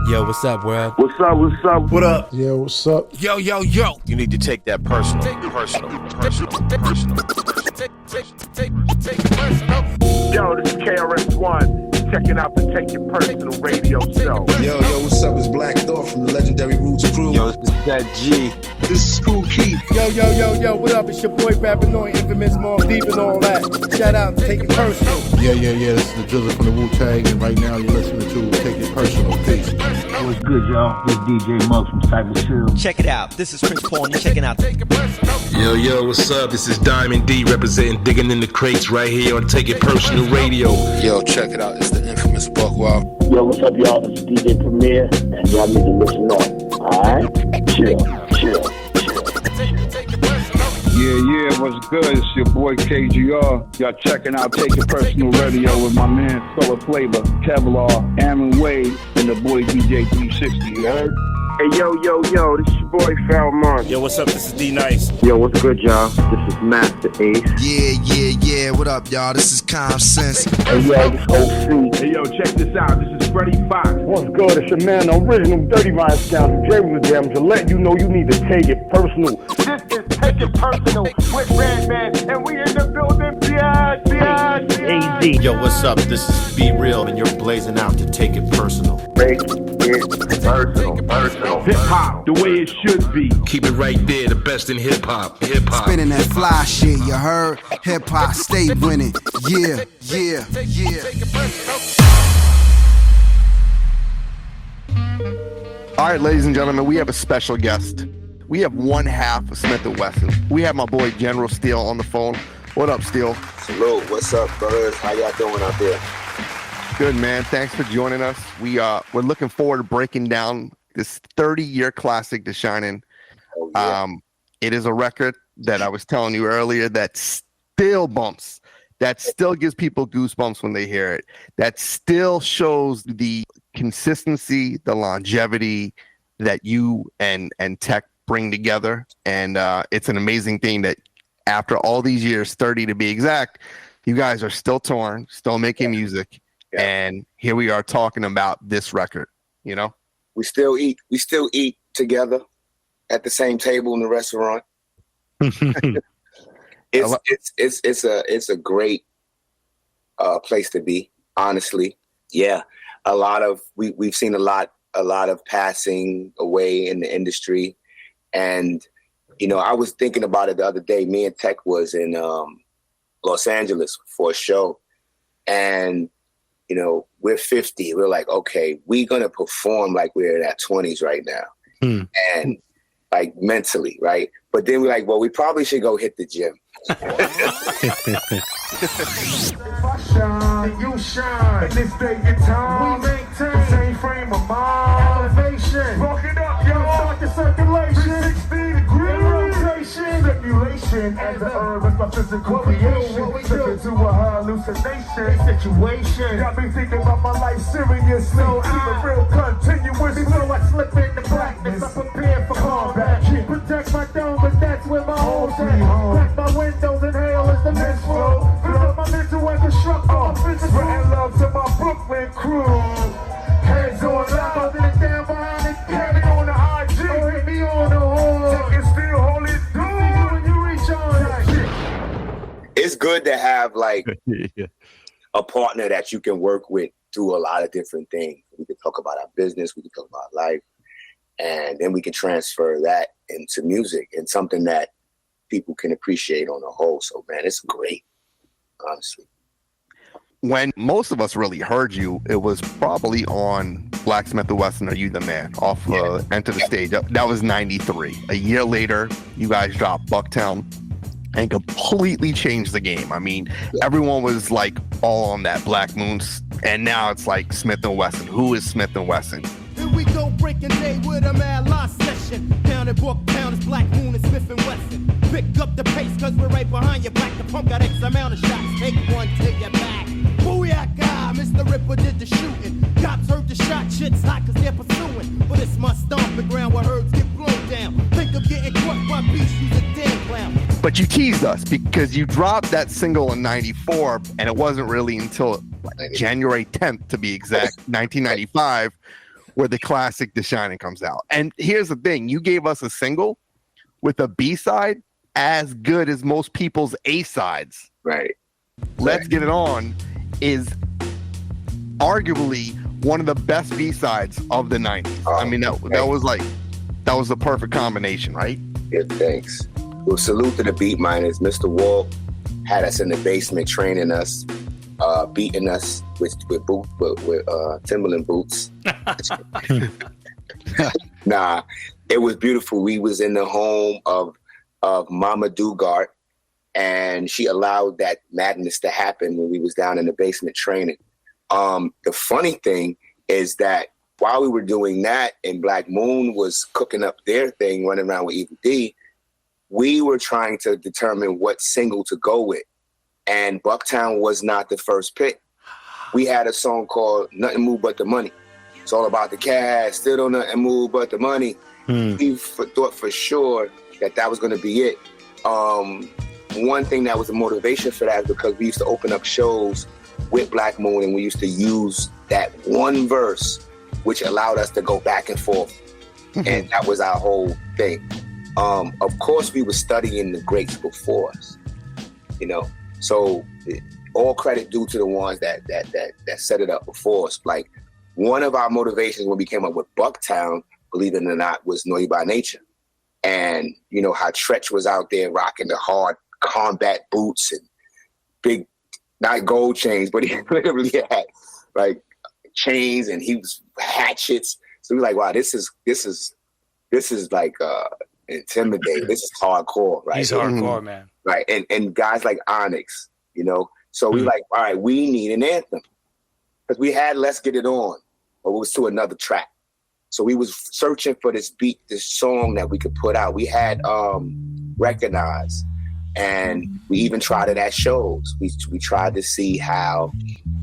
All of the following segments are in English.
Yo, what's up, world? What's up, what's up? What up? Yo, what's up? Yo, yo, yo. You need to take that personal. Yo, this is KRS-One. Checking out the Take It Personal radio show. Yo, what's up? It's Black Thought from the legendary Roots crew. Yo, this is that G. This is Cool Keith. Yo, what up? It's your boy Babanoy, Infamous, Mob Deep and all that. Shout out, Take It Personal. Yeah, this is the Drizzle from the Wu-Tang, and right now you're listening to Take It Personal. Peace. What's good, y'all? This is DJ Muggs from Cyber Shield. Check it out. This is Prince Paul, and you're checking out Take It Personal. Yo, what's up? This is Diamond D representing Digging in the Crates right here on Take It Personal Radio. Yo, check it out. It's the infamous Buckshot. Yo, what's up, y'all? This is DJ Premier, and y'all need to listen on. Alright? Chill. Yeah, what's good? It's your boy KGR. Y'all checking out Take It Personal Radio with my man Solar Flavor, Kevlar, Aaron Wade, and the boy DJ 360. You heard? Hey, yo, this is your boy Falmont. Yo, what's up? This is D Nice. Yo, what's good, y'all? This is Master Ace. Yeah. What up, y'all? This is Calm Sense. Hey, yo, this is OC. Hey, yo, check this out. This is Freddie Fox. What's good? It's your man, the original Dirty Mind Scoundrel, Jay with the Jam, to let you know you need to take it personal. This is Take It Personal with Redman, and we in the building. AZ. Yo, what's up? This is Be Real, and you're blazing out to Take It Personal. Take it personal. Hip-hop, the way it should be. Keep it right there, the best in hip-hop. Spinning that fly shit, you heard? Hip-hop, stay winning. Yeah. All right, ladies and gentlemen, we have a special guest. We have one half of Smif-N-Wessun. We have my boy General Steele on the phone. What up, Steele? Salute. What's up, brothers? How y'all doing out there? Good, man. Thanks for joining us. We're looking forward to breaking down this 30-year classic to Shinin. Oh, yeah. It is a record that I was telling you earlier that still bumps, that still gives people goosebumps when they hear it, that still shows the consistency, the longevity that you and Tech bring together. And it's an amazing thing that after all these years, 30 to be exact, you guys are still touring, still making music. Yeah. And here we are talking about this record, you know? We still eat together at the same table in the restaurant. It's a great place to be, honestly. Yeah. We've seen a lot of passing away in the industry. And, you know, I was thinking about it the other day. Me and Tech was in Los Angeles for a show. And, you know, we're 50. We're like, okay, we're going to perform like we're in our 20s right now. And like mentally, right? But then we're like, well, we probably should go hit the gym. If I shine, you shine. In this day and time, we maintain the same frame of mind. Elevation. Walk it up, y'all. Start the circulation. 60 degrees. Rotation. Simulation. As the herb is my physical creation. Slip into a hallucination. Situation. Got me thinking about my life seriously. So keep it real continuous. Before I slip into blackness, I prepare for combat. Protect my dome, but that's where my home's at. Crack my windows and hail is the next flow. Fill up my mental and construct my physical. Spreading love to my Brooklyn crew. Hands on loud and down behind it. Carry on the IG. Or hit me on the horn. Take it still, hold it down. When you reach on that. It's good to have like a partner that you can work with through a lot of different things. We can talk about our business. We can talk about life. And then we can transfer that into music and something that people can appreciate on the whole. So, man, it's great, honestly. When most of us really heard you, it was probably on Black Smif-N-Wessun, Are You the Man? Off Enter the Stage. That was 93. A year later, you guys dropped Bucktown and completely changed the game. I mean, everyone was like all on that Black Moon, and now it's like Smif-N-Wessun. Who is Smif-N-Wessun? Here we go breaking day with a mad lost session. Down at Bucktown, it's Black Moon and Smif-N-Wessun. Pick up the pace, cause we're right behind you. Black the pump got X amount of shots. Take one to your back. Booyaka, Mr. Ripper did the shooting. Cops heard the shot, shit's hot cause they're pursuing. But it's my stomping ground where herds get blown down. Think of getting caught by beasts, you's a damn clown. But you teased us because you dropped that single in 94, and it wasn't really until January 10th, to be exact, 1995, where the classic The Shinin comes out. And here's the thing. You gave us a single with a B-side as good as most people's A-sides. Right. Let's Get It On is arguably one of the best B-sides of the 90s. I mean, that was the perfect combination, right? Yeah, thanks. Well, salute to the beat miners. Mr. Walt had us in the basement training us, beating us with Timberland boots. Nah, it was beautiful. We was in the home of Mama Dugard, and she allowed that madness to happen when we was down in the basement training. The funny thing is that while we were doing that and Black Moon was cooking up their thing, running around with Evil D, we were trying to determine what single to go with. And Bucktown was not the first pick. We had a song called Nothing Move But the Money. It's all about the cash, still don't nothing move but the money. We thought for sure that was going to be it. One thing that was a motivation for that is because we used to open up shows with Black Moon, and we used to use that one verse, which allowed us to go back and forth. And that was our whole thing. Of course, we were studying the greats before us, you know. So all credit due to the ones that set it up before us. Like, one of our motivations when we came up with Bucktown, believe it or not, was Know You By Nature. And, you know, how Trekkie was out there rocking the hard combat boots and big, not gold chains, but he literally had like chains, and he was hatchets. So we were like, wow, this is like intimidating. This is hardcore, right? He's hardcore, man. Right. And guys like Onyx, you know. So we like, all right, we need an anthem. Because we had Let's Get It On, but it was to another track. So we was searching for this beat, this song that we could put out. We had Recognize, and we even tried it at shows. We tried to see how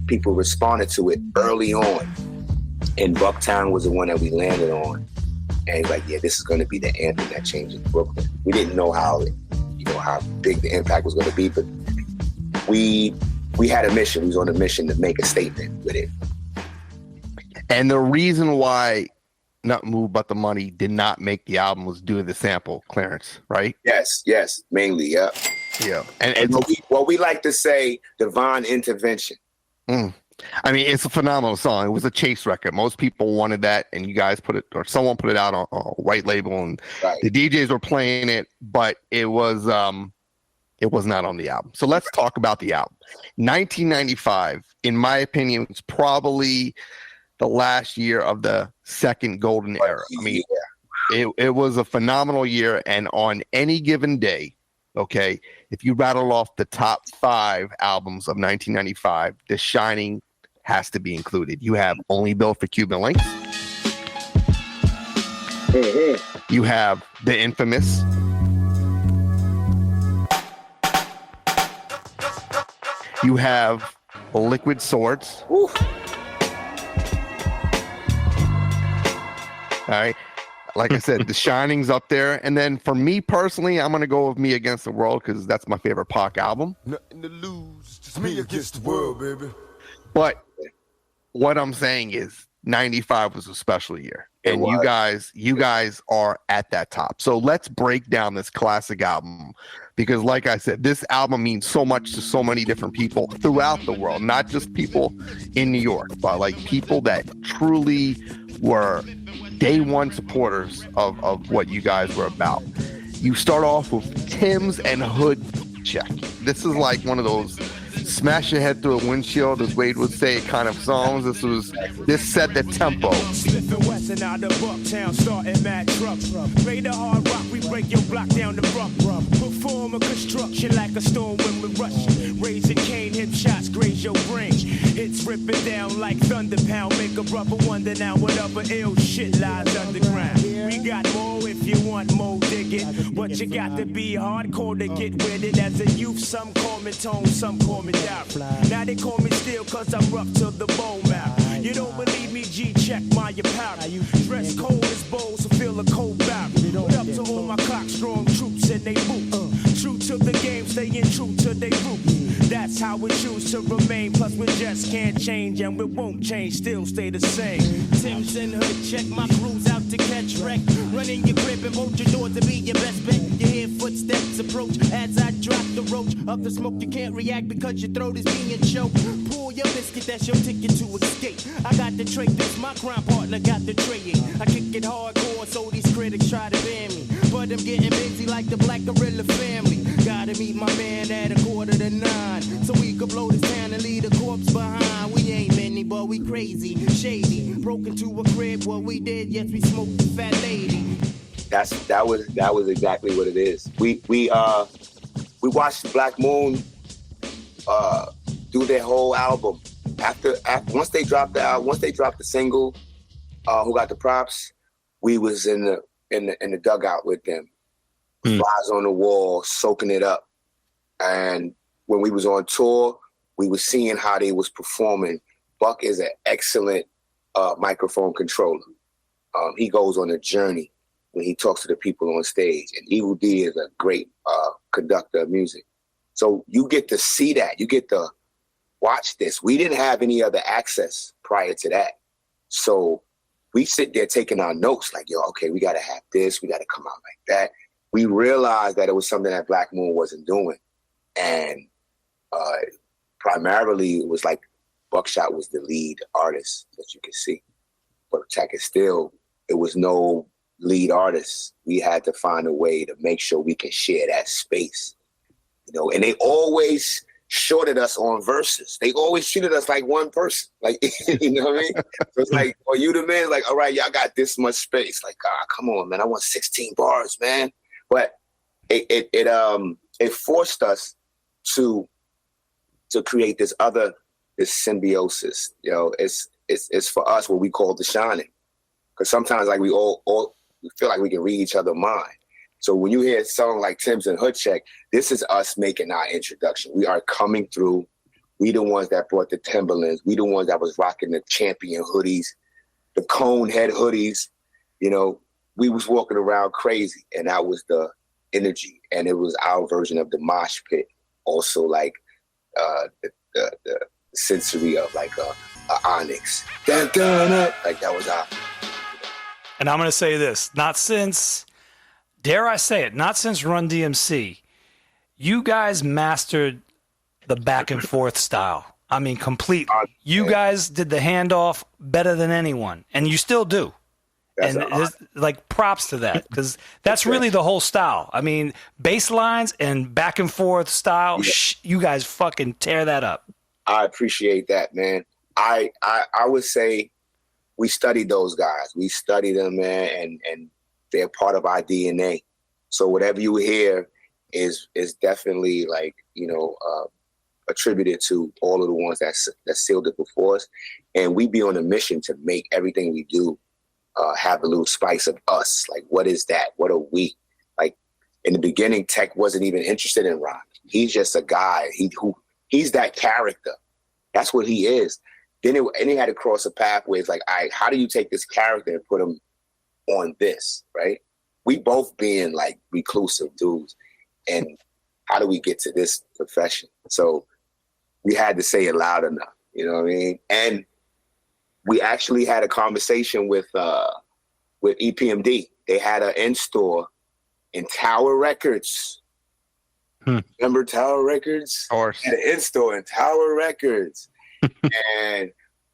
people responded to it early on. And Bucktown was the one that we landed on. And like, yeah, this is going to be the anthem that changes Brooklyn. We didn't know how big the impact was going to be, but we had a mission. We was on a mission to make a statement with it. And the reason why Nothing Move But the Money did not make the album was due to the sample clearance, right? Yes, mainly, yeah. Yeah. And what we like to say, divine intervention. I mean, it's a phenomenal song. It was a chase record. Most people wanted that, and you guys put it, or someone put it out on a white label, and the DJs were playing it, but it was not on the album. So let's talk about the album. 1995, in my opinion, was probably the last year of the second golden era. I mean, it was a phenomenal year, and on any given day, okay, if you rattle off the top 5 albums of 1995, The Shinin has to be included. You have Only Built for Cuban Links. You have The Infamous. You have Liquid Swords. All right. Like I said, The Shining's up there. And then for me personally, I'm going to go with Me Against the World because that's my favorite Pac album. Nothing to lose, just me against the world, baby. But what I'm saying is 95 was a special year. And you guys are at that top. So let's break down this classic album because like I said, this album means so much to so many different people throughout the world, not just people in New York, but like people that truly were day one supporters of what you guys were about. You start off with Tim's and Hood Check. This is like one of those smash your head through a windshield, as Wade would say, kind of songs. This set the tempo. Smif-N-Wessun out of Bucktown, starting mad truck. Raid the hard rock, we break your block down the rough. Perform a construction like a storm when we rush. Raising cane, hip shots, graze your brain. Hits ripping down like thunder pound. Make a brother wonder now what other ill shit lies underground. We got more if you want more digging, but you got to be hardcore to get with it. As a youth, some call me Tone, some call me Doubt. Now they call me Steel cause I'm rough to the bone mouth. You don't believe me, G, check my powder. Dress cold as bowls, so feel a cold bout. What up to all my cock strong troops and they boot. True to the game, staying true to their roots. That's how we choose to remain. Plus we just can't change and we won't change, still stay the same. Tim's in hood, check my crew's out to catch wreck. Run in your crib and bolt your doors to be your best bet. You hear footsteps approach as I drop the roach of the smoke. You can't react because your throat is being choked. Pull your biscuit, that's your ticket to escape. I got the trait, this my crime partner got the tray. I kick it hardcore, so these critics try to ban me. But I'm getting busy like the Black Gorilla family. Gotta meet my man at 8:45, so we could blow this town and leave the corpse behind. We ain't many, but we crazy, shady. Broke into a crib, what we did, yes, we smoked the fat lady. That was exactly what it is. We watched Black Moon do their whole album. After once they dropped the single, Who Got the Props, we was in the dugout with them. Flies on the wall, soaking it up. And when we was on tour, we was seeing how they was performing. Buck is an excellent microphone controller. He goes on a journey when he talks to the people on stage. And Evil D is a great conductor of music. So you get to see that. You get to watch this. We didn't have any other access prior to that. So we sit there taking our notes like, yo, okay, we got to have this. We got to come out like that. We realized that it was something that Black Moon wasn't doing. And primarily it was like Buckshot was the lead artist that you can see. But Trekkie still, it was no lead artist. We had to find a way to make sure we can share that space. You know, and they always shorted us on verses. They always treated us like one person. Like, you know what I mean? So it's like, are you the man? Like, all right, y'all got this much space. Like, come on, man. I want 16 bars, man. But it forced us to create this symbiosis. You know, it's for us what we call the Shinin. Because sometimes like we all feel like we can read each other's mind. So when you hear a song like Tim's and Hood Check, this is us making our introduction. We are coming through. We the ones that brought the Timberlands. We the ones that was rocking the Champion hoodies, the cone head hoodies. You know, we was walking around crazy, and that was the energy. And it was our version of the mosh pit. Also like the sensory of like a Onyx. Dun, dun, dun. Like that was our... And I'm going to say this, not since, dare I say it, not since Run DMC, you guys mastered the back and forth style. I mean, completely. You guys did the handoff better than anyone, and you still do. That's and like props to that, because that's really the whole style. I mean, bass lines and back and forth style, you guys fucking tear that up. I appreciate that, man. I would say we studied those guys. We studied them, man, and they're part of our DNA. So whatever you hear is definitely like, you know, attributed to all of the ones that sealed it before us. And we be on a mission to make everything we do have a little spice of us. Like, what is that? What are we? Like, in the beginning, Tech wasn't even interested in rock. He's just a guy. He's that character. That's what he is. Then he had to cross a pathway. It's like, all right, how do you take this character and put him on this, right? We both being like reclusive dudes. And how do we get to this profession? So we had to say it loud enough, you know what I mean? And we actually had a conversation with EPMD. They had an in-store in Tower Records. Remember Tower Records? Of course. Had an in-store in Tower Records. And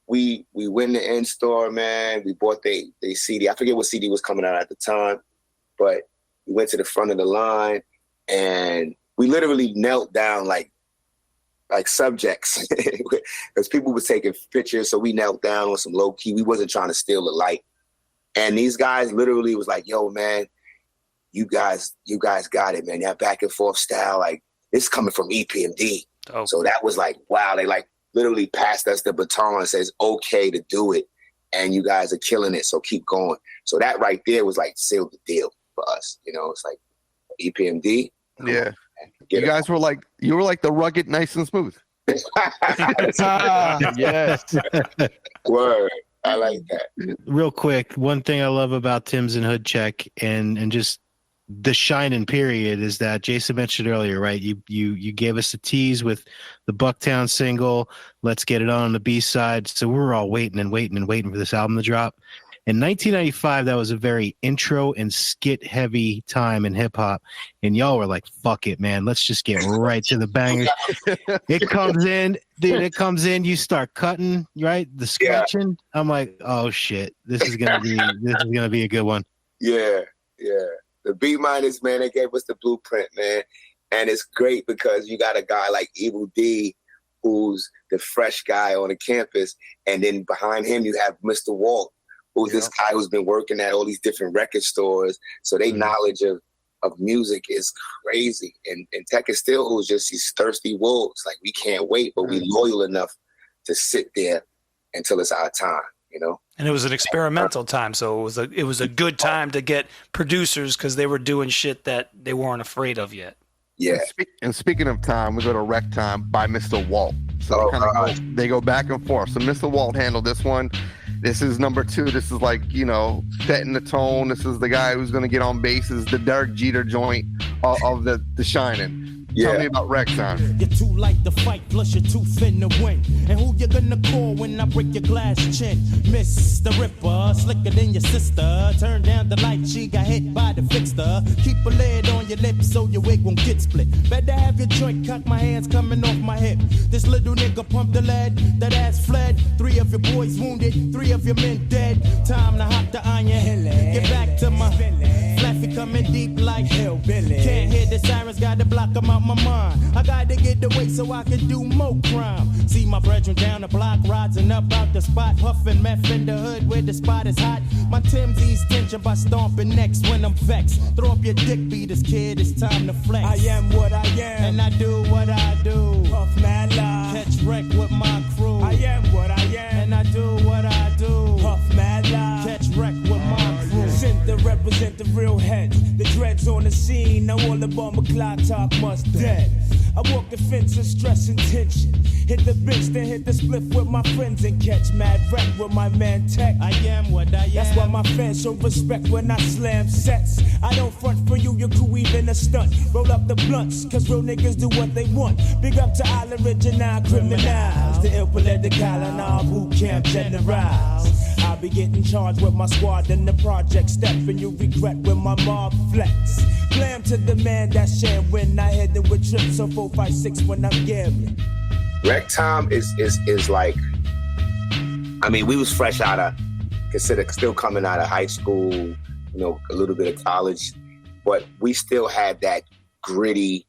we went to the in-store, man. We bought they CD. I forget what CD was coming out at the time, but we went to the front of the line and we literally knelt down like subjects because people were taking pictures. So we knelt down on some low key. We wasn't trying to steal the light. And these guys literally was like, yo, man, you guys got it, man. That back and forth style, like this is coming from EPMD. Oh. So that was like, wow, they like literally passed us the baton and says, okay to do it. And you guys are killing it. So keep going. So that right there was like sealed the deal for us. You know, it's like EPMD. Yeah. You guys were like, the rugged, nice and smooth. Yes. Word. I like that. Real quick, one thing I love about Tim's and Hood Check and just the Shinin' period is that Jason mentioned earlier, right? You gave us a tease with the Bucktown single, Let's Get It On the B-side. So we were all waiting for this album to drop. In 1995, that was a very intro and skit heavy time in hip hop. And y'all were like, fuck it, man. Let's just get right to the bangers. It comes in, dude, you start cutting, right? The scratching. Yeah. I'm like, oh shit, this is gonna be a good one. Yeah. The B-minus, man, they gave us the blueprint, man. And it's great because you got a guy like Evil D, who's the fresh guy on the campus. And then behind him, you have Mr. Walt, who's this guy who's been working at all these different record stores. So their knowledge of music is crazy. And Trekkie Steele, who's just these thirsty wolves. Like, we can't wait, but we loyal enough to sit there until it's our time, you know? And it was an experimental time, so it was a good time to get producers because they were doing shit that they weren't afraid of yet. Yeah. And speaking of time, we go to Wreck Time by Mr. Walt. So they go back and forth. So Mr. Walt handled this one. This is number 2. This is like, setting the tone. This is the guy who's going to get on bass. This is the Derek Jeter joint of the Shinin'. Tell me about Wreck Time. You're too light to fight, plus you're too thin to win. And who you gonna call when I break your glass chin? Miss the Ripper, slicker than your sister. Turn down the light, she got hit by the fixer. Keep a lid on your lips so your wig won't get split. Better have your joint cock, my hands coming off my hip. This little nigga pumped the lead, that ass fled. 3 of your boys wounded, 3 of your men dead. Time to hop the iron, get back to my Flaffy coming deep like hillbilly. Can't hear the sirens, gotta block them out my mind. I gotta get away so I can do more crime. See my brethren down the block, rising up out the spot, puffing meth in the hood where the spot is hot. My Tim's ease tension by stomping necks when I'm vexed. Throw up your dick beaters, kid, it's time to flex. I am what I am, and I do what I do. Puff mad live, catch wreck with my crew. I am what I am, and I do what I do. Puff mad live, catch wreck with my crew. Sent to represent the real heads, the dreads on the scene. Now all the bomber clock talk must dead. I walk the fence and stress and tension. Hit the bitch, then hit the spliff with my friends and catch mad wreck with my man Tech. I am what I am. That's why my fans show respect when I slam sets. I don't front for you, your crew even a stunt. Roll up the blunts, cause real niggas do what they want. Big up to all original criminals, the ill political and all boot camp generals. I'll be getting charged with my squad in the project step, and you regret when my mob flex. Blam to the man that share when I hit it with trips so 4, 5, 6 when I'm gambling. Wreck Time is like, I mean, we was fresh out of, still coming out of high school, a little bit of college, but we still had that gritty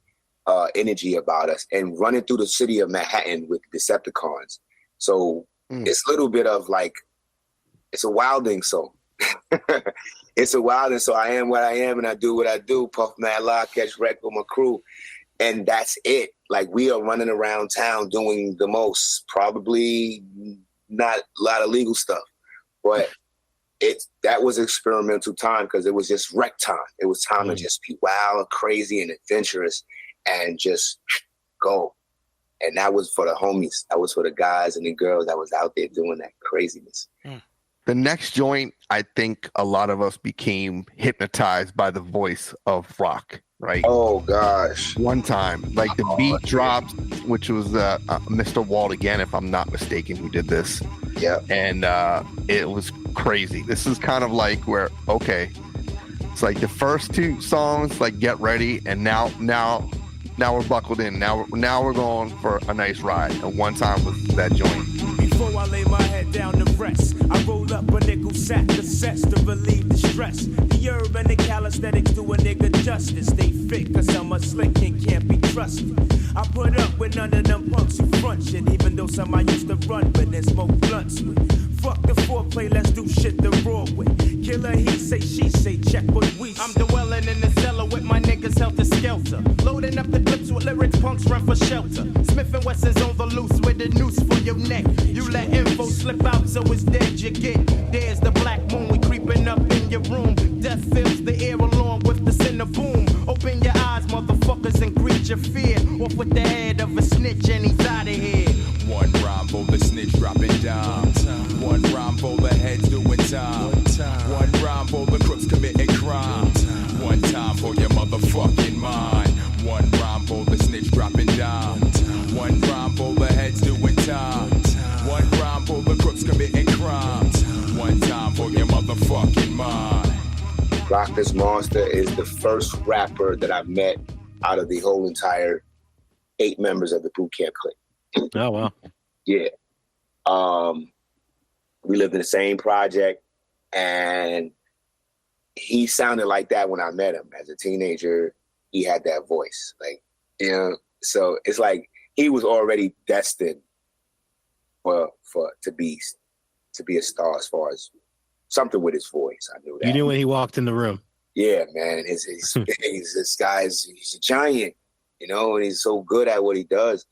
energy about us and running through the city of Manhattan with Decepticons. So it's a little bit of like, it's a wilding song. It's a wilding, so I am what I am and I do what I do. Puff Mad Lock, catch wreck with my crew. And that's it. Like, we are running around town doing the most, probably not a lot of legal stuff, but that was experimental time because it was just wreck time. It was time to just be wild and crazy and adventurous and just go. And that was for the homies. That was for the guys and the girls that was out there doing that craziness. The next joint, I think a lot of us became hypnotized by the voice of Rock, right? Oh, gosh. One time, like the beat dropped, which was Mr. Walt again, if I'm not mistaken, who did this. Yeah. And it was crazy. This is kind of like where, okay, it's like the first 2 songs, like Get Ready, and now we're buckled in. Now we're going for a nice ride. And one time was that joint. Before I lay my head down to rest, I roll up a nickel sack of sets to relieve the stress. The herb and the calisthenics do a nigga justice. Stay fit, cause I'm a slick and can't be trusted. I put up with none of them punks who front shit, even though some I used to run, but then smoke blunts with. Fuck the foreplay, let's do shit the raw way. Killer, he say, she say, check what we say. I'm dwelling in the cellar with my niggas helter skelter. Loading up the clips with lyrics, punks run for shelter. Smif-N-Wesson's on the loose with a noose for your neck. You let info slip out, so it's dead you get. There's the black moon, we creeping up in your room. Death fills the air along with the center boom. Open your eyes, motherfuckers, and greet your fear. Off with the head of a snitch, and he's out of here. One rhyme for the snitch dropping down. One rhyme for the heads doing time. One rhyme for the crooks committing crime. One time for fucking mind. Rock This Monster is the first rapper that I met out of the whole entire 8 members of the boot camp clique. Oh, wow. Yeah. We lived in the same project, and he sounded like that when I met him. As a teenager, he had that voice. Like, you know, so it's like he was already destined to be a star as far as something with his voice. I knew that. You knew when he walked in the room. Yeah, man. He's a giant, you know, and he's so good at what he does.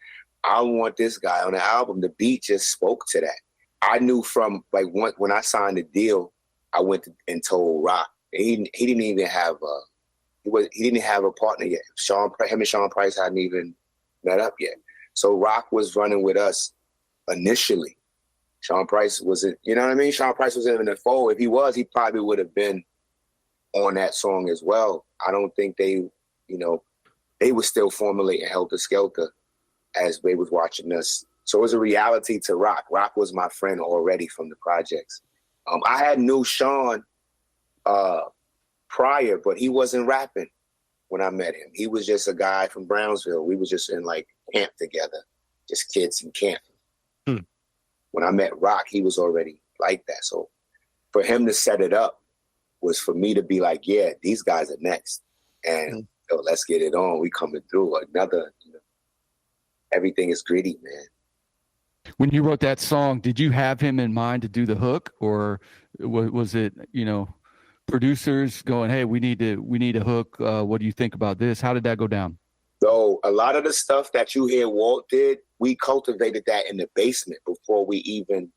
I want this guy on the album. The beat just spoke to that. I knew from like when I signed the deal, I went and told Rock. He didn't even have he didn't have a partner yet. Him and Sean Price hadn't even met up yet. So Rock was running with us initially. Sean Price wasn't, you know what I mean? Sean Price wasn't in the fold. If he was, he probably would have been on that song as well. I don't think they were still formulating Helter Skelter as they was watching us. So it was a reality to Rock. Rock was my friend already from the projects. I had knew Sean prior, but he wasn't rapping when I met him. He was just a guy from Brownsville. We was just in like camp together, just kids in camp. When I met Rock, he was already like that. So for him to set it up was for me to be like, yeah, these guys are next. And let's get it on. We coming through. Another, everything is gritty, man. When you wrote that song, did you have him in mind to do the hook, or was it, producers going, hey, we need a hook. What do you think about this? How did that go down? So a lot of the stuff that you hear Walt did, we cultivated that in the basement before we even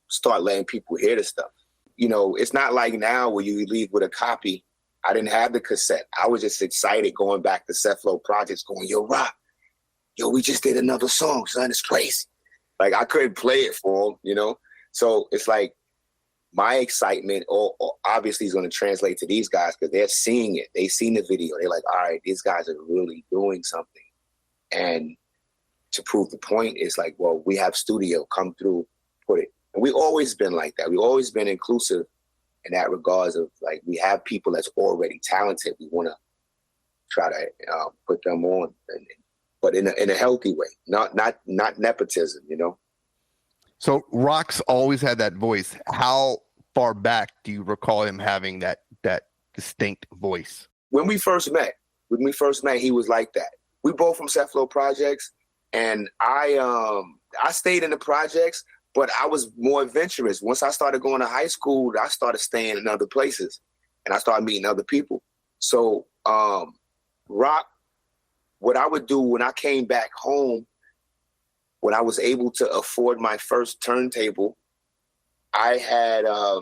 start letting people hear the stuff. It's not like now where you leave with a copy. I didn't have the cassette. I was just excited going back to Set Flow Projects going, yo, Rock, we just did another song, son. It's crazy. Like, I couldn't play it for him, So it's like my excitement or obviously is going to translate to these guys because they're seeing it. They've seen the video. They're like, all right, these guys are really doing something. And to prove the point, it's like, well, we have studio, come through, put it. And we've always been like that. We've always been inclusive in that regards of like, we have people that's already talented. We want to try to put them on, but in a healthy way, not nepotism, So Rock's always had that voice. How far back do you recall him having that distinct voice? When we first met, he was like that. We both from Set Flow Projects, and I stayed in the projects, but I was more adventurous. Once I started going to high school, I started staying in other places, and I started meeting other people. So Rock, what I would do when I came back home, when I was able to afford my first turntable, I had a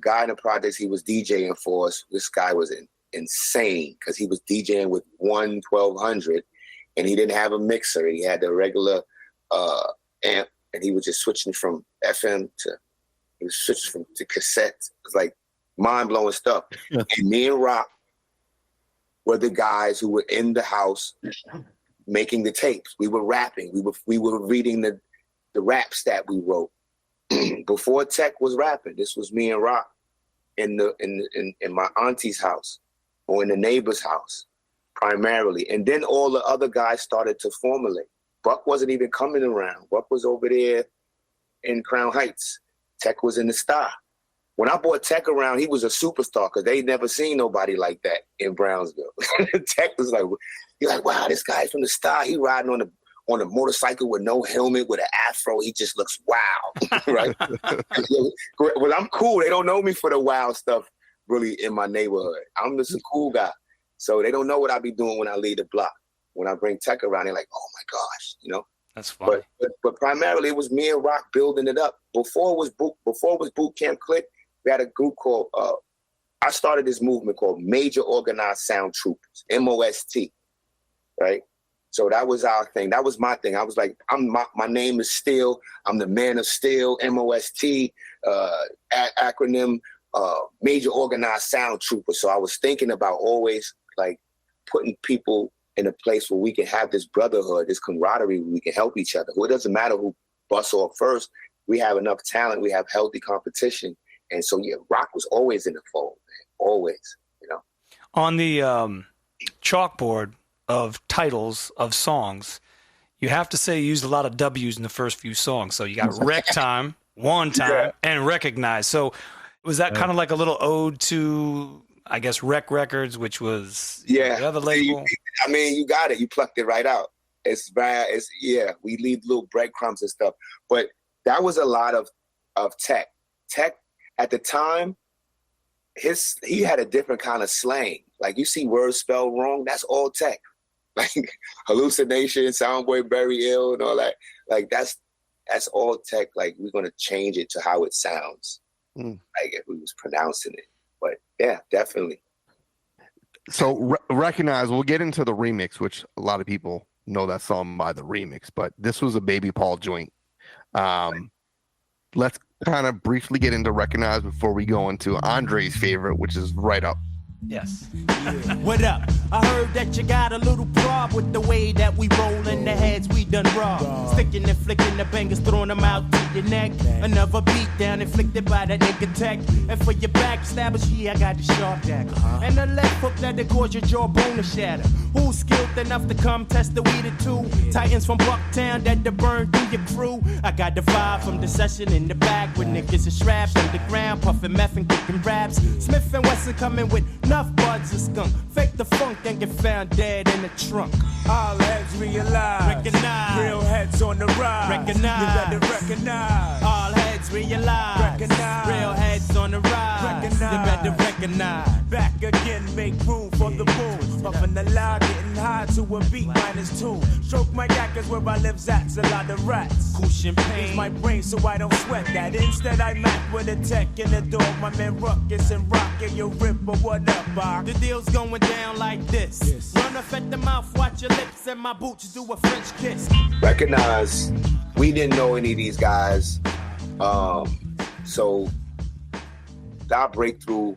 guy in the projects, he was DJing for us. This guy was insane because he was DJing with 1200 and he didn't have a mixer. He had the regular amp and he was just switching from FM to cassette. It was like mind-blowing stuff. And me and Rock were the guys who were in the house making the tapes. We were rapping. We were reading the raps that we wrote. Before Tech was rapping, this was me and Rock in my auntie's house or in the neighbor's house primarily. And then all the other guys started to formulate. Buck wasn't even coming around. Buck was over there in Crown Heights. Tech was in the Star. When I brought Tech around, he was a superstar because they never seen nobody like that in Brownsville. Tech was like, you're like, wow, this guy's from the Star. He riding on a motorcycle with no helmet, with an afro. He just looks wow, right? Well, I'm cool. They don't know me for the wild stuff really in my neighborhood. I'm just a cool guy. So they don't know what I be doing when I leave the block. When I bring Tech around, they're like, oh my gosh, That's funny. But primarily it was me and Rock building it up. Before it was Boot Camp Click, we had a group called, I started this movement called Major Organized Sound Troopers, MOST, right? So that was our thing. That was my thing. I was like, my name is Steel. I'm the man of steel, MOST, acronym, Major Organized Sound Trooper. So I was thinking about always like putting people in a place where we can have this brotherhood, this camaraderie, where we can help each other. Well, it doesn't matter who busts off first. We have enough talent. We have healthy competition. And so, yeah, rock was always in the fold, man. Always, you know. On the chalkboard of titles of songs, you have to say you used a lot of W's in the first few songs. So you got Rec Time, One Time, and Recognize. So was that kind of like a little ode to, I guess, Rec Records, which was the other label? You got it. You plucked it right out. It's bad. We leave little breadcrumbs and stuff. But that was a lot of Tech. Tech at the time, he had a different kind of slang. Like you see words spelled wrong, that's all Tech. Like hallucination, soundboy very ill and all that. Like that's all Tech. Like we're gonna change it to how it sounds. Like if we was pronouncing it. But yeah, definitely. So Recognize, we'll get into the remix, which a lot of people know that song by the remix, but this was a Baby Paul joint. Let's kind of briefly get into Recognize before we go into Andre's favorite, which is Right Up. Yes. What up? I heard that you got a little prob with the way that we roll in the heads we done raw. Sticking and flicking the bangers, throwing them out to your neck. Another beat down inflicted by that nigga Tech. And for your backstabbers, I got the sharp dagger. And the left hook that'll cause your jawbone to shatter. Who's skilled enough to come test the weed or two? Titans from Bucktown that burn through your crew. I got the vibe from the session in the back with niggas and straps on the ground, puffing meth and kicking raps. Smif-N-Wessun coming with enough buds of skunk. Fake the funk and get found dead in the trunk. All heads realize. Recognize. Real heads on the rise. Recognize. You better recognize. All heads realize. Recognize. Real heads on the rise. Recognize. You better recognize. Back again, make room for the boom. Puffing the loud, getting high to a beat -2. Stroke my yak is where I live, that's a lot of rats. Cool champagne. Use my brain so I don't sweat that. Instead I map with a Tech in the door. My man Ruckus and Rockin' your ripper. What up, Bob? The deal's going down like this. Run up at the mouth, watch your lips, and my boots do a French kiss. Recognize, we didn't know any of these guys. So our breakthrough,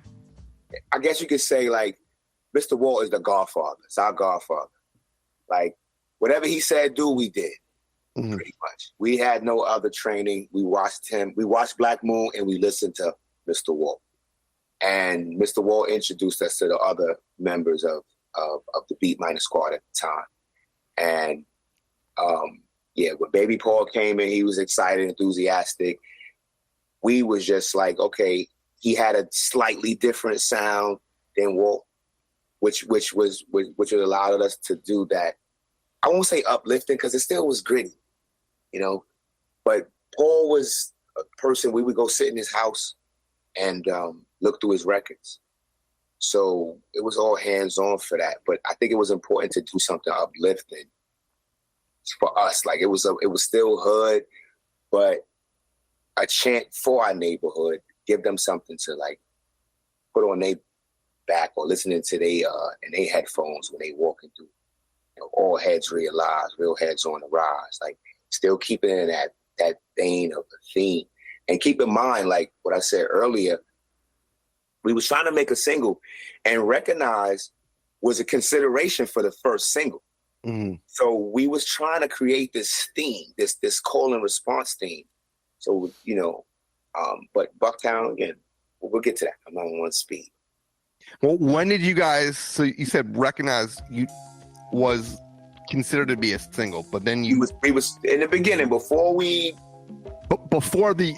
I guess you could say, like, Mr. Walt is the godfather. It's our godfather. Like, whatever he said do, we did. Pretty much. We had no other training. We watched him. We watched Black Moon and we listened to Mr. Walt. And Mr. Walt introduced us to the other members of the Beat Minus Squad at the time. And when Baby Paul came in, he was excited, enthusiastic. We was just like, okay, he had a slightly different sound than Walt, which allowed us to do that. I won't say uplifting because it still was gritty, you know. But Paul was a person, we would go sit in his house and look through his records. So it was all hands-on for that. But I think it was important to do something uplifting for us. Like it was still hood, but a chant for our neighborhood, give them something to like put on their back or listening to in their headphones when they walking through. You know, all heads realize, real heads on the rise. Like still keeping in that vein of the theme. And keep in mind, like what I said earlier, we was trying to make a single, and Recognize was a consideration for the first single. So we was trying to create this theme, this call and response theme. So, you know, but Bucktown, again, we'll get to that. I'm on one speed. Well, when did you guys, so you said Recognize was considered to be a single, but then we was in the beginning, before the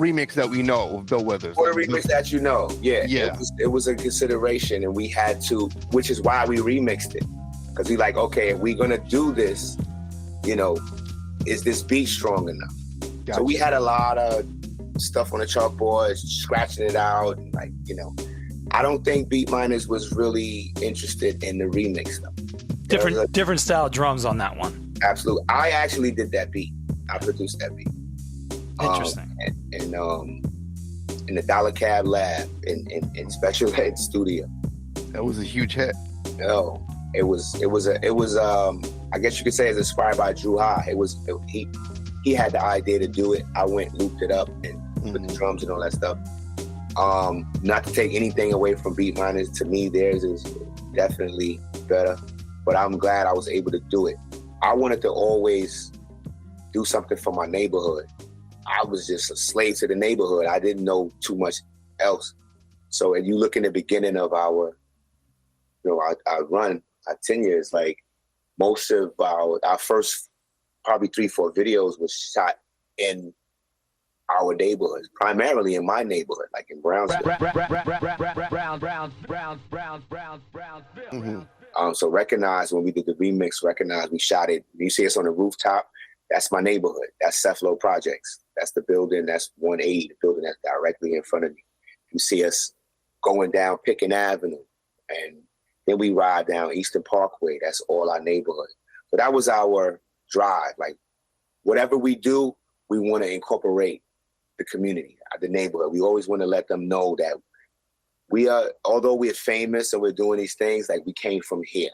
remix that we know of Bill Withers. Before the remix that you know, it was a consideration, and we had to, which is why we remixed it. Because we like, okay, if we're gonna do this, you know, is this beat strong enough? Gotcha. So we had a lot of stuff on the chalkboard, scratching it out, and like, you know, I don't think Beat Miners was really interested in the remix stuff. Different style drums on that one. Absolutely. I actually did that beat. I produced that beat. Interesting. In the Dollar Cab Lab in Special Ed Studio. That was a huge hit. No, it was I guess you could say it's inspired by Drew High. He had the idea to do it. I went, looped it up, and put the drums and all that stuff. Not to take anything away from Beat Miners, to me theirs is definitely better, but I'm glad I was able to do it. I wanted to always do something for my neighborhood, I was just a slave to the neighborhood. I didn't know too much else. So, and you look in the beginning of our run, our 10 years, like most of our first probably 3-4 videos was shot in our neighborhoods, primarily in my neighborhood, like in Brownsville. So recognize when we did the remix, recognize we shot it. You see us on the rooftop, that's my neighborhood. That's Cephalo Projects. That's the building, that's 180, the building that's directly in front of me. You see us going down Pickens Avenue, and then we ride down Eastern Parkway. That's all our neighborhood. So that was our drive. Like, whatever we do, we want to incorporate the community, the neighborhood. We always want to let them know that we are, although we're famous and we're doing these things, like we came from here.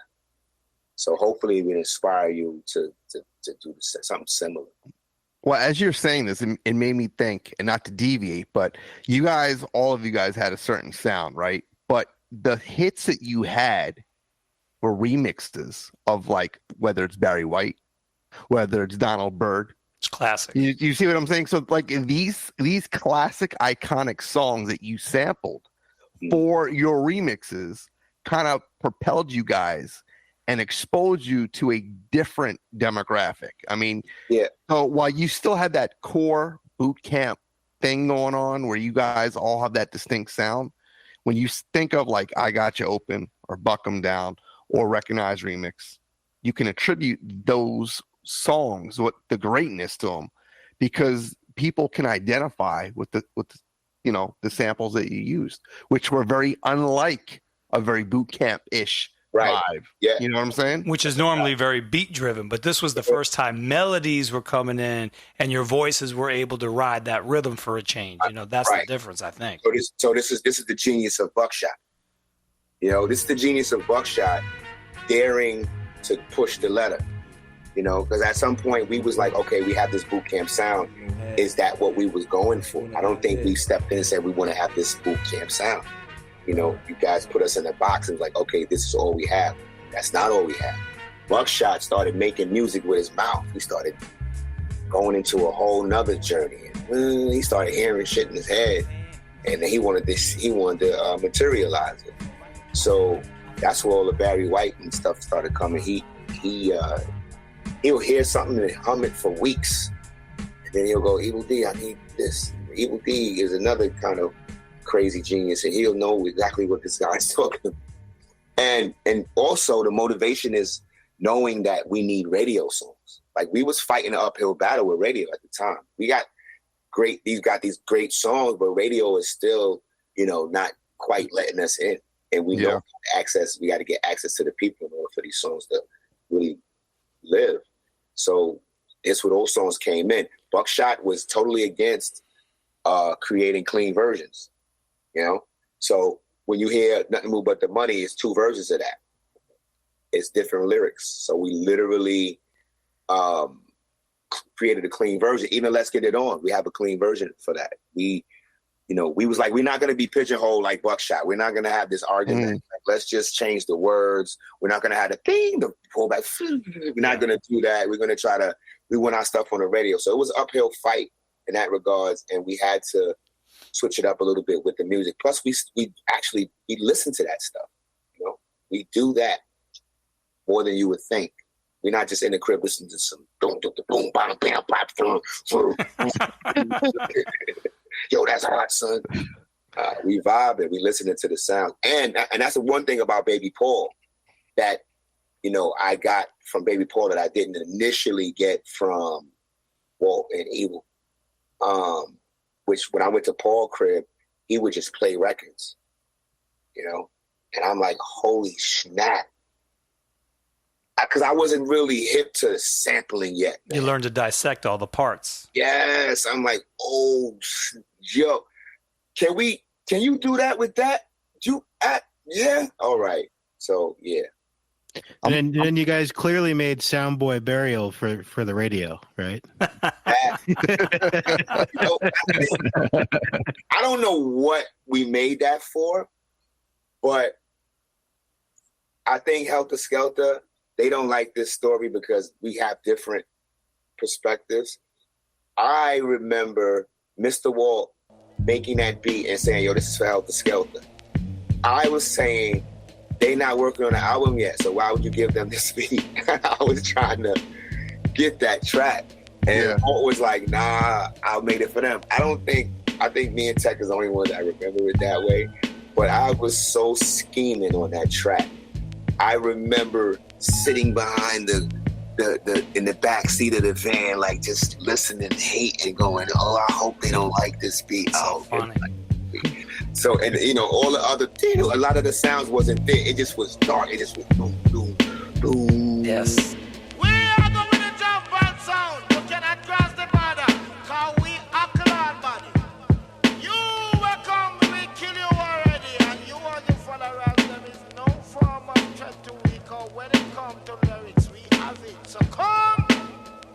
So hopefully we inspire you to do something similar. Well, as you're saying this, it made me think, and not to deviate, but you guys, all of you guys had a certain sound, right? But the hits that you had were remixes of, like, whether it's Barry White, whether it's Donald Byrd. It's classic. You see what I'm saying? So, like, these classic, iconic songs that you sampled for your remixes kind of propelled you guys and exposed you to a different demographic. I mean, yeah. So while you still had that core boot camp thing going on where you guys all have that distinct sound, when you think of, like, I Got You Open or Buck 'Em Down or Recognize Remix, you can attribute those songs, what the greatness to them, because people can identify with the samples that you used, which were very unlike a very boot camp-ish vibe. Yeah. You know what I'm saying? Which is normally very beat driven, but this was the first time melodies were coming in and your voices were able to ride that rhythm for a change. That's the difference, I think. So this is the genius of Buckshot. This is the genius of Buckshot daring to push the letter. Because at some point we was like, okay, we have this boot camp sound. Is that what we was going for? I don't think we stepped in and said we want to have this boot camp sound. You guys put us in a box and was like, okay, this is all we have. That's not all we have. Buckshot started making music with his mouth. He started going into a whole nother journey. And he started hearing shit in his head, and then he wanted to materialize it. So that's where all the Barry White and stuff started coming. He'll hear something and hum it for weeks, and then he'll go, Evil D, I need this. Evil D is another kind of crazy genius, and he'll know exactly what this guy's talking about. And also the motivation is knowing that we need radio songs. Like, we was fighting an uphill battle with radio at the time. These got these great songs, but radio is still, not quite letting us in. And we don't have access. We got to get access to the people in order for these songs to really live. So it's where those songs came in. Buckshot was totally against creating clean versions. So when you hear Nothing More But the Money, it's 2 versions of that. It's different lyrics. So we literally created a clean version. Even Let's Get It On, we have a clean version for that. We was like, we're not going to be pigeonholed like Buckshot. We're not going to have this argument. Like, let's just change the words. We're not going to have the thing to pull back. We're not going to do that. We're going to we want our stuff on the radio. So it was an uphill fight in that regards, and we had to switch it up a little bit with the music. Plus, we listen to that stuff. We do that more than you would think. We're not just in the crib listening to some boom, boom, boom, bam, bam, bam. Yo, that's hot, son. We vibing, we listening to the sound, and that's the one thing about Baby Paul that I got from Baby Paul that I didn't initially get from Walt and Evil. Which when I went to Paul crib, he would just play records, and I'm like, holy snap. Because I wasn't really hip to sampling yet. Man. You learned to dissect all the parts. Yes. I'm like, oh, yo, can you do that with that? Yeah. All right. So, yeah. And then you guys clearly made Soundboy Burial for the radio, right? I don't know what we made that for, but I think Helter Skelter, they don't like this story because we have different perspectives. I remember Mr. Walt making that beat and saying, yo, this is for Helter Skelter. I was saying, they not working on the album yet, so why would you give them this beat? I was trying to get that track. And Walt was like, nah, I'll make it for them. I think me and Tech is the only one that remember it that way. But I was so scheming on that track. I remember sitting behind in the back seat of the van, like just listening, hating, going, oh, I hope they don't like this beat. Oh, funny. So, and you know, all the other, a lot of the sounds wasn't there. It just was dark. It just was boom, boom, boom. Yes. We are going to jump back sound. You cannot cross the border, cause we are clan body. You will come, we kill you already, and you and your followers, there is no form of threat to we, cause when it comes to lyrics, we have it. So come.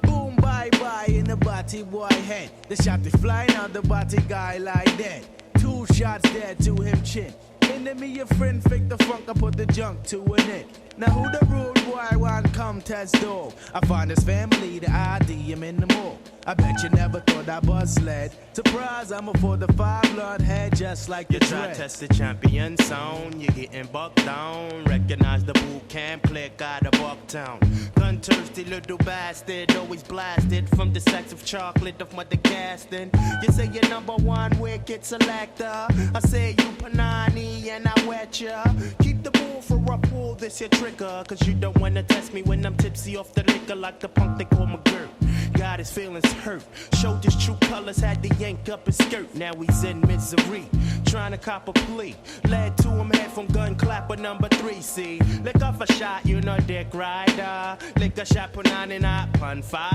Boom, bye-bye in the body boy head. The shot is flying out the body guy like that. 2 shots dead to him chin. Enemy your friend, fake the funk, I put the junk to an end. Now who the rude boy want come test dog? I find his family, the ID, him in the mall. I bet you never thought I was led. Surprise, I'm a 4-5 blood head, just like you try to test the champion sound. You're getting bucked down. Recognize the boot camp, click out of Bucktown. Gun thirsty little bastard, always blasted from the sacks of chocolate of Mother Gaston. You say you're number one wicked selector. I say you Panani and I wet ya. Keep the bull for a pull, this your trigger. Cause you don't wanna test me when I'm tipsy off the liquor like the punk they call McGirt. Got his feelings hurt. Showed his true colors, had to yank up his skirt. Now he's in misery, trying to cop a plea. Led to him head from gun clapper number 3. See, lick off a shot, you know dick rider. Lick a shot, put on and up on fire.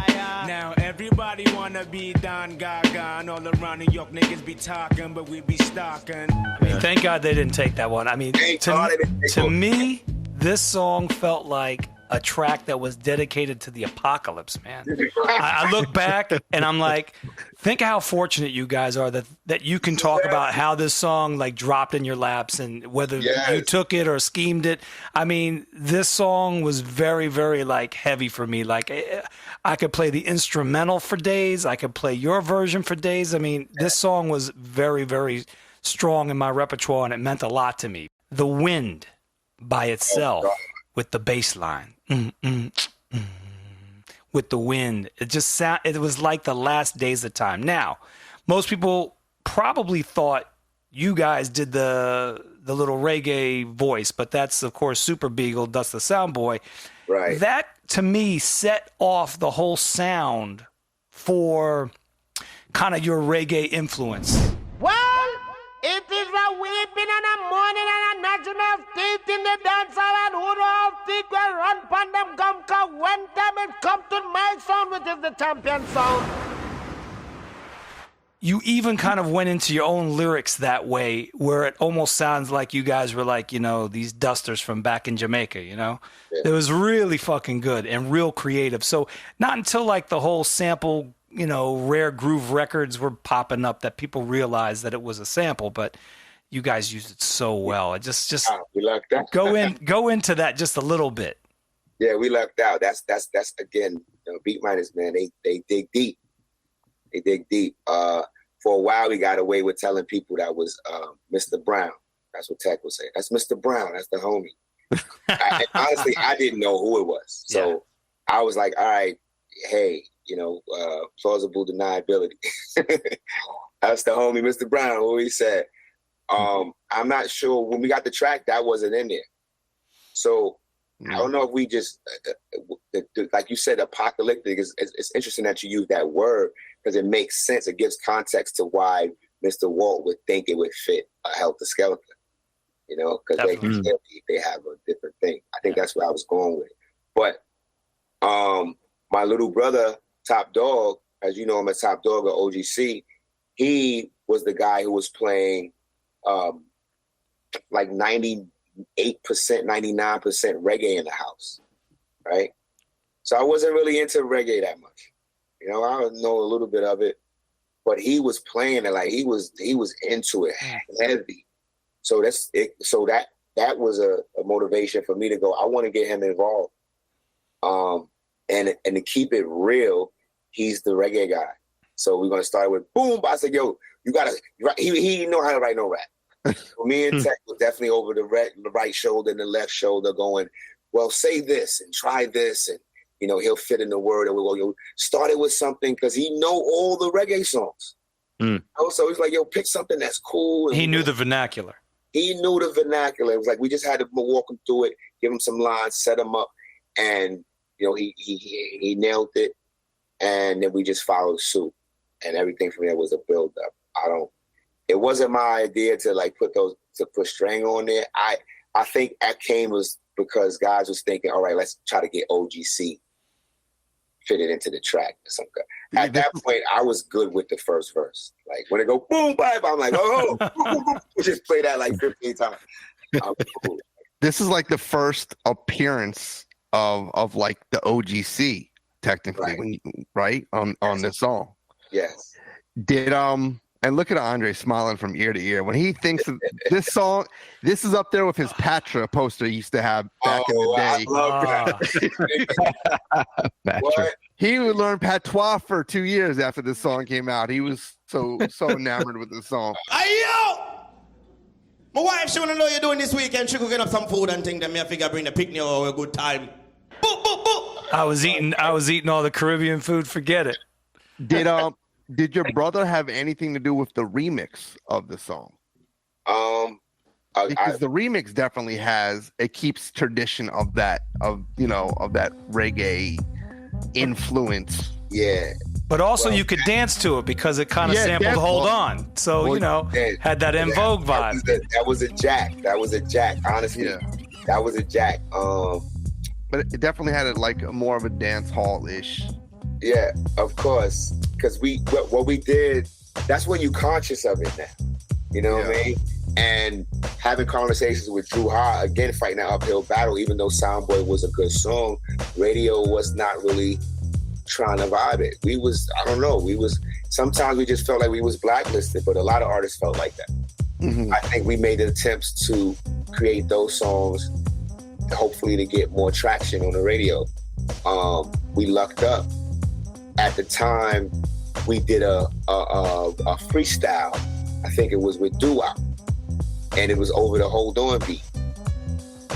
Now everybody wanna be Don Gaga, and all around New York niggas be talking, but we be stalking. I mean, thank God they didn't take that one. I mean, to me, this song felt like a track that was dedicated to the apocalypse, man. I look back and I'm like, think how fortunate you guys are that you can talk about how this song like dropped in your laps and whether you took it or schemed it. I mean, this song was very, very like heavy for me. Like I could play the instrumental for days. I could play your version for days. I mean, this song was very, very strong in my repertoire and it meant a lot to me. The Wind by itself with the bass line. With the wind, it was like the last days of time. Now, most people probably thought you guys did the little reggae voice, but that's of course Super Beagle, that's the sound boy. Right. That to me set off the whole sound for kind of your reggae influence. Well, it is a weeping and a mourning and a gnashing of teeth in the dance hall, and who all teeth will run pon them gum, cause when time it come to my sound, which is the champion sound. You even kind of went into your own lyrics that way, where it almost sounds like you guys were like, you know, these dusters from back in Jamaica, you know? Yeah. It was really fucking good and real creative. So not until like the whole sample, you know, Rare Groove records were popping up that people realized that it was a sample, but you guys used it so well. It just we lucked out. go into that just a little bit. Yeah, we lucked out. That's again, you know, Beat Miners, man, they dig deep. They dig deep. For a while, we got away with telling people that was Mr. Brown. That's what Tech was saying. That's Mr. Brown. That's the homie. Honestly, I didn't know who it was. So I was like, all right, hey, you know, plausible deniability. That's the homie, Mr. Brown, what he said. I'm not sure. When we got the track, that wasn't in there. So I don't know if we just, like you said, apocalyptic. It's interesting that you use that word because it makes sense. It gives context to why Mr. Walt would think it would fit a Helter Skelter. You know, because they have a different thing. I think that's where I was going with it. But my little brother, Top Dog, as you know him as Top Dog or OGC, he was the guy who was playing like 98%, 99% reggae in the house, right? So I wasn't really into reggae that much. You know, I know a little bit of it, but he was playing it like he was into it heavy. So that's it. So that was a motivation for me to go, I want to get him involved. And to keep it real, he's the reggae guy. So we're gonna start with boom. I said, yo, you gotta. He didn't know how to write no rap. So me and Tech was definitely over the right shoulder and the left shoulder, going, well, say this and try this, and he'll fit in the word, and we'll go. Started with something because he know all the reggae songs. So he's like, yo, pick something that's cool. And he knew the vernacular. He knew the vernacular. It was like we just had to walk him through it, give him some lines, set him up, and he nailed it. And then we just followed suit, and everything from there was a build up. It wasn't my idea to put string on there. I think that came was because guys was thinking, all right, let's try to get OGC fitted into the track or something. At that point, I was good with the first verse. Like when it go boom, bye, I'm like, oh, just play that like 15 times. Cool. This is like the first appearance of like the OGC technically, right? On this song. Yes. Did and look at Andre smiling from ear to ear when he thinks of this song. This is up there with his Patra poster he used to have back in the day. I love that. He would learn patois for 2 years after this song came out. He was so enamored with the song. Hey, yo! My wife, she wanna know you're doing this weekend. She could get up some food and think that me I figure bring the picnic or a good time. Boop, boop, boop. I was eating all the Caribbean food. Forget it. Did your brother have anything to do with the remix of the song? Because the remix definitely keeps tradition of that reggae influence. Yeah. But also you could dance to it because it kind of sampled Hold On. So, had that En Vogue vibe. That was a jack. Honestly. Yeah. That was a jack. But it definitely had more of a dance hall-ish. Yeah, of course. Because what we did, that's when you conscious of it now. You know what I mean? And having conversations with Drew Ha, again, fighting that uphill battle, even though Soundboy was a good song, radio was not really trying to vibe it. Sometimes we just felt like we was blacklisted, but a lot of artists felt like that. Mm-hmm. I think we made attempts to create those songs, hopefully to get more traction on the radio. We lucked up. At the time, we did a freestyle. I think it was with Doo-Wop, and it was over the Hold On beat.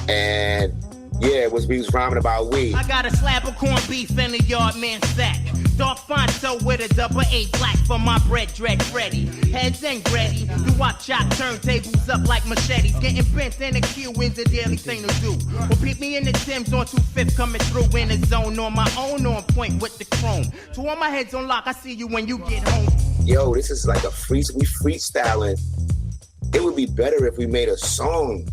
And we was rhyming about weed. I got a slab of corned beef in the yard man sack. Dark Fonto with a double A black for my bread dread ready. Heads ain't ready. Doo-Wop chop turntables up like machetes. Getting bent in the queue is a daily thing to do. Well, peep me in the Timbs on 2/5 coming through in the zone on my own on point with the chrome. So all my heads on lock, I see you when you get home. Yo, this is like we freestyling. It would be better if we made a song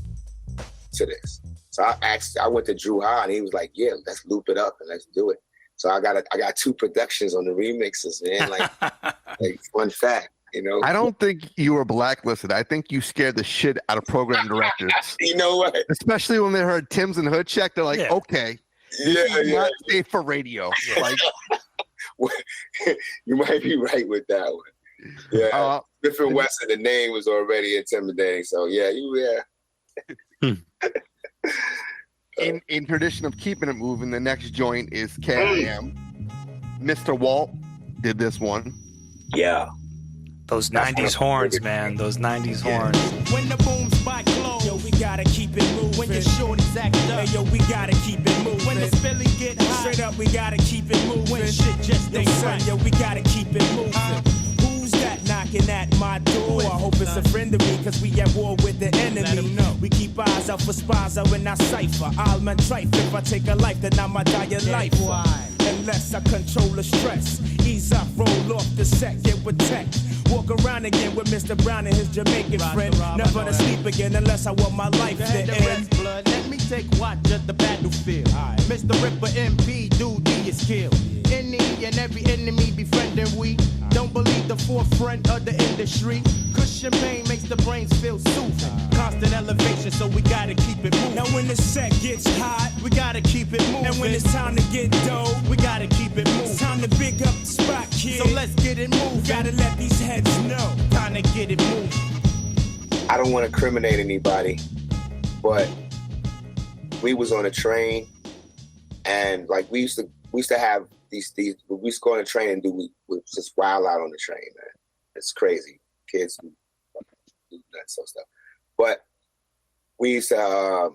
to this. So I went to Drew Ha and he was like, yeah, let's loop it up and let's do it. So I got 2 productions on the remixes, man. Like fun fact, I don't think you were blacklisted. I think you scared the shit out of program directors. You know what? Especially when they heard Tim's and Hood Check, they're like, okay, not safe for radio. You might be right with that one. Yeah, Smif-N-Wessun, the name was already intimidating. So In tradition of keeping it moving, the next joint is Can-Am. Mr. Walt did this one. Yeah. Those 90s horns, man. Those 90s horns. When the boom spot glows, yo, we gotta keep it moving. When your shorties act up, yo, we gotta keep it moving. When the Philly get hot, straight up, we gotta keep it moving. When shit just ain't right, yo, we gotta keep it moving. Who's that knocking at my door? I hope it's a friend of me, cause we at war with the enemy. We keep eyes out for spies out in our cipher. I'll man trife if I take a life, then I'ma die a life. Unless I control the stress. Ease up, roll off the set, get with tech. Walk around again with Mr. Brown and his Jamaican friend. Never to sleep again unless I want my life to end. Blood. Let me take watch at the battlefield. Mr. Ripper MP, dude, is killed. Any and every enemy befriending we. Don't believe the forefront of the industry. Cushion pain makes the brains feel soothing. Constant elevation, so we gotta keep it moving. Now when the set gets hot, we gotta keep it moving. And when it's time to get dough, we gotta keep it moving. It's time to big up the spot, kid. So let's get it moving. Gotta let these heads know. Time to get it moving. I don't want to incriminate anybody, but we was on a train, and we used to have these we used to go on the train and we just wild out on the train, man. It's crazy. Kids do that sort of stuff. But we used to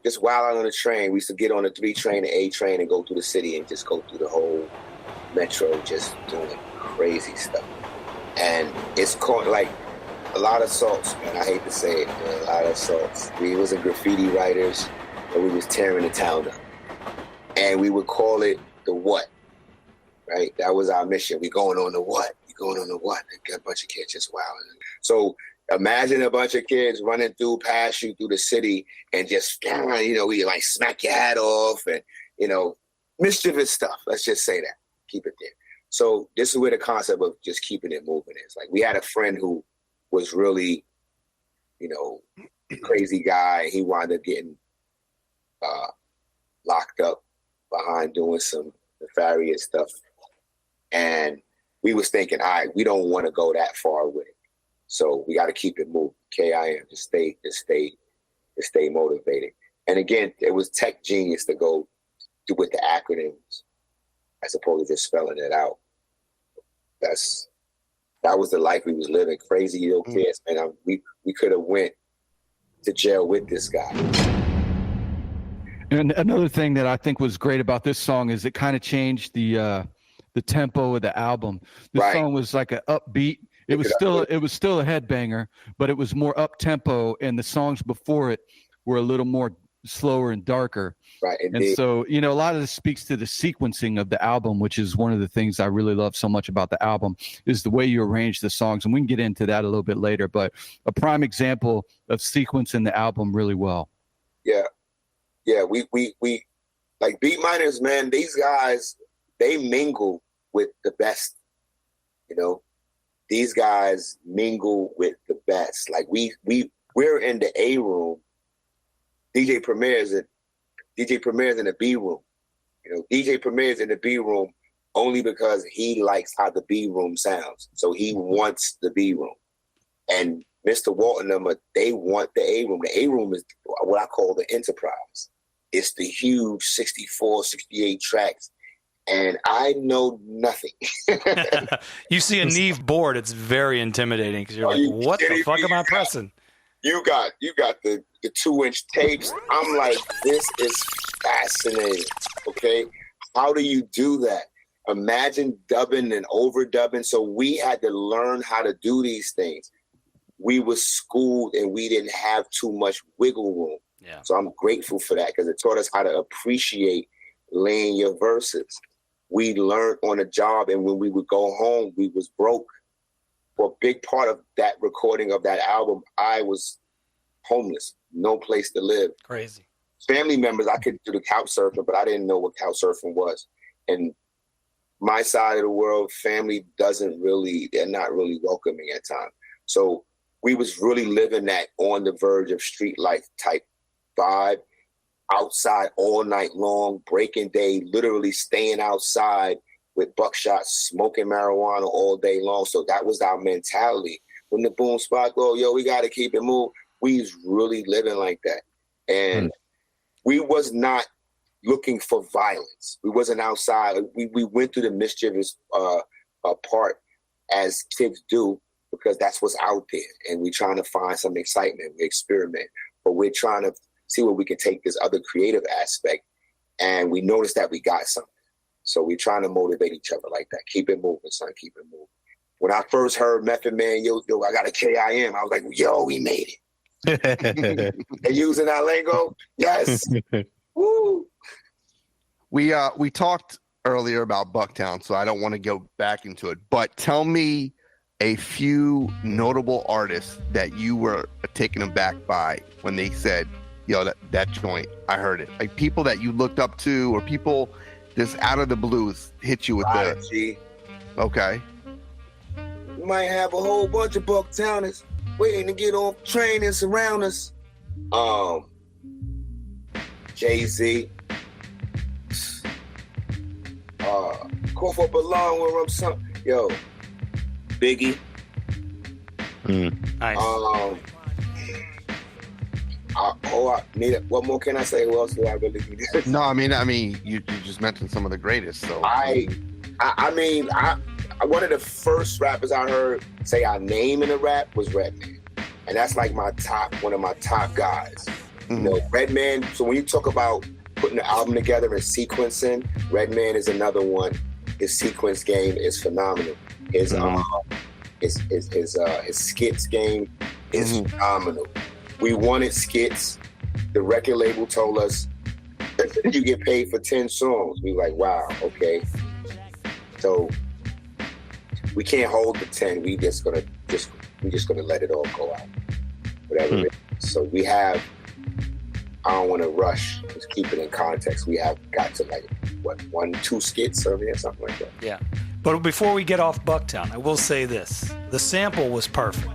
just wild out on the train. We used to get on the 3 train, the A train, and go through the city and just go through the whole metro, just doing crazy stuff. And it's called like a lot of assaults, man. I hate to say it, man. A lot of assaults. We wasn't graffiti writers, but we was tearing the town up. And we would call it the what, right? That was our mission. We going on the what? We going on the what? A bunch of kids just wilding. So imagine a bunch of kids running past you through the city and just, we like smack your hat off and, mischievous stuff. Let's just say that. Keep it there. So this is where the concept of just keeping it moving is. Like, we had a friend who was really, crazy guy. He wound up getting locked up behind doing some nefarious stuff. And we was thinking, all right, we don't want to go that far with it. So we got to keep it moving. KIM, just stay motivated. And again, it was tech genius to go do with the acronyms as opposed to just spelling it out. That was the life we was living. Crazy little kids, man. We could have went to jail with this guy. And another thing that I think was great about this song is it kind of changed the tempo of the album. This song was like an upbeat. It was still a headbanger, but it was more up tempo, and the songs before it were a little more slower and darker. Right. And so, a lot of this speaks to the sequencing of the album, which is one of the things I really love so much about the album, is the way you arrange the songs. And we can get into that a little bit later, but a prime example of sequencing the album really well. Yeah. Yeah. We like beat miners, man, these guys, they mingle with the best, these guys mingle with the best. Like we're in the A room. DJ Premier's in the B room. DJ Premier's in the B room only because he likes how the B room sounds. So he wants the B room. And Mr. Walton and them, they want the A room. The A room is what I call the enterprise. It's the huge 64, 68 tracks. And I know nothing. You see a Neve board, it's very intimidating because you're like, what the fuck am I pressing? You got the 2-inch tapes. I'm like, this is fascinating. Okay, how do you do that? Imagine dubbing and overdubbing. So we had to learn how to do these things. We were schooled and we didn't have too much wiggle room. Yeah. So I'm grateful for that because it taught us how to appreciate laying your verses. We learned on a job, and when we would go home, we was broke. For a big part of that recording of that album, I was homeless, no place to live. Crazy. Family members, I could do the couch surfing, but I didn't know what couch surfing was. And my side of the world, family they're not really welcoming at times. So we was really living that on the verge of street life type vibe, outside all night long, breaking day, literally staying outside with Buckshot, smoking marijuana all day long. So that was our mentality. When the boom spot go, we got to keep it moving. We was really living like that. And we was not looking for violence. We wasn't outside. We went through the mischievous part as kids do because that's what's out there. And we're trying to find some excitement. We experiment. But we're trying to see where we can take this other creative aspect. And we noticed that we got something. So we're trying to motivate each other like that. Keep it moving, son. Keep it moving. When I first heard Method Man, yo, I got a KIM, I was like, yo, we made it. And using that lingo? Yes. Woo. We talked earlier about Bucktown, so I don't want to go back into it. But tell me a few notable artists that you were taken aback by when they said, that joint, I heard it. Like people that you looked up to or people just out of the blues hit you with the... Okay. We might have a whole bunch of Bucktowners waiting to get off the train and surround us. Jay-Z. Cough up a long where I'm some... Yo. Biggie. Nice. What more can I say? Who else do I really need? No, I mean, you just mentioned some of the greatest. So one of the first rappers I heard say our name in a rap was Redman, and that's like one of my top guys. You know, Redman. So when you talk about putting the album together and sequencing, Redman is another one. His sequence game is phenomenal. His skits game is phenomenal. We wanted skits. The record label told us you get paid for 10 songs. We were like, wow, okay. So we can't hold the 10. We just gonna let it all go out. Whatever it is. So we have, I don't want to rush. Just keep it in context. We have got to like, 1-2 skits or something like that. Yeah. But before we get off Bucktown, I will say this. The sample was perfect.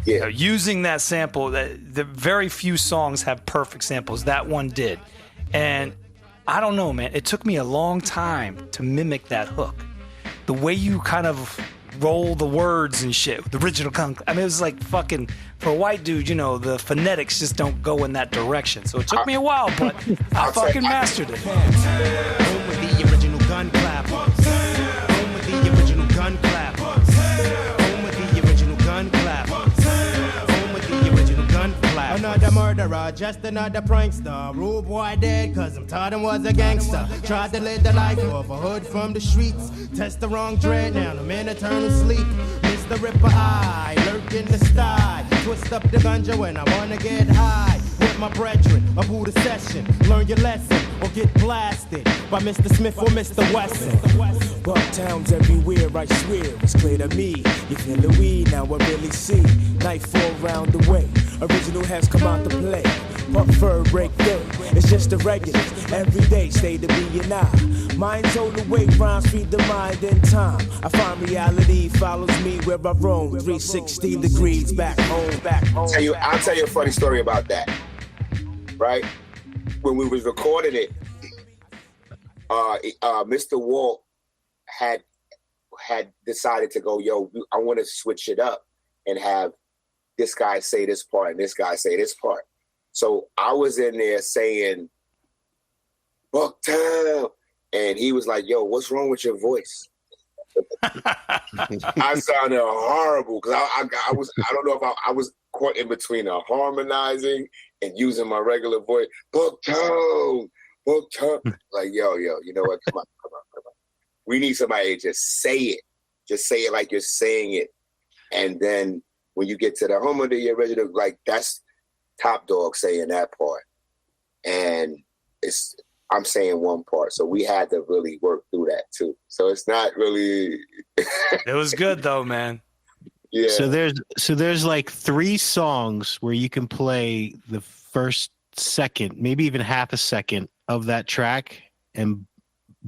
Yeah. Using that sample, the very few songs have perfect samples. That one did. And I don't know, man. It took me a long time to mimic that hook. The way you kind of roll the words and shit. The original it was like fucking, for a white dude, you know, the phonetics just don't go in that direction. So it took me a while, but I fucking mastered it. Home with the original gun clapper. Home with the original gun clapper. Home with the original gun clapper. Home with the original gun clapper. Another murderer, just another prankster. Rude boy dead, cause I'm taught him was a gangster. Tried to live the life of a hood from the streets. Test the wrong dread, now I'm in eternal sleep. Mr. Ripper Eye, lurk in the sty. Twist up the ganja when I wanna get high. With my brethren, a Buddha session. Learn your lesson or get blasted by Mr. Smith or Mr. Wessun. Bucktown's everywhere, I swear. It's clear to me. You feel the weed, now I really see. Nightfall round the way. Original has come out to play. Puff fur break day. It's just the regulars. Every day, stay to be and I. Mind's all the way, rhymes feed the mind in time. I find reality follows me where I roam. 360 degrees back home. I'll tell you a funny story about that. Right? When we was recording it, Mr. Walt had decided to go, yo, I want to switch it up and have this guy say this part and this guy say this part. So I was in there saying, Bucktown. And he was like, yo, what's wrong with your voice? I sounded horrible because I don't know if I was caught in between harmonizing and using my regular voice. Bucktown. Like, yo, you know what? Come on. We need somebody to just say it. Just say it like you're saying it. And then when you get to the home of the original, like that's Top Dog saying that part. And I'm saying one part. So we had to really work through that too. So it's not really It was good though, man. Yeah. So there's like 3 songs where you can play the first second, maybe even half a second of that track, and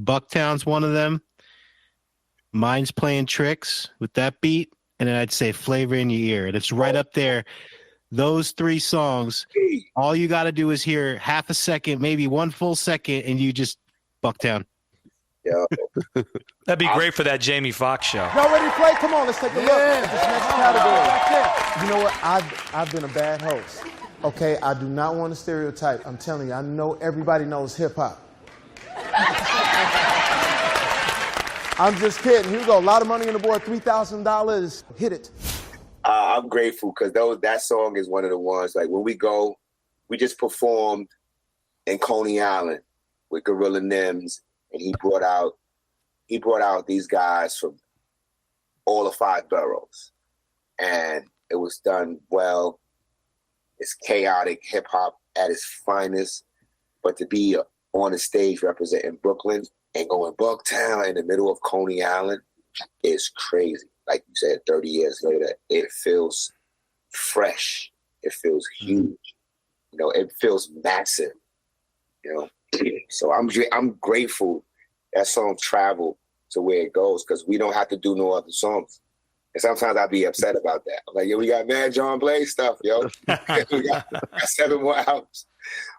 Bucktown's one of them. Mine's Playing Tricks with that beat, and then I'd say Flavor in Your Ear. And it's right up there. Those 3 songs, all you got to do is hear half a second, maybe 1 full second, and you just Bucktown. Yeah. That'd be great for that Jamie Foxx show. Y'all ready to play? Come on, let's take a look at this next category. You know what? I've been a bad host. Okay, I do not want to stereotype. I'm telling you, I know everybody knows hip hop. I'm just kidding. Here we go. A lot of money on the board. $3,000. Hit it. I'm grateful because that song is one of the ones, like when we go, we just performed in Coney Island with Gorilla Nims, and he brought out these guys from all the 5 boroughs, and it was done well. It's chaotic hip hop at its finest, but to be on the stage representing Brooklyn and going Bucktown in the middle of Coney Island is crazy. Like you said, 30 years later, it feels fresh. It feels huge. You know, it feels massive. You know, so I'm grateful that song traveled to where it goes because we don't have to do no other songs. And sometimes I'd be upset about that. I'm like, yo, we got mad John Blaze stuff, yo. we got 7 more albums.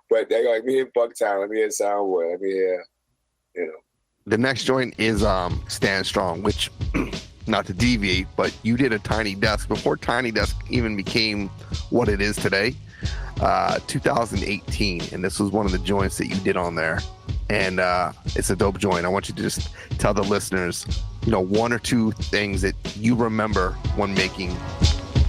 But they're like, let me hear Bucktown, let me hear Soundwood, let me hear, you know. The next joint is Stand Strong, which, not to deviate, but you did a Tiny Desk before Tiny Desk even became what it is today. 2018, and this was one of the joints that you did on there. And it's a dope joint. I want you to just tell the listeners, one or two things that you remember when making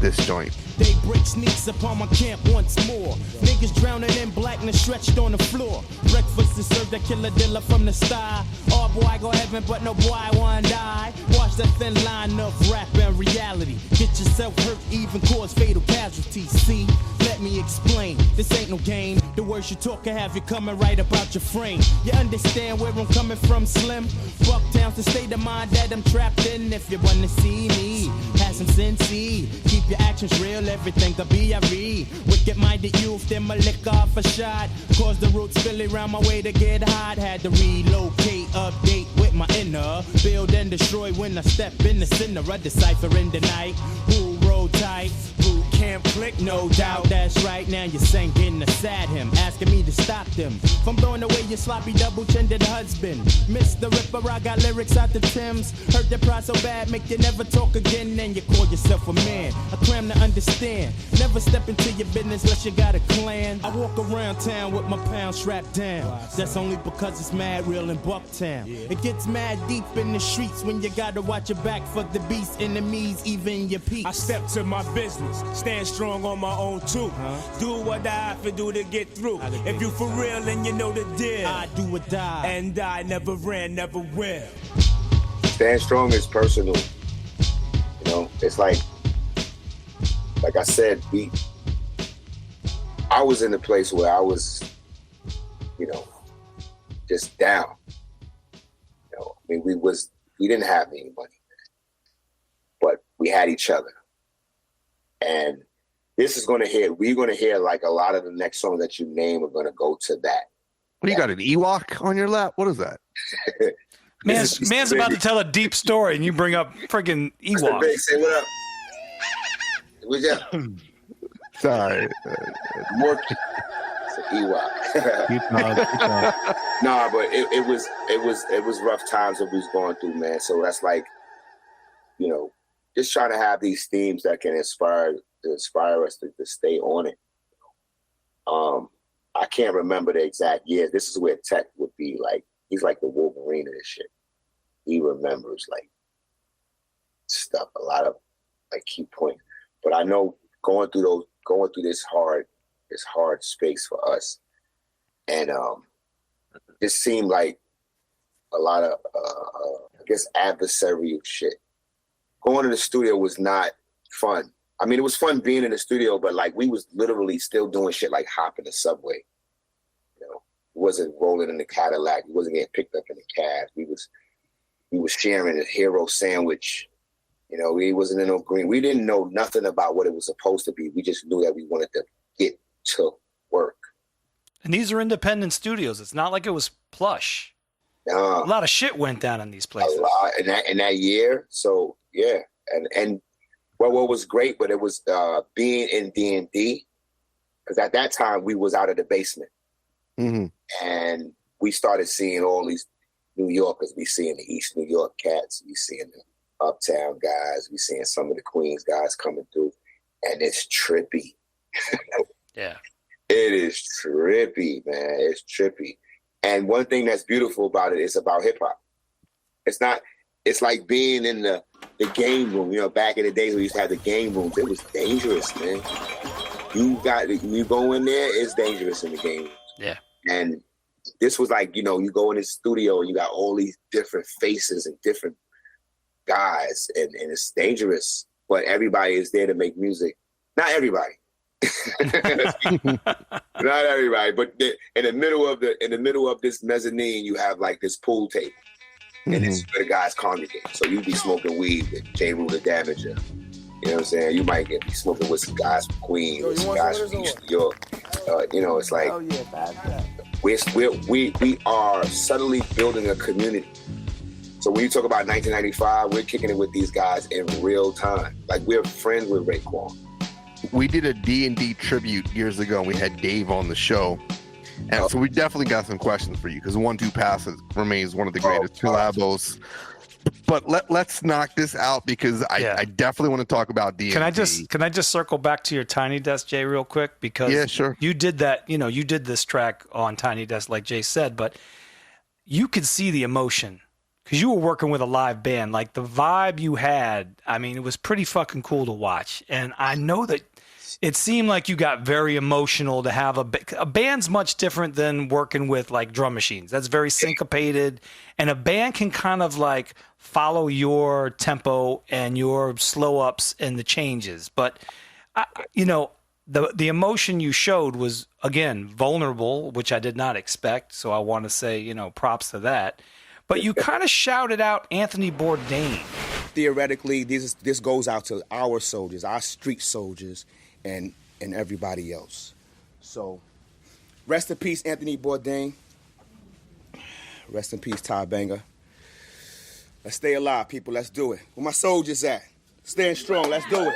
this joint. Daybreak sneaks upon my camp once more. Niggas drowning in blackness stretched on the floor. Breakfast is served, a killer dealer from the sky. Oh boy, I go heaven, but no boy, I wanna die. Watch the thin line of rap and reality. Get yourself hurt, even cause fatal casualties. See, let me explain. This ain't no game. The words you talk can have you coming right about your frame. You understand where I'm coming from, Slim? Bucktown's the state of mind that I'm trapped in. If you wanna see me, have some sense. Keep your actions real, everything could be a read. Wicked-minded youth, then my lick off a shot. Cause the roots Philly round my way to get hot. Had to relocate, update with my inner. Build and destroy when I step in the center. I decipher in the night. Who roll tight? Who can't click? No doubt, that's right. Now you're singing to sad him, asking me to stop them from throwing away your sloppy double-chined husband. Mr. Ripper, I got lyrics out the Timbs. Hurt the pride so bad, make you never talk again. And you call yourself a man. I cram to understand. Never step into your business unless you got a clan. I walk around town with my pound strapped down. That's only because it's mad real in Bucktown. It gets mad deep in the streets when you gotta watch your back for the beast, enemies, even your peeps. I step to my business, stand strong on my own too. Do what I have to do to get through. If you for real and you know the deal, I do or die. And I never ran, never will. Stand strong is personal. It's like I said, I was in a place where I was, just down. We didn't have any money, but we had each other. And this is we're going to hear like a lot of the next songs that you name are going to go to that. What do you got, an Ewok on your lap? What is that? Man's about to tell a deep story, and you bring up freaking Ewok. Big, say what up. What's up? Sorry. More. It's an Ewok. Nah, but it was rough times that we was going through, man. So that's like, just trying to have these themes that can inspire us to stay on it. I can't remember the exact year. This is where Tech would be like. He's like the Wolverine of this shit. He remembers like stuff, a lot of like key points. But I know going through this hard space for us, and it seemed like a lot of I guess adversarial shit. Going to the studio was not fun. I mean, it was fun being in the studio, but like we was literally still doing shit like hopping the subway. Wasn't rolling in the Cadillac. We wasn't getting picked up in the cab. We was sharing a hero sandwich. We wasn't in no green. We didn't know nothing about what it was supposed to be. We just knew that we wanted to get to work. And these are independent studios. It's not like it was plush. A lot of shit went down in these places. A lot in that year. So yeah, and what was great, but it was being in D&D, because at that time we was out of the basement. Mm-hmm. And we started seeing all these New Yorkers. We seeing the East New York cats. We seeing the Uptown guys. We seeing some of the Queens guys coming through. And it's trippy. Yeah. It is trippy, man. It's trippy. And one thing that's beautiful about it is about hip hop. It's like being in the game room. Back in the days we used to have the game rooms. It was dangerous, man. You go in there, it's dangerous in the game room. Yeah. And this was like, you go in the studio and you got all these different faces and different guys, and it's dangerous. But everybody is there to make music. Not everybody. Not everybody. But in the middle of this mezzanine, you have like this pool table. And it's where the guys congregate. So you be smoking weed with J. Rule the Damager. You know what I'm saying? You might be smoking with some guys from Queens, with some guys from East New York. It's like we are subtly building a community. So when you talk about 1995, we're kicking it with these guys in real time. Like we're friends with Raekwon. We did a D&D tribute years ago, and we had Dave on the show. And so we definitely got some questions for you, because 1-2 Passes remains one of the greatest collabos. but let's knock this out because I definitely want to talk about D&D. Can I just circle back to your Tiny Desk, Jay, real quick? Because yeah, sure. You did that. You did this track on Tiny Desk, like Jay said, but you could see the emotion because you were working with a live band. Like the vibe you had, I mean, it was pretty fucking cool to watch. And I know that it seemed like you got very emotional to have a band's much different than working with like drum machines. That's very syncopated, and a band can kind of like follow your tempo and your slow ups and the changes. But the emotion you showed was, again, vulnerable, which I did not expect. So I want to say, props to that. But you kind of shouted out Anthony Bourdain. Theoretically, this goes out to our soldiers, our street soldiers, and everybody else. So, rest in peace, Anthony Bourdain. Rest in peace, Ty Banger. Let's stay alive, people. Let's do it. Where my soldiers at? Staying strong. Let's do it.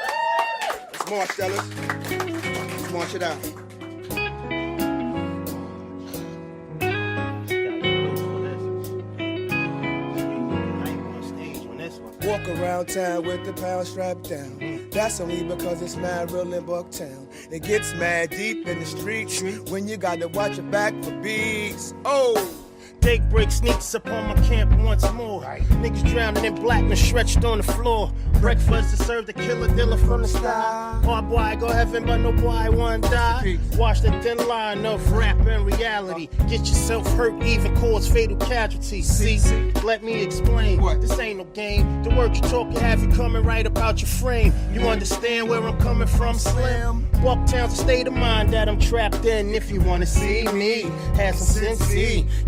Let's march, fellas. Let's march it out. Walk around town with the pound strapped down. That's only because it's mad real in Bucktown. It gets mad deep in the streets when you gotta watch your back for beats. Oh! Daybreak sneaks upon my camp once more. Niggas drowning in blackness stretched on the floor. Breakfast to serve the killer dealer from the sky. Hard boy go heaven, but no boy want die. Watch the thin line of rap and reality. Get yourself hurt, even cause fatal casualties. See, let me explain. This ain't no game. The word you talking have you coming right about your frame. You understand where I'm coming from, Slim? Bucktown's a state of mind that I'm trapped in. If you wanna see me, have some sense.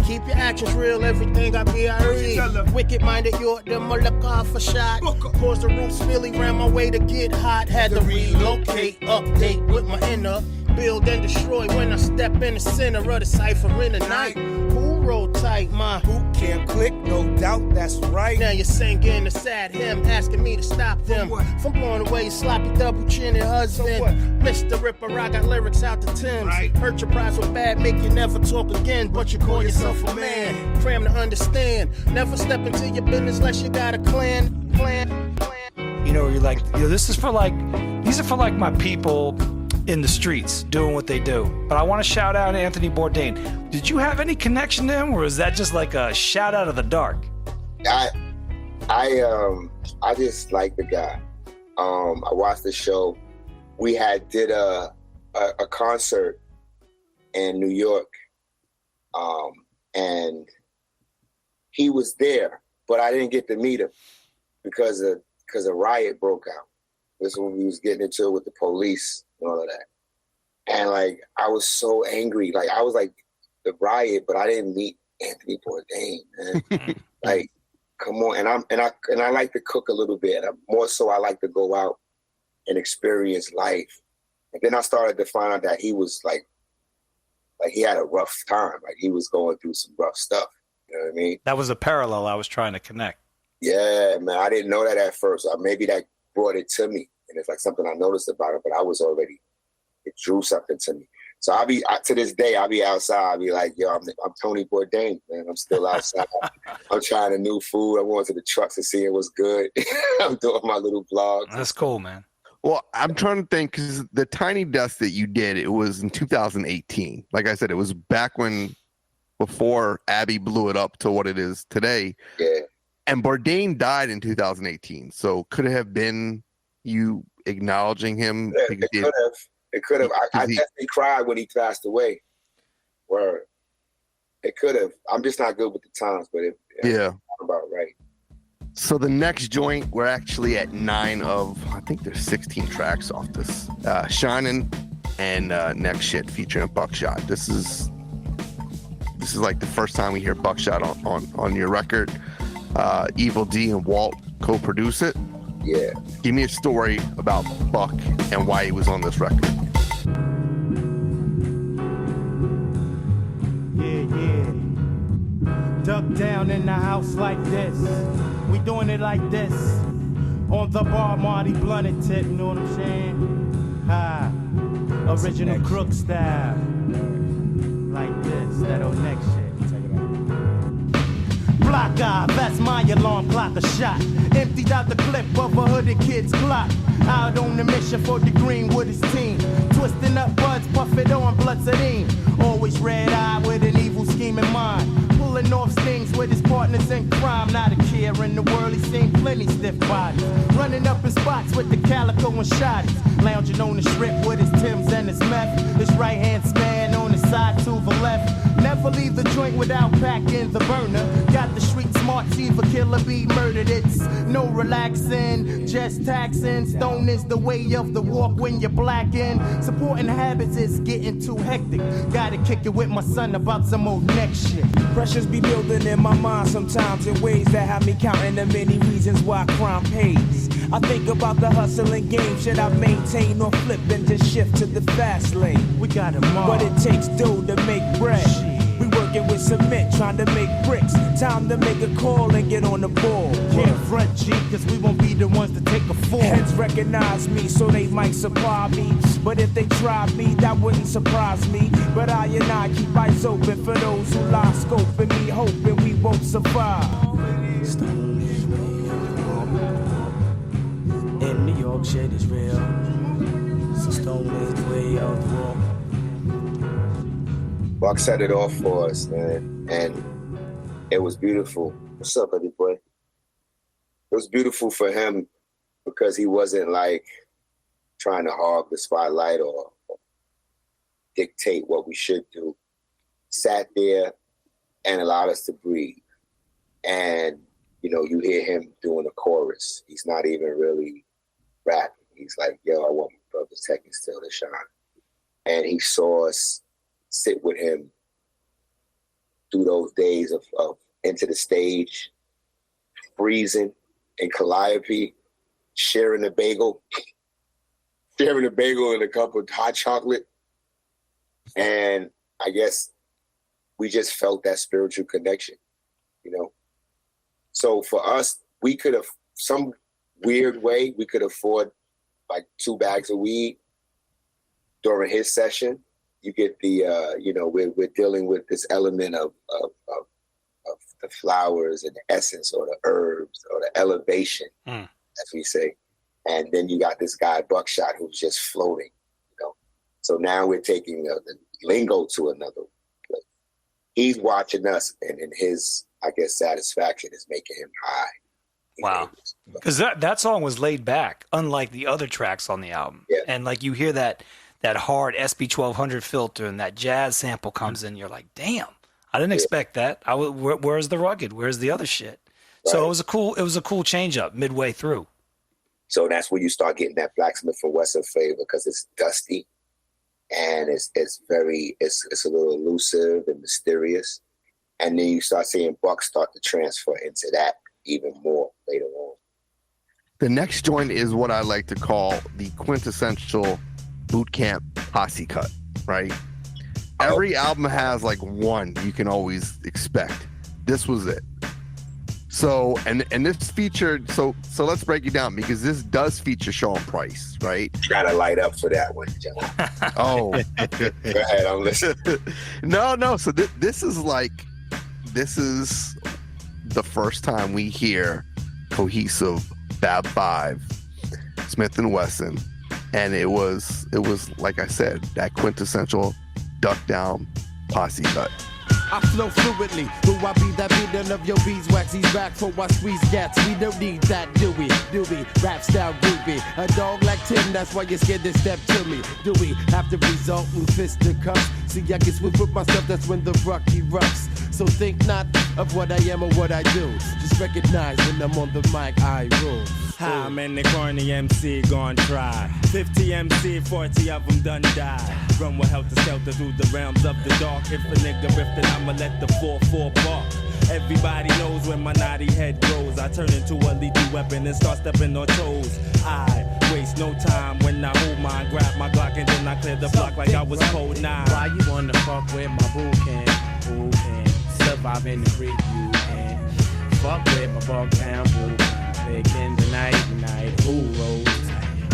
Keep your actions real, everything I be I read. Wicked minded, you're the look off a shot. Cause the roots really ran my way to get hot. Had to relocate, update with my inner. Build and destroy when I step in the center of the cipher in the night. Who roll tight, my who can't click, no doubt, that's right. Now you're singing a sad hymn, asking me to stop them from blowing away your sloppy double-chinned husband. Mr. Ripper, I got lyrics out the Timbs. Hurt your pride so bad, make you never talk again. But you call yourself a man, cram to understand. Never step into your business unless you got a plan. You're like, this is for like, these are for like my people in the streets doing what they do. But I want to shout out Anthony Bourdain. Did you have any connection to him, or is that just like a shout out of the dark? I just like the guy. I watched the show. We did a concert in New York, and he was there, but I didn't get to meet him because a riot broke out. This is when we was getting into it with the police and all of that. And like, I was so angry. Like, I was like the riot, but I didn't meet Anthony Bourdain, man. Like, come on. And I like to cook a little bit. More so, I like to go out and experience life. And then I started to find out that he was like he had a rough time. Like, he was going through some rough stuff. You know what I mean? That was a parallel I was trying to connect. Yeah, man. I didn't know that at first. Maybe that brought it to me. And it's like something I noticed about it, but I was already, it drew something to me. So to this day, I'll be outside. I'll be like, yo, I'm Tony Bourdain, man. I'm still outside. I'm trying a new food. I'm going to the trucks and seeing what's good. I'm doing my little vlogs. That's cool, man. Well, I'm trying to think, because the Tiny Desk that you did, it was in 2018. Like I said, it was back before Abby blew it up to what it is today. Yeah. And Bourdain died in 2018. So could it have been you acknowledging him? Yeah, it could have. I definitely cried when he passed away. Word. It could have. I'm just not good with the times, but yeah, about right. So the next joint, we're actually at 9 of, I think there's 16 tracks off this. Shinin and Next Shit featuring Buckshot. This is like the first time we hear Buckshot on your record. Evil D and Walt co-produce it. Yeah. Give me a story about Buck and why he was on this record. Yeah. Duck down in the house like this. We doing it like this. On the bar, Marty blunted tip, you know what I'm saying? Ha. Original crook style. Like this, that old next shit. Block eye, that's my alarm clock, a shot. Emptied out the clip of a hooded kid's clock. Out on the mission for the green with his team. Twisting up buds, puff it on blood sedine. Always red eye with an evil scheme in mind. Pulling off stings with his partners in crime. Not a care in the world, he's seen plenty stiff bodies. Running up in spots with the calico and shotties. Lounging on the strip with his Timbs and his meth. His right hand span on his side to the left. Never leave the joint without packing the burner. Got the street smart team for killer be murdered. It's no relaxing, just taxing. Stone is the way of the walk when you're blacking. Supporting habits is getting too hectic. Gotta kick it with my son about some old next shit. Pressures be building in my mind sometimes in ways that have me counting the many reasons why crime pays. I think about the hustling game. Should I maintain or flip and just shift to the fast lane? We got 'em all. But it takes dough to make bread. We working with cement, trying to make bricks. Time to make a call and get on the ball. Can't front, G, cause we won't be the ones to take a fall. Heads recognize me, so they might supply me. But if they try me, that wouldn't surprise me. But I and I keep eyes open for those who lie scoping me, hoping we won't survive. In New York, shit is real. So stone is way out the wall. Buck set it off for us, man, and it was beautiful. What's up, buddy boy? It was beautiful for him because he wasn't like trying to hog the spotlight or dictate what we should do. Sat there and allowed us to breathe. And, you know, you hear him doing a chorus. He's not even really rapping. He's like, yo, I want my brother's Trekkie still to shine. And he saw us sit with him through those days of into the stage, freezing in Calliope, sharing a bagel and a cup of hot chocolate. And I guess we just felt that spiritual connection, you know? So for us, we could have, some weird way, we could afford like 2 bags of weed during his session. You get the, you know, we're dealing with this element of the flowers and the essence or the herbs or the elevation, as we say. And then you got this guy, Buckshot, who's just floating, you know. So now we're taking the lingo to another place. He's watching us, and in his, I guess, satisfaction is making him high. Wow. Because that song was laid back, unlike the other tracks on the album. Yeah. And like you hear that hard SB1200 filter and that jazz sample comes in, you're like, damn, I didn't expect that. Where's the rugged? Where's the other shit? Right. So it was a cool change up midway through. So that's when you start getting that Smif-N-Wessun flavor, because it's dusty and it's a little elusive and mysterious. And then you start seeing Buck start to transfer into that even more later on. The next joint is what I like to call the quintessential boot camp posse cut, right? Every album has like one you can always expect. This was it. So, and this featured, so let's break it down, because this does feature Sean Price, right? Gotta light up for that one, John. Oh. Go ahead, I'm listening. No. So this is the first time we hear cohesive Fab Five, Smif-N-Wessun, and it was like I said, that quintessential duck down posse cut. I flow fluidly, who I be that beating of your beeswax. He's back for I squeeze gats. We don't need that, do we? Rap style groovy. A dog like Tim, that's why you're scared to step to me. Do we have to result in fisticuffs? See, I get swift with myself, that's when the ruck erupts. So think not of what I am or what I do. Just recognize when I'm on the mic, I rule. How many corny MC gon' try? 50 MC, 40 of them done die. Run with helter skelter through the realms of the dark. If a nigga riff, then I'ma let the 4-4 bark. Everybody knows when my naughty head grows. I turn into a lethal weapon and start stepping on toes. I waste no time when I hold mine, grab my Glock and then I clear the block like I was Code 9. Why you wanna fuck with my boo can? Who can survive in the creek? You can fuck with my Bucktown boo. Big in the night, who rolls?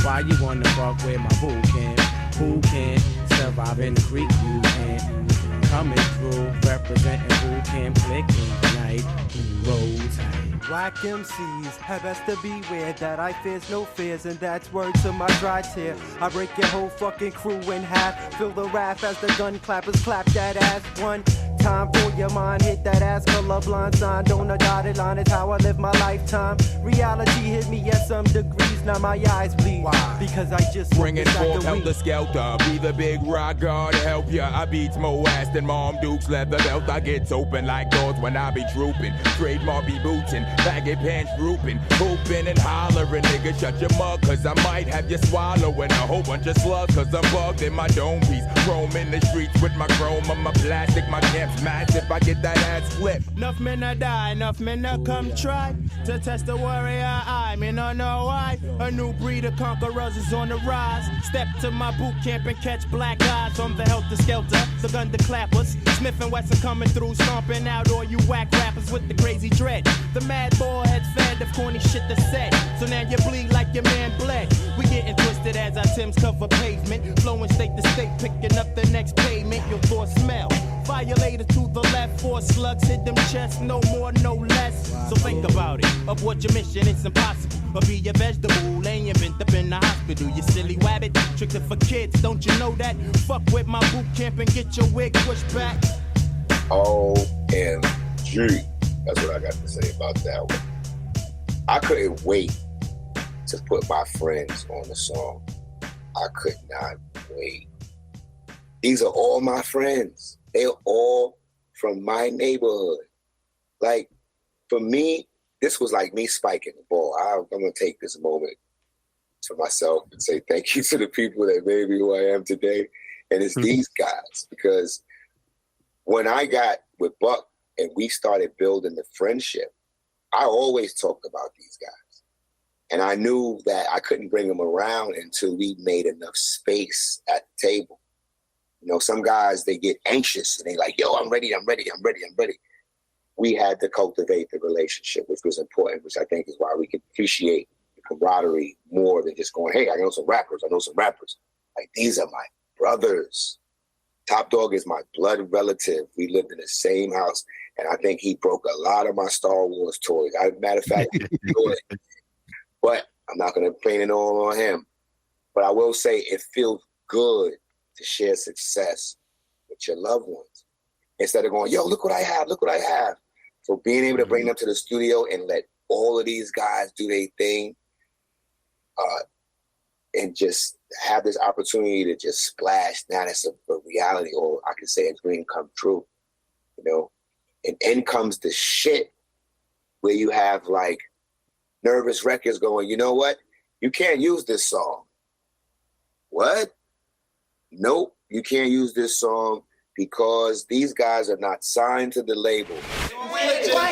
Why you wanna fuck with my boo can? Who can survive in the creek? You can coming through, representing who can click tonight. Rose. Whack MCs have best to beware that I fears no fears, and that's word to my dry tear. I break your whole fucking crew in half. Feel the wrath as the gun clappers clap that ass one time for your mind. Hit that ass colorblind sign. Don't a dotted line is how I live my lifetime. Reality hit me at some degrees. Now my eyes bleed. Why? Because I just bringing forth helter skelter. Be the big rock god to help ya. I beats more ass than Mom Duke's leather belt. I gets open like doors when I be drooping. Trademark be bootin', baggy pants drooping, hooping and hollering. Nigga, shut your mug, cause I might have you swallowing a whole bunch of slugs, cause I'm bugged in my dome piece. Roaming the streets with my chrome on my plastic. My camp's massive, I get that ass flipped. Enough men to die, enough men to come try to test the warrior I mean, I know why. A new breed of conquerors is on the rise. Step to my boot camp and catch black eyes from the helter skelter, the gun to clappers. Smif-N-Wessun coming through, stomping out all you whack rappers with the crazy dread. The mad ball heads fed of corny shit to set. So now you bleed like your man bled. We getting twisted as our Timbs cover pavement. Flowing state to state, picking up the next payment. Your thoughts smell. Violator to the left, 4 slugs hit them chests, no more, no less. So think about it, abort your mission, it's impossible. Or be a vegetable, ain't you been up in the hospital, you silly wabbit. Tricks it for kids, don't you know that? Fuck with my boot camp and get your wig pushed back. OMG. That's what I got to say about that one. I couldn't wait to put my friends on the song. I could not wait. These are all my friends. They're all from my neighborhood. Like, for me, this was like me spiking the ball. I'm going to take this moment for myself and say thank you to the people that made me who I am today. And it's these guys. Because when I got with Buck and we started building the friendship, I always talked about these guys. And I knew that I couldn't bring them around until we made enough space at the table. You know, some guys, they get anxious and they like, yo, I'm ready. We had to cultivate the relationship, which was important, which I think is why we can appreciate the camaraderie more than just going, hey, I know some rappers. Like, these are my brothers. Top Dog is my blood relative. We lived in the same house, and I think he broke a lot of my Star Wars toys. Matter of fact, but I'm not going to paint it all on him. But I will say it feels good to share success with your loved ones instead of going, yo, look what I have. So being able to bring them to the studio and let all of these guys do their thing and just have this opportunity to just splash. Now that's a reality, or I can say a dream come true, you know? And in comes the shit where you have like Nervous Records going, you know what? You can't use this song. What? Nope, you can't use this song because these guys are not signed to the label.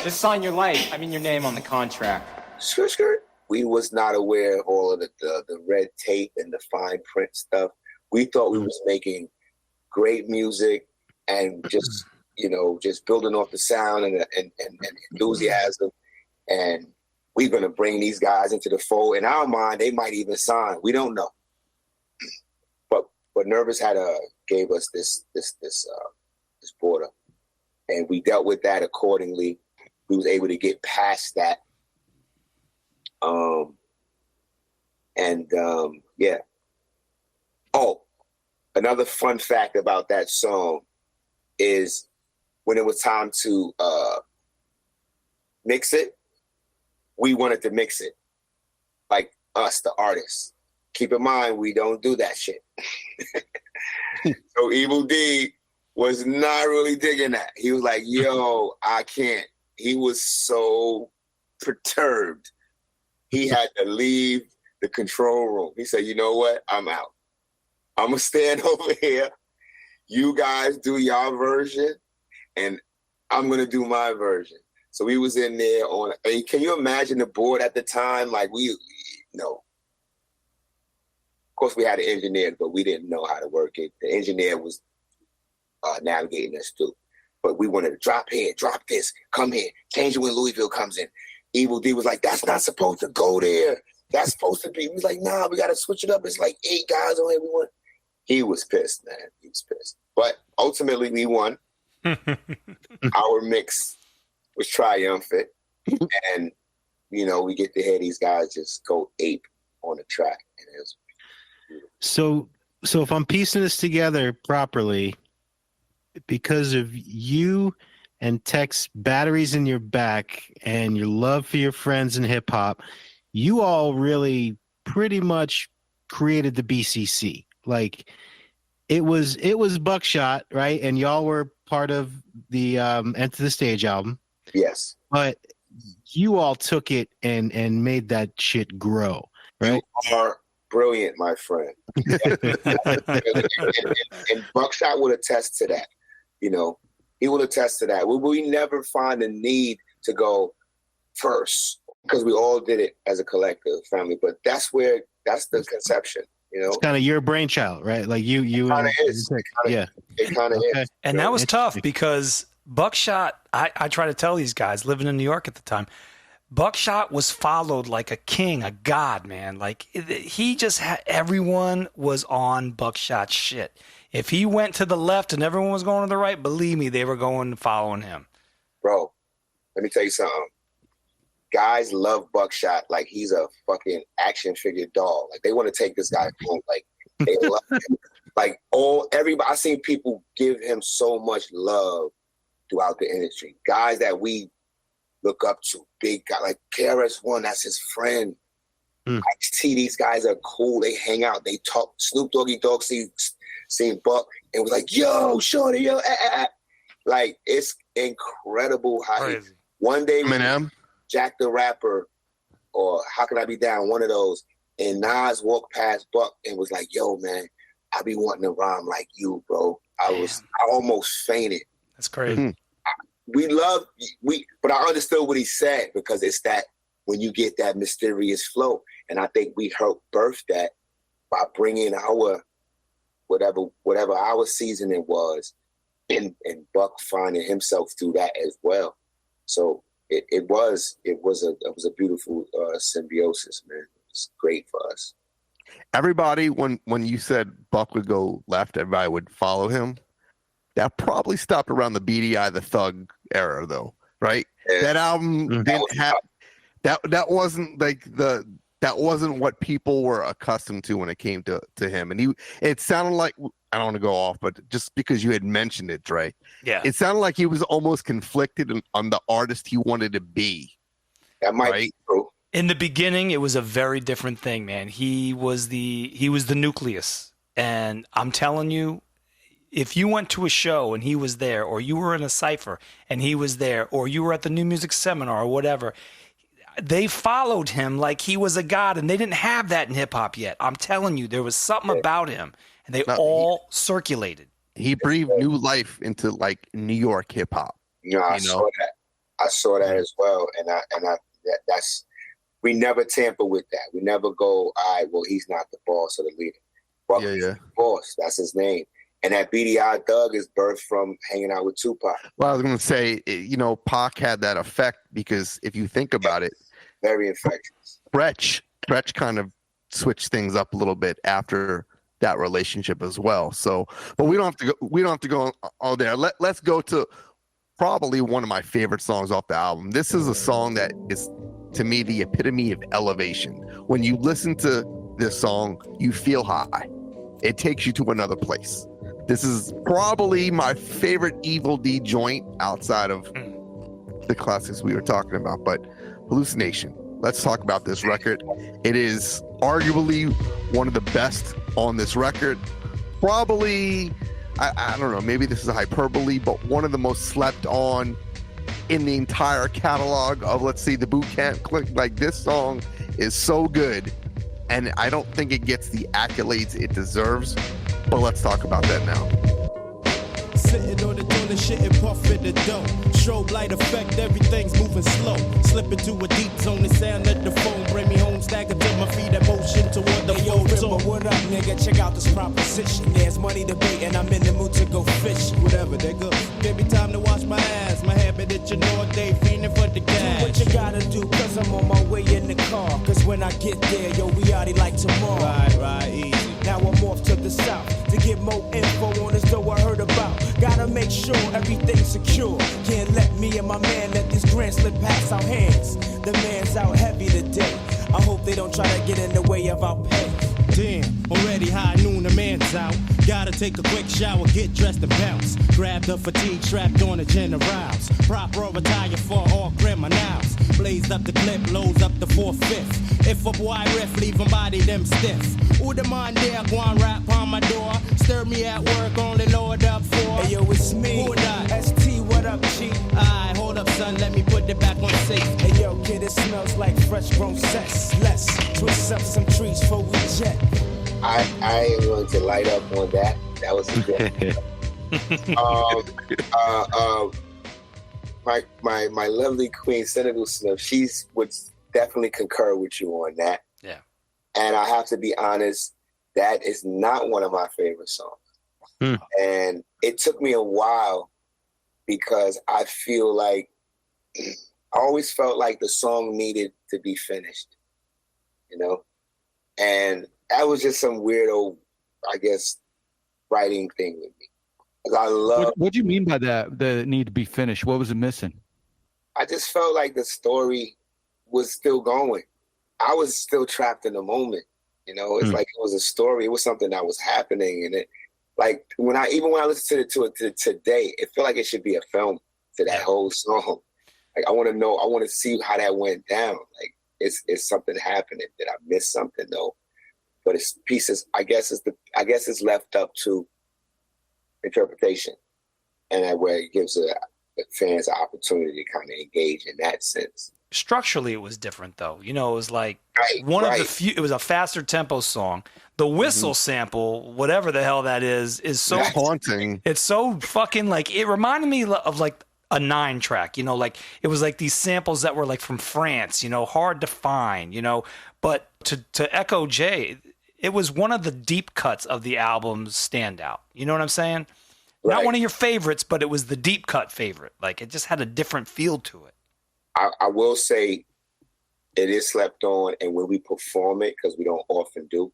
Just sign your life. I mean, your name on the contract. Skirt. We was not aware of all of the red tape and the fine print stuff. We thought we was making great music and just, you know, just building off the sound and enthusiasm. And we're going to bring these guys into the fold. In our mind, they might even sign. We don't know. But Nervous gave us this border, and we dealt with that accordingly. We was able to get past that, yeah. Oh, another fun fact about that song is when it was time to mix it, we wanted to mix it like us, the artists. Keep in mind, we don't do that shit. So Evil D was not really digging that. He was like, yo, I can't. He was so perturbed. He had to leave the control room. He said, you know what? I'm out. I'm going to stand over here. You guys do your version, and I'm going to do my version. So we was in there on, can you imagine the board at the time? Like no. Of course, we had an engineer, but we didn't know how to work it. The engineer was navigating us too. But we wanted to drop here, drop this, come here, change it when Louisville comes in. Evil D was like, that's not supposed to go there. That's supposed to be. He was like, nah, we got to switch it up. It's like 8 guys on here. He was pissed, man. He was pissed. But ultimately, we won. Our mix was triumphant, and we get to hear these guys just go ape on the track, and it was beautiful. So if I'm piecing this together properly, because of you and Tech's batteries in your back and your love for your friends in hip hop, you all really pretty much created the BCC. Like it was Buckshot, right? And y'all were part of the Enter the Stage album. Yes. But you all took it and made that shit grow, right? You are brilliant, my friend. and Buckshot would attest to that. He will attest to that. We never find a need to go first because we all did it as a collective family. But that's the conception. It's kind of your brainchild, right? Like you. It kind of is. It kind of is. And that was tough because Buckshot. I try to tell these guys living in New York at the time. Buckshot was followed like a king, a god, man. Like he just had, everyone was on Buckshot shit. If he went to the left and everyone was going to the right, believe me, they were going following him. Bro, let me tell you something. Guys love Buckshot like he's a fucking action figure doll. Like they want to take this guy home. Like they love him. Like everybody, I seen people give him so much love throughout the industry. Guys that we look up to, big guy like KRS-One, that's his friend. I see these guys are cool. They hang out. They talk. Snoop Doggy Dogg seen Buck and was like, "Yo, shorty, yo." Like it's incredible how one day Eminem, Jack the Rapper, or How Can I Be Down, one of those, and Nas walked past Buck and was like, "Yo, man, I be wanting to rhyme like you, bro." I almost fainted. That's crazy. But I understood what he said because it's that when you get that mysterious flow, and I think we helped birth that by bringing our whatever our seasoning was, and Buck finding himself through that as well. So it was a beautiful symbiosis, man. It's great for us. Everybody, when you said Buck would go left, everybody would follow him. That probably stopped around the BDI the Thug era, though, right? Yeah. That album didn't have that wasn't like that wasn't what people were accustomed to when it came to him. And it sounded like, I don't want to go off, but just because you had mentioned it, Dre, it sounded like he was almost conflicted on the artist he wanted to be. That might be true. In the beginning, it was a very different thing, man. He was the nucleus, and I'm telling you, if you went to a show and he was there, or you were in a cypher and he was there, or you were at the New Music Seminar or whatever, they followed him like he was a god, and they didn't have that in hip hop yet. I'm telling you, there was something about him, and they all circulated. He breathed new life into like New York hip hop. I saw that. I saw that as well, and that's we never tamper with that. We never go, all right, well, he's not the boss or the leader. Buck is the boss. That's his name. And that BDI Thug is birthed from hanging out with Tupac. Well, I was going to say, Pac had that effect because if you think about it, very infectious. Tretch kind of switched things up a little bit after that relationship as well. So, but we don't have to go all there. Let's go to probably one of my favorite songs off the album. This is a song that is, to me, the epitome of elevation. When you listen to this song, you feel high. It takes you to another place. This is probably my favorite Evil D joint outside of the classics we were talking about, but Hallucination. Let's talk about this record. It is arguably one of the best on this record. Probably, I don't know, maybe this is a hyperbole, but one of the most slept on in the entire catalog of, let's see, the Boot Camp Click. Like, this song is so good, and I don't think it gets the accolades it deserves. But let's talk about that now. Sitting on the toilet, shit and puffing the dough. Strobe light effect, everything's moving slow. Slip into a deep zone, the sound at the phone. Bring me home, stagger to my feet, emotion toward the photo. What up, nigga? Check out this proposition. There's money to pay, and I'm in the mood to go fish. Whatever, nigga. Give me time to wash my ass. My habit itching all day, feeling for the gas. Do what you gotta do, cause I'm on my way in the car. Cause when I get there, yo, we oughty like tomorrow. Right, easy. Now I'm off to the south to get more info on this dough I heard about. Gotta make sure everything's secure. Can't let me and my man let this grand slip past our hands. The man's out heavy today. I hope they don't try to get in the way of our pay. Damn, already high noon, the man's out. Gotta take a quick shower, get dressed and bounce. Grab the fatigue strapped on the generals. Proper attire for all criminals. Blaze up the clip, loads up the 4/5. If a boy riff, leave him body them stiff. Who the man there, go and rap on my door. Stir me at work, only load up for. Hey yo, it's me. Who that? ST, what up, G? Alright, hold up, son, let me put it back on safe. Hey yo, kid, it smells like fresh grown sex. Let's twist up some trees before we jet. I am going to light up on that. That was a good. My lovely queen, Senator Smith, she would definitely concur with you on that. Yeah. And I have to be honest, that is not one of my favorite songs. And it took me a while because I feel like I always felt like the song needed to be finished, you know? And that was just some weirdo, I guess, writing thing with me. 'Cause I love. What do you mean by that? The need to be finished. What was it missing? I just felt like the story was still going. I was still trapped in the moment. You know, it's like it was a story. It was something that was happening, and it, like when I listen to it today, it felt like it should be a film to that whole song. Like I want to know. I want to see how that went down. Like it's something happening. Did I miss something though? But it's pieces. I guess it's left up to interpretation, and that way it gives the fans an opportunity to kind of engage in that sense. Structurally, it was different though. You know, it was like one of the few. It was a faster tempo song. The whistle sample, whatever the hell that is so haunting. It's so fucking like it reminded me of like a 9-track. You know, like it was like these samples that were like from France. You know, hard to find. You know, but to echo Jay, it was one of the deep cuts of the album's standout. You know what I'm saying? Right. Not one of your favorites, but it was the deep cut favorite. Like it just had a different feel to it. I will say it is slept on, and when we perform it, because we don't often do,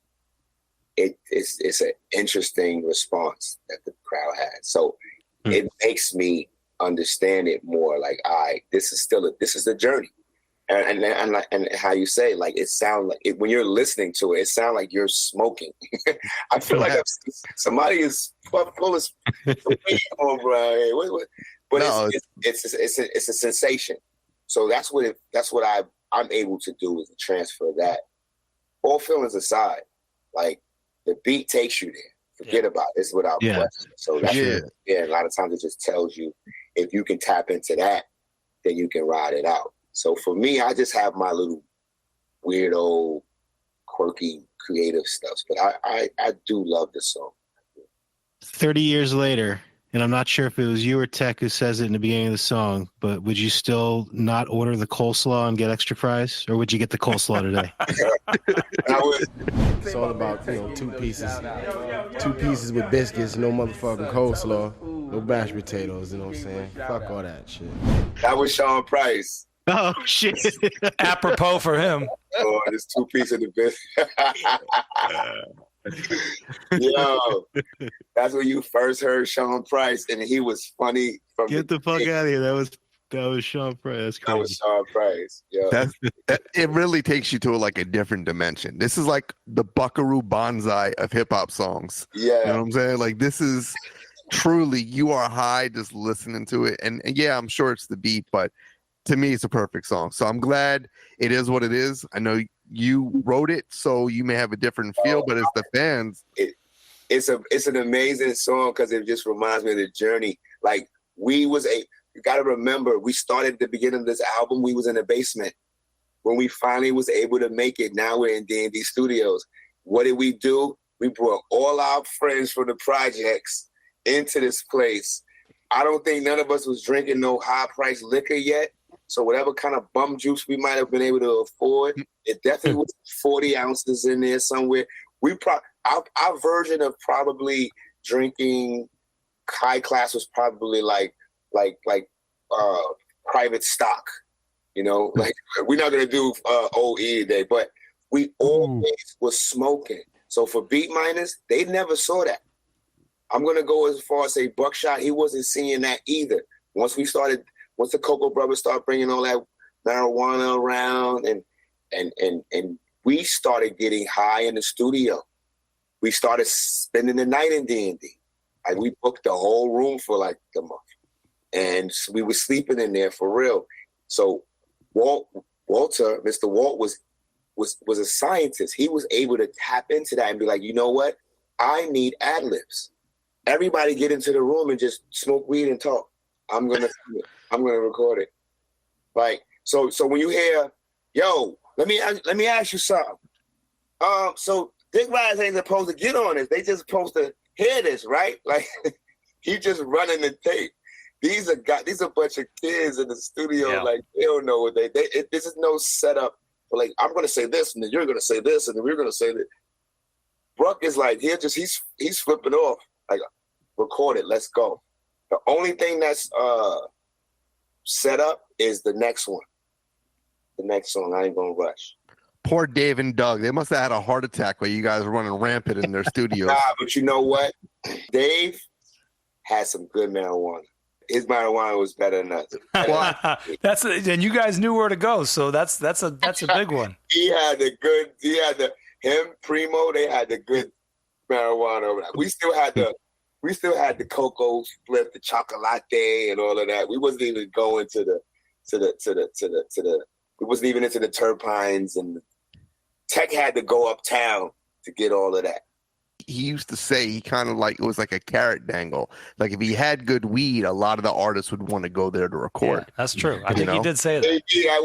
it's an interesting response that the crowd has. So it makes me understand it more. Like, this is the journey, and how you say, like, it sounds like when you're listening to it, it sounds like you're smoking. I feel like somebody is full of on, bro. But no, it's a sensation. So that's what I'm able to do, is to transfer that. All feelings aside, like the beat takes you there. Forget about it. It's without question. So that's a lot of times it just tells you if you can tap into that, then you can ride it out. So for me, I just have my little weirdo, quirky, creative stuff. But I do love this song. 30 years later, and I'm not sure if it was you or Tech who says it in the beginning of the song, but would you still not order the coleslaw and get extra fries? Or would you get the coleslaw today? It's all about, two pieces with biscuits, no motherfucking coleslaw, no mashed potatoes, you know what I'm saying? Fuck all that shit. That was Sean Price. Oh, shit. Apropos for him. Oh, this 2 piece of the biscuit. Yo, that's when you first heard Sean Price, and he was funny. Get the fuck out of here! That was Sean Price. That's crazy. That was Sean Price. Yo. It really takes you to like a different dimension. This is like the Buckaroo Banzai of hip hop songs. Yeah, you know what I'm saying? Like this is truly, you are high just listening to it, and yeah, I'm sure it's the beat, but to me, it's a perfect song. So I'm glad it is what it is. I know you wrote it, so you may have a different feel, but it's the fans. It's an amazing song because it just reminds me of the journey. Like you got to remember, we started at the beginning of this album. We was in the basement. When we finally was able to make it, now we're in D&D Studios. What did we do? We brought all our friends from the projects into this place. I don't think none of us was drinking no high-priced liquor yet. So whatever kind of bum juice we might have been able to afford, it definitely was 40 ounces in there somewhere. Our version of probably drinking high class was probably like private stock, like we're not gonna do OE today, but we always was smoking. So for beat miners, they never saw that. I'm gonna go as far as say Buckshot. He wasn't seeing that either. Once the Cocoa Brothers started bringing all that marijuana around, and we started getting high in the studio. We started spending the night in D&D. Like we booked the whole room for like the month, and we were sleeping in there for real. So Walter, Mr. Walt was a scientist. He was able to tap into that and be like, you know what? I need ad-libs. Everybody get into the room and just smoke weed and talk. I'm gonna record it. Like so when you hear, yo, let me ask you something. So Dick Rise ain't supposed to get on this. They just supposed to hear this, right? Like he just running the tape. These are a bunch of kids in the studio. Yeah. Like they don't know what this is no setup. But like I'm gonna say this, and then you're gonna say this, and then we're gonna say that. Bruck is like he's flipping off. Like record it, let's go. The only thing that's set up is the next one. The next song. I ain't gonna rush. Poor Dave and Doug. They must have had a heart attack while you guys were running rampant in their studios. Nah, but you know what? Dave had some good marijuana. His marijuana was better than us. And you guys knew where to go, so that's a big one. Him, Primo, they had the good marijuana. We still had the cocoa split, the chocolate and all of that. We wasn't even going we wasn't even into the terpenes, and Tech had to go uptown to get all of that. He used to say he kind of like it was like a carrot dangle. Like if he had good weed, a lot of the artists would want to go there to record. Yeah, that's true. I think he did say that. Yeah,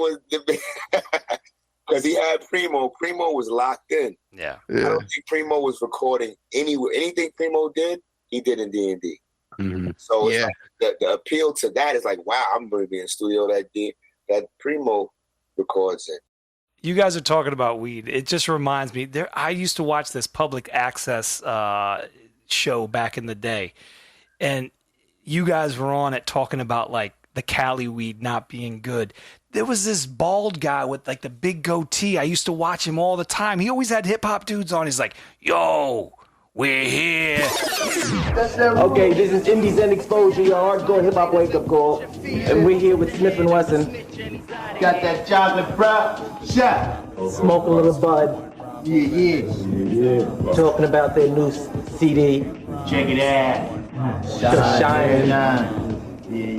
because he had Primo. Primo was locked in. Yeah. I don't think Primo was recording anywhere. Anything Primo did, he did in D&D. Mm-hmm. So it's like the appeal to that is like, wow, I'm going to be in a studio that Primo records in. You guys are talking about weed. It just reminds me. I used to watch this public access show back in the day, and you guys were on it talking about like the Cali weed not being good. There was this bald guy with like the big goatee. I used to watch him all the time. He always had hip hop dudes on. He's like, "Yo, we're here." Okay, this is Indies and Exposure, your hardcore hip hop wake up call, and we're here with Smif-N-Wessun. Got that chocolate brown shot. Smoke a little bud. Yeah. Talking about their new CD. Check it out. Shinin.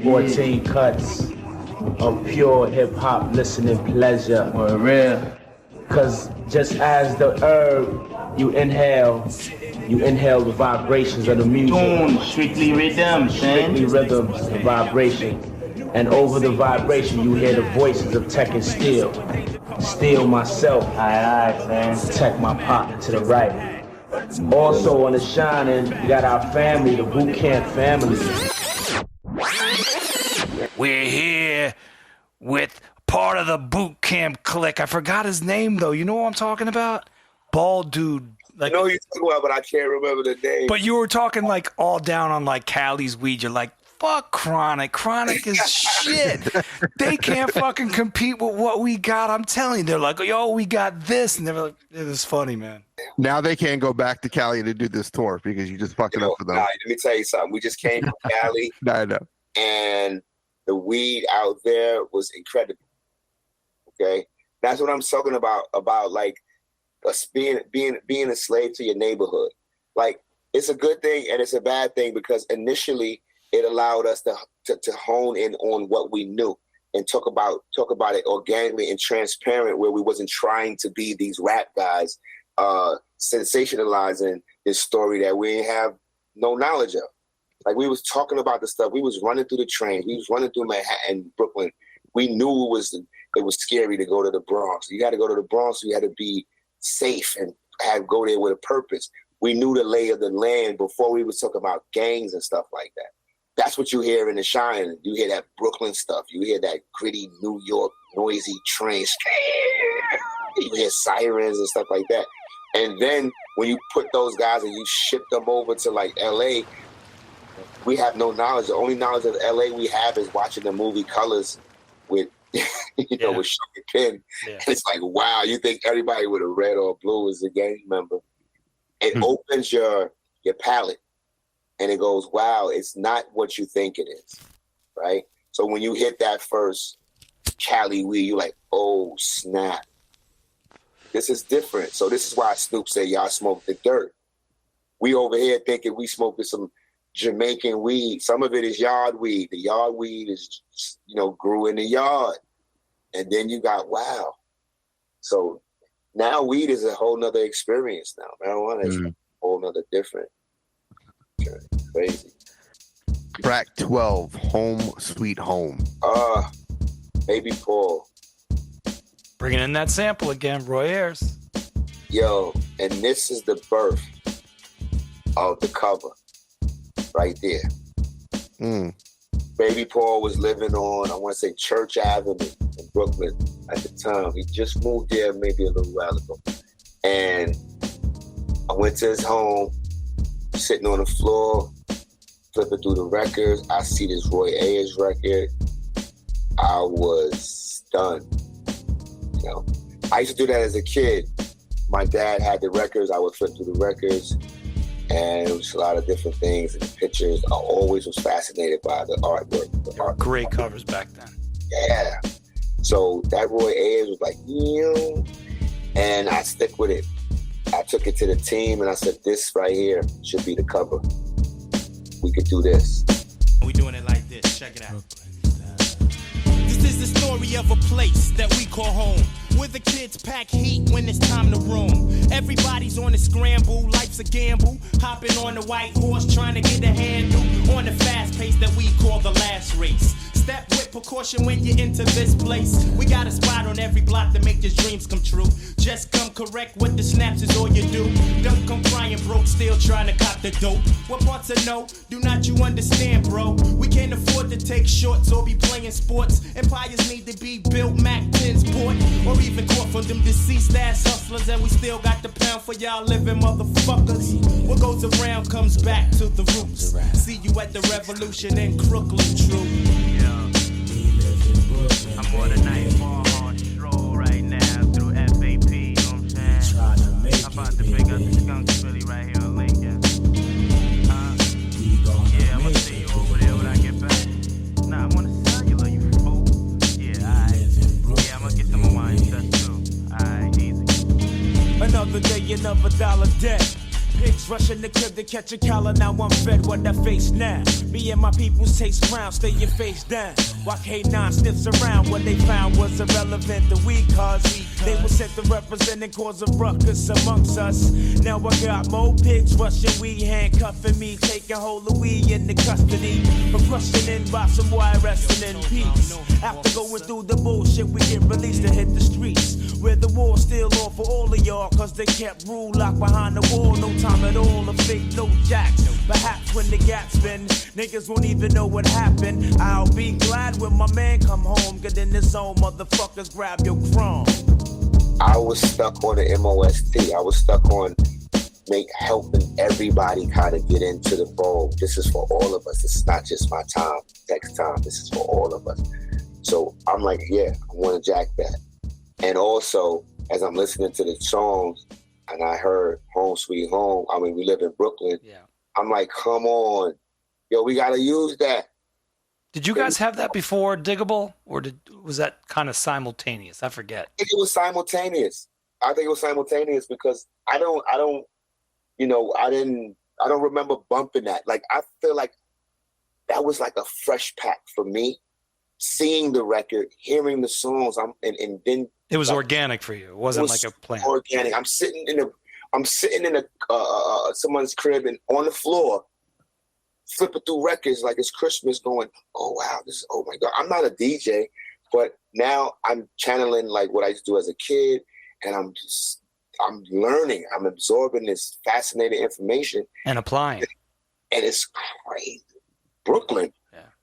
14 cuts of pure hip hop listening pleasure. For real. Cause just as the herb you inhale the vibrations of the music. Tune, strictly rhythms, Strictly rhythms, the vibration. And over the vibration, you hear the voices of Tech and Steele. Steele myself. Aye, man. Tech my partner to the right. Also on the Shinin, we got our family, the boot camp family. We're here with part of the boot camp clique. I forgot his name though. You know what I'm talking about? Bald dude. Like, I know you're talking about, but I can't remember the name. But you were talking like all down on like Cali's weed. You're like, fuck Chronic. Chronic is shit. They can't fucking compete with what we got. I'm telling you. They're like, yo, we got this. And they're like, it was funny, man. Now they can't go back to Cali to do this tour because you just fucked it up for them. Nah, let me tell you something. We just came from Cali. I know. And the weed out there was incredible. Okay? That's what I'm talking about like us being a slave to your neighborhood. Like, it's a good thing and it's a bad thing because initially it allowed us to hone in on what we knew and talk about it organically and transparent, where we wasn't trying to be these rap guys sensationalizing this story that we didn't have no knowledge of. Like, we was talking about the stuff. We was running through the train. We was running through Manhattan, Brooklyn. We knew it was scary to go to the Bronx. You got to go to the Bronx. You had to be safe and go there with a purpose. We knew the lay of the land before we was talking about gangs and stuff like that. That's what you hear in the Shine. You hear that Brooklyn stuff. You hear that gritty New York noisy train. You hear sirens and stuff like that. And then when you put those guys and you ship them over to like LA, we have no knowledge. The only knowledge of LA we have is watching the movie Colors with with Sugar Pen. Yeah. And it's like, wow, you think everybody with a red or blue is a gang member. It opens your palette. and it goes, wow, it's not what you think it is, right? So when you hit that first Cali weed, you're like, oh, snap. This is different. So this is why Snoop said, y'all smoke the dirt. We over here thinking we smoking some Jamaican weed. Some of it is yard weed. The yard weed is, grew in the yard. And then you got, wow. So now weed is a whole nother experience now. Marijuana is a whole nother different. Crazy. Track 12, Home Sweet Home. Baby Paul. Bringing in that sample again, Roy Ayers. Yo, and this is the birth of the cover right there. Baby Paul was living on, I want to say, Church Avenue in Brooklyn at the time. He just moved there maybe a little while ago. And I went to his home, sitting on the floor, flipping through the records. I see this Roy Ayers record. I was stunned. I used to do that as a kid. My dad had the records. I would flip through the records, and it was a lot of different things and the pictures. I always was fascinated by the artwork. Great covers back then. Yeah. So that Roy Ayers was like, and I stick with it. I took it to the team, and I said, this right here should be the cover. We could do this. We doing it like this. Check it out. This is the story of a place that we call home, where the kids pack heat when it's time to roam. Everybody's on a scramble, life's a gamble. Hopping on the white horse, trying to get a handle on the fast pace that we call the last race. Step with precaution when you enter this place. We got a spot on every block to make your dreams come true. Just come correct with the snaps is all you do. Don't come crying broke, still trying to cop the dope. What parts of no do not you understand, bro? We can't afford to take shorts or be playing sports. Empires need to be built, Mac 10s bought, or even caught from them deceased ass hustlers. And we still got the pound for y'all living motherfuckers. What goes around comes back to the roots. See you at the revolution in Crooklyn, true. I'm on a nightfall on stroll right now through FAP, you know what I'm saying? I'm about to pick up the skunk Philly right here on Lincoln. Yeah, I'm gonna see you over there when I get back. Nah, I'm on the cellular, you fool. Yeah, alright. Yeah, I'm gonna get some of mine stuff too. Alright, easy. Another day, another dollar debt. Pigs rushing the crib to catch a collar. Now I'm fed what I face now. Me and my peoples taste round, stay your face down. While K9 sniffs around, what they found was irrelevant to we cause they were sent to represent and cause a ruckus amongst us. Now I got more pigs rushing, we handcuffing me, taking hold of we into custody. For questioning by some wire wrestling in peace. After going through the bullshit, we get released to hit the streets. Where the war's still on for all of y'all, cause they kept rule locked behind the wall. No time at all to fake no jacks. Perhaps when the gap's been, niggas won't even know what happened. I'll be glad when my man come home, get in the zone, motherfuckers grab your chrome. I was stuck on the MOST. I was stuck on helping everybody kind of get into the bowl. This is for all of us. This is not just my time, next time. This is for all of us. So I'm like, yeah, I want to jack that. And also, as I'm listening to the songs, and I heard Home Sweet Home, I mean, we live in Brooklyn. Yeah. I'm like, come on. Yo, we got to use that. Did you guys have that before Diggable, or was that kind of simultaneous? I forget. I think it was simultaneous. Because I don't remember bumping that. Like, I feel like that was like a fresh pack for me. Seeing the record, hearing the songs, and then it was organic for you. It wasn't like a plan. Organic. I'm sitting in someone's crib and on the floor, flipping through records like it's Christmas, going, oh wow, oh my God. I'm not a DJ, but now I'm channeling like what I used to do as a kid, and I'm learning, I'm absorbing this fascinating information and applying. And it's crazy. Brooklyn.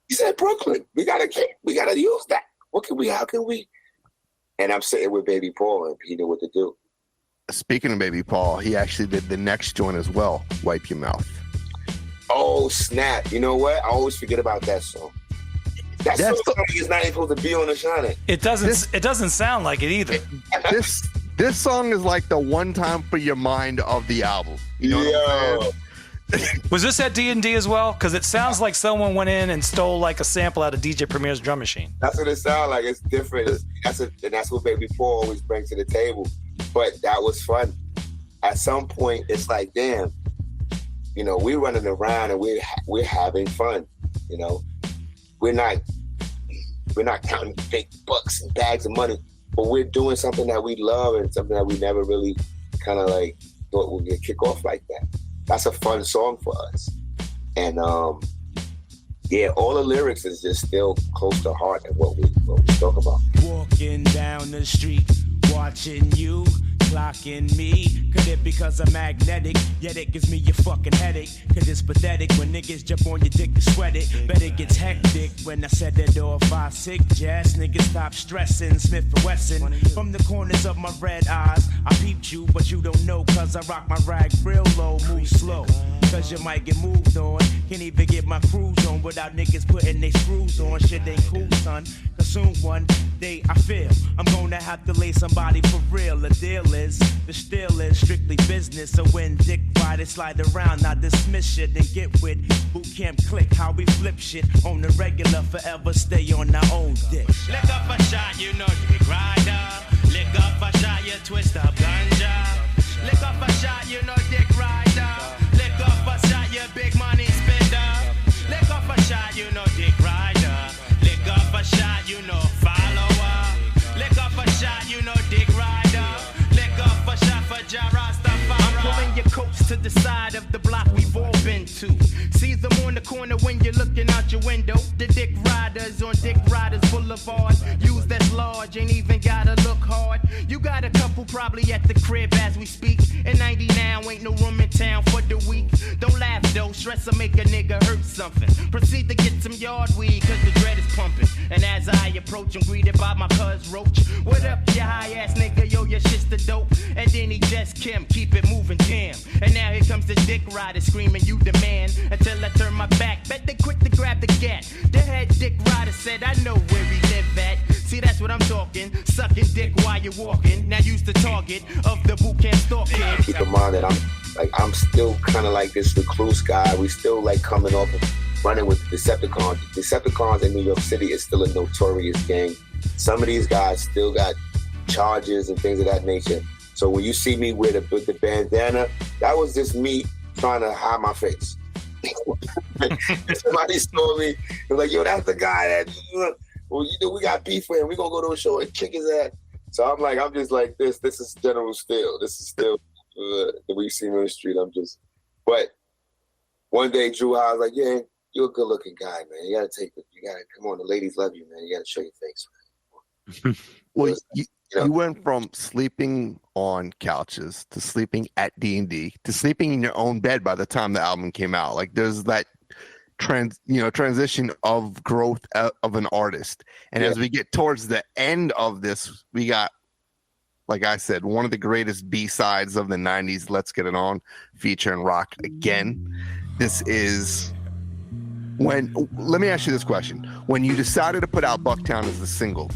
He said, Brooklyn, we gotta use that. How can we? And I'm sitting with Baby Paul, and he knew what to do. Speaking of Baby Paul, he actually did the next joint as well, Wipe Your Mouth. Oh, snap. You know what? I always forget about that song. That song is not even supposed to be on the Shinin. It doesn't sound like it either. This song is like the one time for your mind of the album. You know what I'm saying? Was this at D&D as well? Because it sounds like someone went in and stole like a sample out of DJ Premier's drum machine. That's what it sounds like. It's different. That's what Baby Paul always brings to the table. But that was fun. At some point, it's like, damn, you know, we're running around and we're having fun. You know, we're not counting big bucks and bags of money, but we're doing something that we love and something that we never really kind of like thought would get kick off like that. That's a fun song for us. And yeah, all the lyrics is just still close to heart and what we talk about. Walking down the street, watching you, clocking me. Could it because I'm magnetic? Yet it gives me a fucking headache. Cause it's pathetic when niggas jump on your dick to sweat it. Bet it gets hectic when I said that off. I suggest niggas stop stressing. Smif-N-Wessun. From the corners of my red eyes, I peeped you, but you don't know. Cause I rock my rag real low, move slow. Cause you might get moved on. Can't even get my cruise on without niggas putting they screws on. Shit ain't cool, son. Cause soon one day I feel I'm gonna have to lay somebody for real. The deal is, the still is strictly business. So when dick riders slide around, I dismiss shit and get with boot camp click. How we flip shit on the regular, forever stay on our own dick. Lick up a shot, you know dick rider. Lick up a shot, you twist up ganja. Lick up a shot, you know dick rider. Lick up a shot, you big money spender. Lick up a shot, you know dick rider. Lick up a shot, you know follower. Lick up a shot, you know dick rider. Lick up a shot for Jarastafari. I'm pulling your coats to the side of the block we've all been to. See them on the corner when you're looking out your window. The dick riders on Dick Riders Boulevard. Use that's large, ain't even gotta look hard. You got a couple probably at the crib as we speak. In 90 now, ain't no room in town for the week. Don't laugh though, stress will make a nigga hurt something. Proceed to get some yard weed, cause the dread is pumping. And as I approach, I'm greeted by my cuz Roach. What up, you high ass nigga, yo, your shit's the dope. And then he just Kim, keep it moving, damn. And now here comes the dick rider screaming, you the man. Until I turn my back, bet they quick to grab the gat. The head dick rider said, I know where we live at. See, that's what I'm talking. Sucking dick while you're walking. Now use the target of the boot camp stalking. Keep in mind that I'm still kind of like this recluse guy. We still like coming off and running with Decepticons. Decepticons in New York City is still a notorious gang. Some of these guys still got charges and things of that nature. So when you see me with the bandana, that was just me trying to hide my face. Somebody saw me and like, yo, that's the guy that, well, you know, we got beef with him. We gonna go to a show and kick his ass. So I'm just like this. This is General Steele. This is still the we see me on the street. But one day Drew, I was like, yeah, you're a good looking guy, man. You gotta come on. The ladies love you, man. You gotta show your face, man. Well, you went from sleeping on couches to sleeping at D&D to sleeping in your own bed by the time the album came out. Like there's that transition of growth of an artist. And as we get towards the end of this, we got, like I said, one of the greatest B-sides of the 90s, Let's Get It On, featuring Rock Again. This is let me ask you this question. When you decided to put out Bucktown as a single,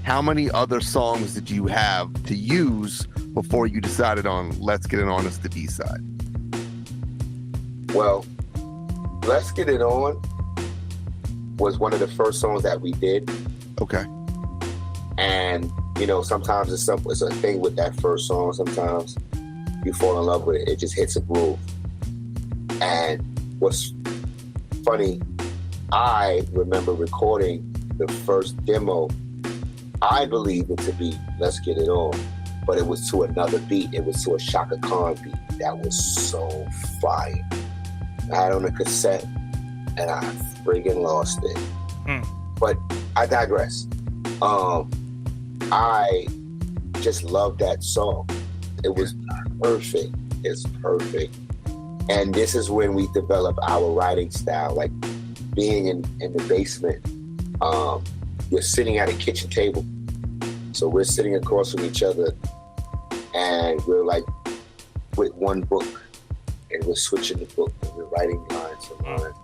how many other songs did you have to use before you decided on Let's Get It On as the B-side? Well, Let's Get It On was one of the first songs that we did. Okay. And, you know, sometimes it's a thing with that first song. Sometimes you fall in love with it. It just hits a groove. And what's funny, I remember recording the first demo. I believed it to be Let's Get It On, but it was to another beat. It was to a Shaka Khan beat that was so fire. I had on a cassette and I friggin' lost it. But I digress. I just love that song. It was perfect. It's perfect. And this is when we develop our writing style, like being in the basement. You're sitting at a kitchen table. So we're sitting across from each other and we're like with one book and we're switching the book and we're writing lines and lines.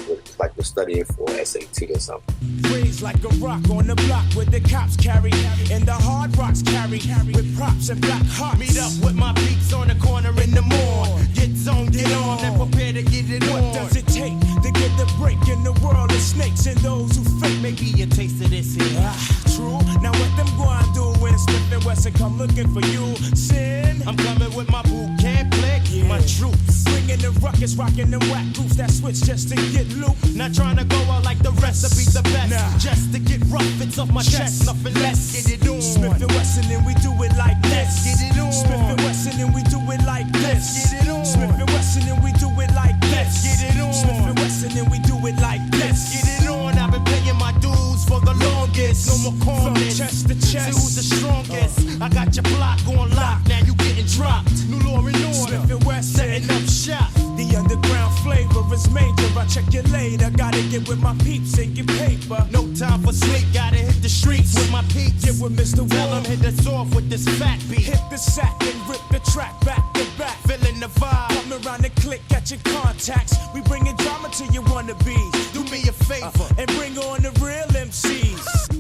It's like we're studying for SAT or something. Raised like a rock on the block where the cops carry and the hard rocks carry with props and black hearts. Meet up with my beats on the corner in the morning. Get zone, get on and prepare to get it on. What does it take to get the break in the world of snakes and those who fake? Maybe a taste of this here. True. Now what them going do when Smif-N-Wessun come looking for you? Sin. I'm coming with my boot camp flick, my troops. Bringing the ruckus, rocking the whack groups that switch just to get loot. Not trying to go out like the rest, to be the best. Nah. Just to get rough, it's off my chest. Nothing less, get it on. Smif-N-Wessun and we do it like this. Get it on. Smif-N-Wessun and we do it like this. Get it on. Smif-N-Wessun and we do it like this. Get it on. Smif-N-Wessun and we do it like this. Get it on. I've been paying my dues for the longest. No more calmness. From chest to chest. See who's the strongest. I got your block on lock. Now you getting dropped. New law and order. Smif-N-Wessun Setting up shop. The underground flavor is major. I check you later. Gotta get with my peeps and get paper. No time for sleep. Gotta hit the streets with my peeps. Get with Mr. Tell Wall. him hit us off with this fat beat. Hit the sack and rip the track back to back. Feeling the vibe. Come around the click at your contacts. We bringing drama to your wannabes. Do me a favor and bring on the real MCs.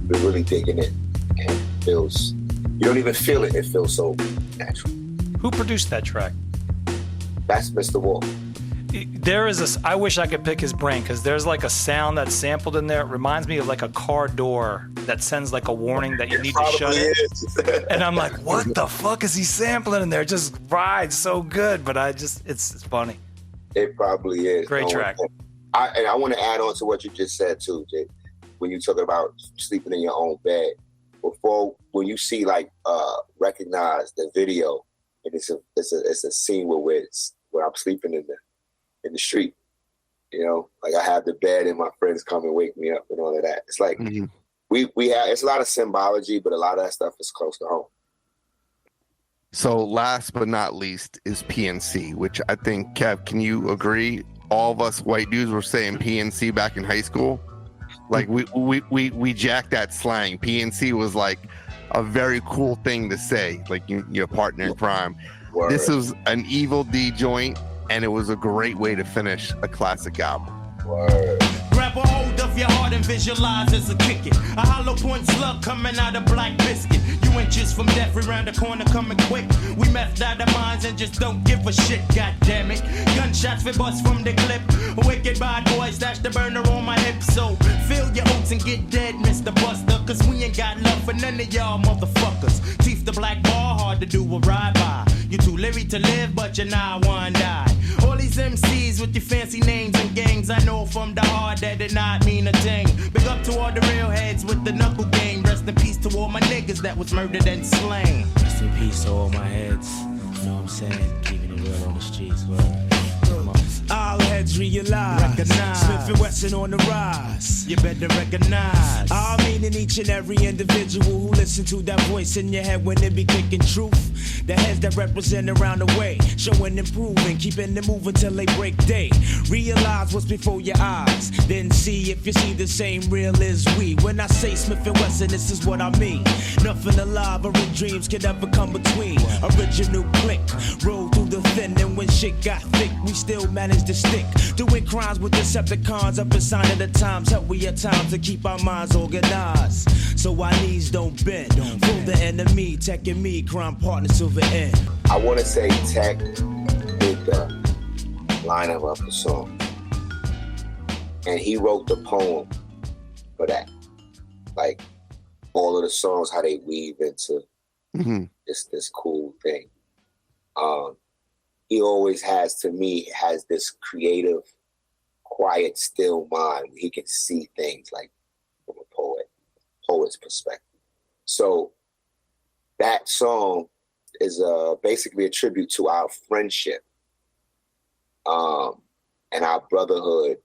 We're really digging it, and it feels. You don't even feel it. It feels so natural. Who produced that track? That's Mr. Wall. There is a. I wish I could pick his brain because there's like a sound that's sampled in there. It reminds me of like a car door that sends like a warning that you need to shut it. And I'm like, what the fuck is he sampling in there? It just rides so good, but it's funny. It probably is. Great track. I want to add on to what you just said too, Jay. When you talking about sleeping in your own bed, when you see like recognize the video, and it's a scene where I'm sleeping in the street, you know, like I have the bed and my friends come and wake me up and all of that. It's like we have, it's a lot of symbology, but a lot of that stuff is close to home. So last but not least is PNC, which I think, Kev, can you agree? All of us white dudes were saying PNC back in high school. Like we jacked that slang. PNC was like a very cool thing to say, like your partner in crime. Word. This was an Evil D joint, and it was a great way to finish a classic album. Word. Grab a hold of your heart and visualize as a kick it. A hollow point slug coming out of black biscuit. You inches from death, we round the corner coming quick. We messed out our minds and just don't give a shit, god damn it. Gunshots we bust from the clip. A wicked bad boy stash the burner on my hip. So fill your oats and get dead, Mr. Buster. Cause we ain't got love for none of y'all motherfuckers. Teeth the black bar, hard to do a ride by. You're too leery to live, but you're not one die. All these MCs with your fancy names and gangs, I know from the heart that did not mean a thing. Big up to all the real heads with the knuckle game. Rest in peace to all my niggas that was murdered and slain. Rest in peace to all my heads. You know what I'm saying? Keeping it real on the streets. All heads realize. Recognize. Smif-N-Wessun on the rise. You better recognize. I mean in each and every individual who listen to that voice in your head when they be kicking truth. The heads that represent around the way, showing improving, keeping it moving till they break day. Realize what's before your eyes, then see if you see the same real as we. When I say Smif-N-Wessun, this is what I mean. Nothing alive or in dreams can ever come between. Original click, roll through the thin, and when shit got thick, we still managed to stick. Doing crimes with Decepticons up a sign of the times. Help we at times to keep our minds organized, so our knees don't bend. Fool the enemy, Tech and me, crime partners till the end. I want to say Tech did the lineup of the song, and he wrote the poem for that. Like all of the songs, how they weave into this cool thing. He always has this creative, quiet, still mind where he can see things like from a poet's perspective. So that song is basically a tribute to our friendship and our brotherhood.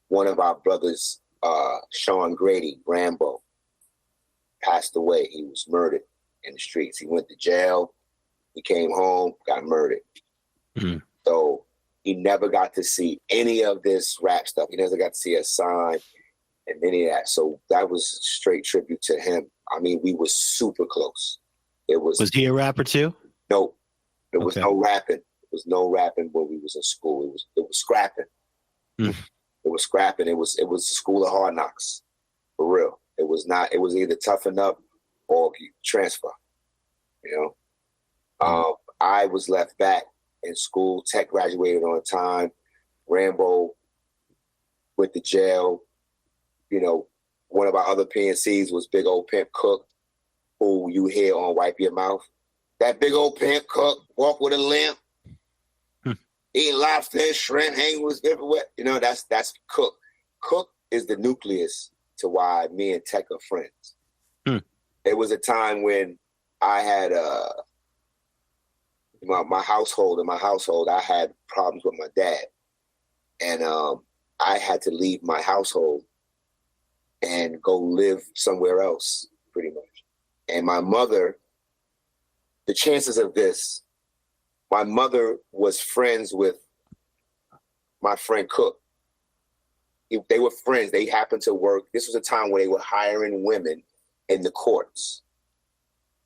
One of our brothers, Sean Grady, Rambo, passed away. He was murdered in the streets. He went to jail. He came home, got murdered. So he never got to see any of this rap stuff. He never got to see a sign and any of that. So that was straight tribute to him. I mean, we were super close. Was he a rapper too? No, there was no rapping. There was no rapping when we was in school. It was scrapping. It was scrapping. It was the school of hard knocks, for real. It was not. It was either toughen up or transfer. You know, I was left back in school. Tech graduated on time. Rambo went to jail. You know, one of our other PNCs was Big Old Pimp Cook, who you hear on Wipe Your Mouth. That Big Old Pimp Cook, walk with a limp, eat lobster and shrimp, hang with everywhere. You know, that's Cook. Cook is the nucleus to why me and Tech are friends. There was a time when I had my household. In my household, I had problems with my dad, and I had to leave my household and go live somewhere else, pretty much. And my mother, the chances of this, my mother was friends with my friend Cook. They were friends. They happened to work. This was a time when they were hiring women in the courts.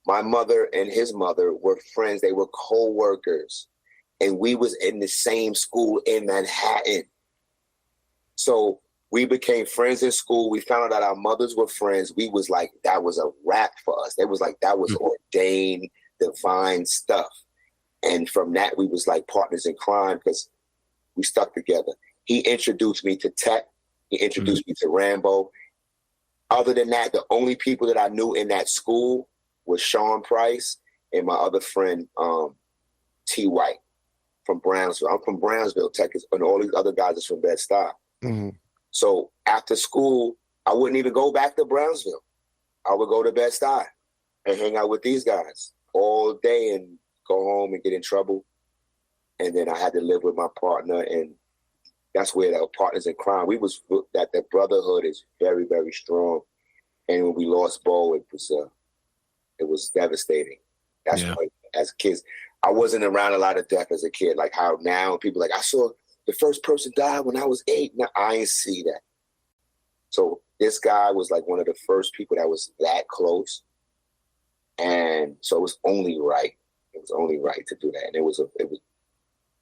My mother and his mother were friends. They were co-workers. And we was in the same school in Manhattan. So we became friends in school. We found out that our mothers were friends. We was like, that was a wrap for us. It was like, that was ordained, divine stuff. And from that, we was like partners in crime because we stuck together. He introduced me to Tech. He introduced me to Rambo. Other than that, the only people that I knew in that school was Sean Price and my other friend, T. White from Brownsville. I'm from Brownsville, Texas, and all these other guys are from Bed-Stuy. So after school, I wouldn't even go back to Brownsville. I would go to Bed-Stuy and hang out with these guys all day and go home and get in trouble. And then I had to live with my partner, and that's where the partners in crime. That the brotherhood is very, very strong. And when we lost Bo, it was devastating. That's why, as kids, I wasn't around a lot of death as a kid. Like how now people like, I saw the first person died when I was 8. Now I ain't see that. So this guy was like one of the first people that was that close. And so it was only right. It was only right to do that. And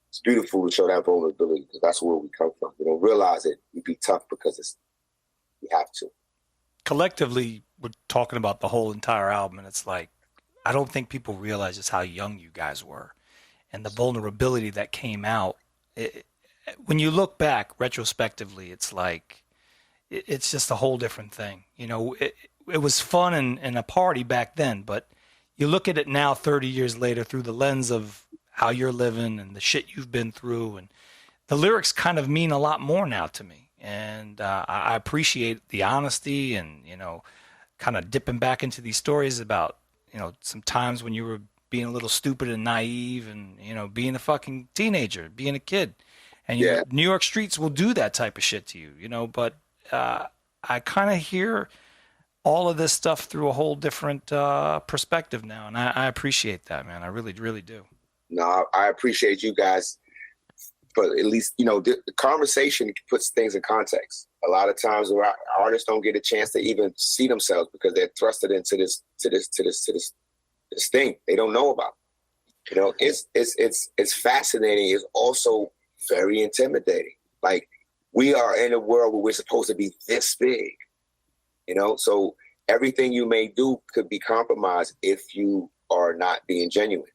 it's beautiful to show that vulnerability because that's where we come from. We don't realize it. We be tough because we have to. Collectively, we're talking about the whole entire album, and it's like, I don't think people realize just how young you guys were and the vulnerability that came out. When you look back retrospectively, it's like, it's just a whole different thing. You know, it was fun and a party back then, but you look at it now 30 years later through the lens of how you're living and the shit you've been through, and the lyrics kind of mean a lot more now to me. And I appreciate the honesty and, you know, kind of dipping back into these stories about, you know, some times when you were being a little stupid and naive and, you know, being a fucking teenager, being a kid. And you know, New York streets will do that type of shit to you, you know, but I kind of hear all of this stuff through a whole different perspective now. And I appreciate that, man. I really, really do. No, I appreciate you guys. But at least, you know, the conversation puts things in context. A lot of times where artists don't get a chance to even see themselves because they're thrusted into this thing they don't know about. You know, it's fascinating. It's also very intimidating. Like, we are in a world where we're supposed to be this big, you know? So everything you may do could be compromised if you are not being genuine.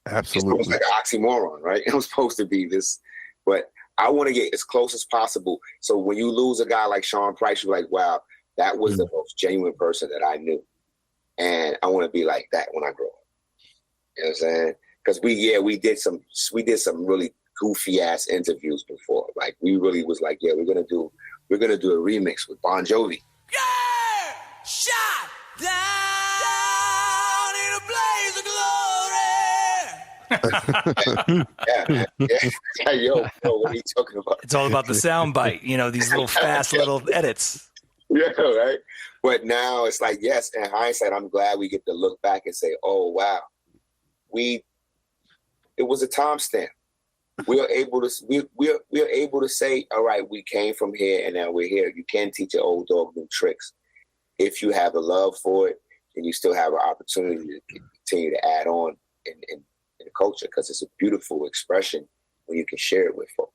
Absolutely. It's like an oxymoron, right? It was supposed to be this, but I want to get as close as possible. So when you lose a guy like Sean Price, you're like, wow, that was the most genuine person that I knew. And I want to be like that when I grow up. You know what I'm saying? Because we did some really goofy ass interviews before. Like, we really was like, yeah, we're gonna do a remix with Bon Jovi. Yeah! Shot down in a blaze of glory! Yeah. Yo, what are you talking about? It's all about the sound bite, you know, these little fast little edits. Yeah, right? But now it's like, yes, in hindsight, I'm glad we get to look back and say, oh, wow. It was a timestamp. We're able to say, all right, we came from here and now we're here. You can teach an old dog new tricks. If you have a love for it, and you still have an opportunity to continue to add on in the culture, because it's a beautiful expression when you can share it with folks.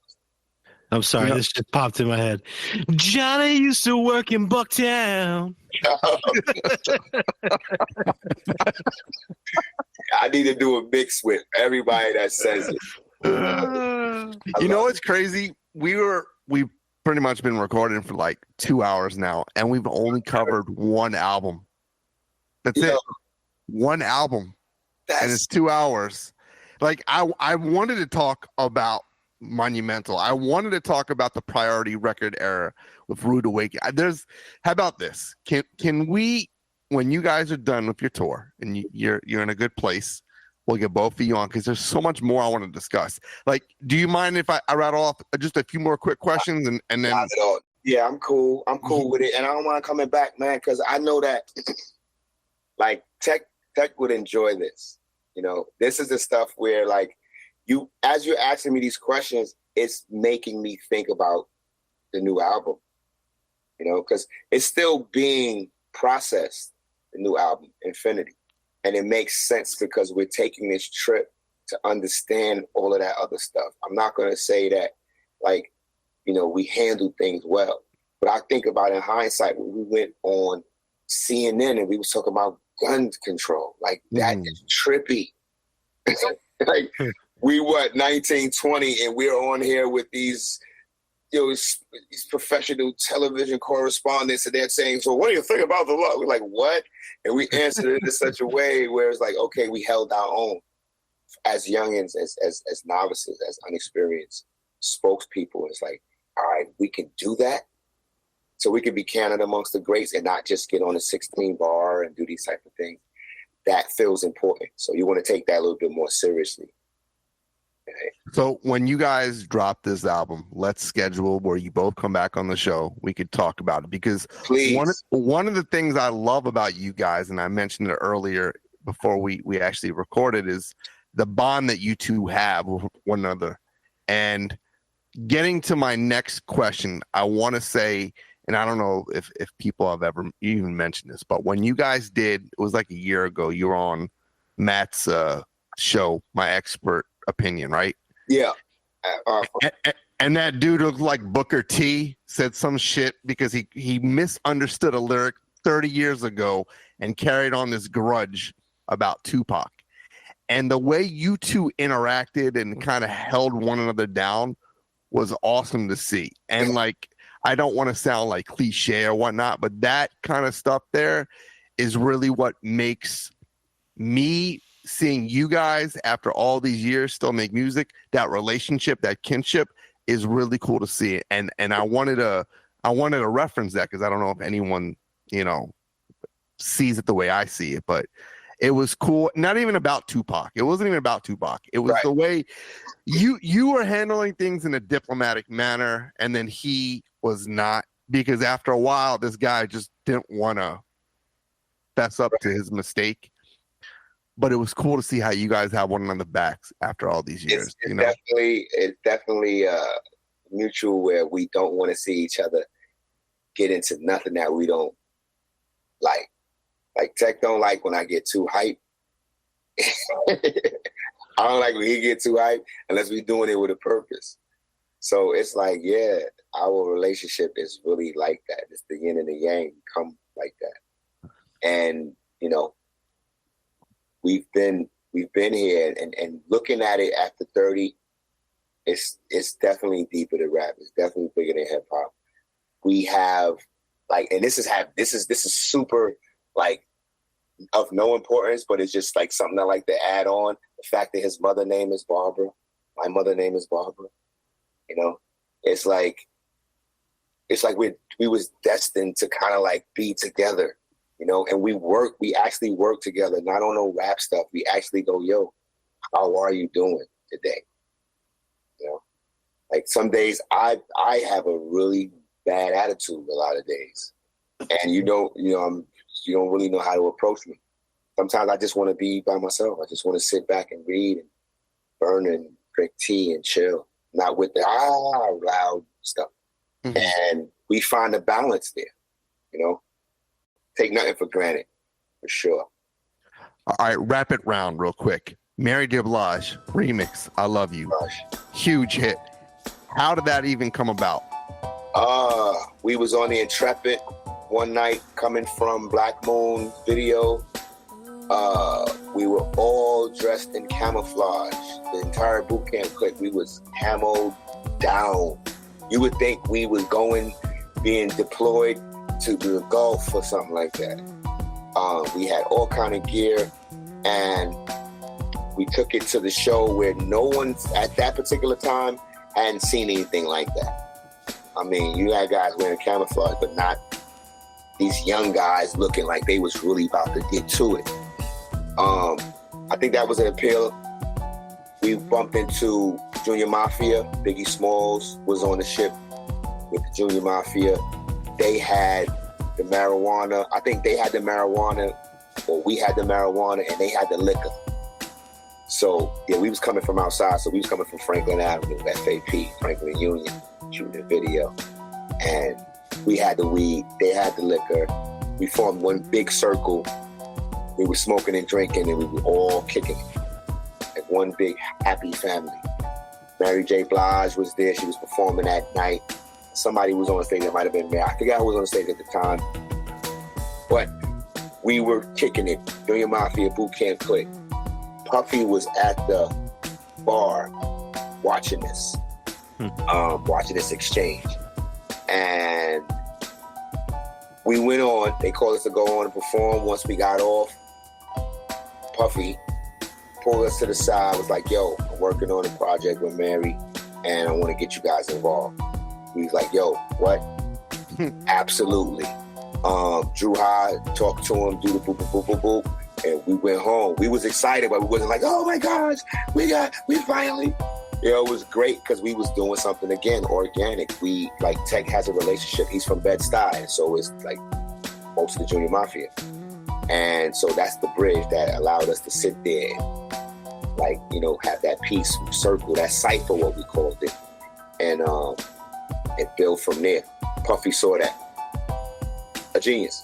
I'm sorry, this just popped in my head. Johnny used to work in Bucktown. I need to do a mix with everybody that says it. You know what's crazy? We've pretty much been recording for like 2 hours now, and we've only covered one album. That's it. One album. And it's 2 hours. Like I wanted to talk about Monumental. I wanted to talk about the Priority Record era with Rude Awakening. How about this? Can we, when you guys are done with your tour and you're in a good place, we'll get both of you on because there's so much more I want to discuss. Like, do you mind if I rattle off just a few more quick questions and then? Not at all. Yeah, I'm cool. I'm cool with it, and I don't want to coming back, man, because I know that like Tech would enjoy this. You know, this is the stuff where like as you're asking me these questions, it's making me think about the new album. You know, because it's still being processed, the new album, Infinity. And it makes sense because we're taking this trip to understand all of that other stuff. I'm not going to say that, like, you know, we handled things well. But I think about in hindsight, when we went on CNN and we was talking about gun control. Like, that is trippy. Like, we 1920 and we're on here with these, you know, these professional television correspondents, and they're saying, so what do you think about the law? We're like, what? And we answered it in such a way where it's like, okay, we held our own as youngins, as novices, as unexperienced spokespeople. It's like, all right, we can do that. So we can be counted amongst the greats and not just get on a 16 bar and do these type of things. That feels important. So you want to take that a little bit more seriously. Okay. So when you guys drop this album, let's schedule where you both come back on the show. We could talk about it because one of the things I love about you guys, and I mentioned it earlier before we actually recorded, is the bond that you two have with one another. And getting to my next question, I want to say, and I don't know if people have ever even mentioned this, but when you guys did, it was like a year ago, you were on Matt's show, My Expert Opinion, right? Yeah. And that dude looked like Booker T, said some shit because he misunderstood a lyric 30 years ago and carried on this grudge about Tupac. And the way you two interacted and kind of held one another down was awesome to see. And like, I don't want to sound like cliche or whatnot, but that kind of stuff there is really what makes me seeing you guys after all these years still make music. That relationship, that kinship is really cool to see. And I wanted to reference that because I don't know if anyone, you know, sees it the way I see it, but it was cool. Not even about Tupac. It wasn't even about Tupac. It was the way you were handling things in a diplomatic manner, and then he was not, because after a while, this guy just didn't want to fess up to his mistake. But it was cool to see how you guys have one another's backs after all these years. It's definitely mutual, where we don't want to see each other get into nothing that we don't like. Like Tech don't like when I get too hype. I don't like when he get too hype unless we're doing it with a purpose. So it's like, yeah, our relationship is really like that. It's the yin and the yang come like that. And, you know, we've been here and looking at it after 30, it's definitely deeper than rap. It's definitely bigger than hip hop. We have like, and this is super like of no importance, but it's just like something I like to add on. The fact that his mother name is Barbara, my mother name is Barbara. You know, it's like we was destined to kind of like be together, you know, and we actually work together, not on no rap stuff. We actually go, yo, how are you doing today? You know, like some days I have a really bad attitude a lot of days, and you don't really know how to approach me. Sometimes I just want to be by myself. I just want to sit back and read and burn and drink tea and chill, not with the loud stuff. Mm-hmm. And we find a balance there, you know. Take nothing for granted, for sure. All right, wrap it round real quick. Mary J. Blige remix, I Love You. Huge hit. How did that even come about? We was on the Intrepid one night coming from Black Moon video. We were all dressed in camouflage. The entire boot camp clique, we was camoed down. You would think we was being deployed to the Gulf or something like that. We had all kind of gear, and we took it to the show where no one at that particular time hadn't seen anything like that. I mean, you had guys wearing camouflage, but not these young guys looking like they was really about to get to it. I think that was an appeal. We bumped into Junior Mafia. Biggie Smalls was on the ship with the Junior Mafia. They had the marijuana. I think they had the marijuana, or we had the marijuana, and they had the liquor. So, yeah, we was coming from outside. So we was coming from Franklin Avenue, FAP, Franklin Union, shooting the video. And we had the weed, they had the liquor. We formed one big circle. We were smoking and drinking, and we were all kicking it. Like one big happy family. Mary J. Blige was there. She was performing that night. Somebody was on the stage. That might have been me. I forgot who was on the stage at the time. But we were kicking it. Junior Mafia boot camp clique. Puffy was at the bar watching this. Watching this exchange. And we went on. They called us to go on and perform. Once we got off, Puffy pulled us to the side, was like, yo, I'm working on a project with Mary, and I want to get you guys involved. We was like, yo, what? Absolutely. Drew High, talked to him, do the boop, boop, boop, boop, boop, and we went home. We was excited, but we wasn't like, oh my gosh, we finally. You know, it was great because we was doing something, again, organic. We, like, Tech has a relationship. He's from Bed-Stuy, so it's like most of the Junior Mafia. And so that's the bridge that allowed us to sit there and, like, you know, have that peace circle, that cipher, what we called it, and build from there. Puffy saw that. A genius.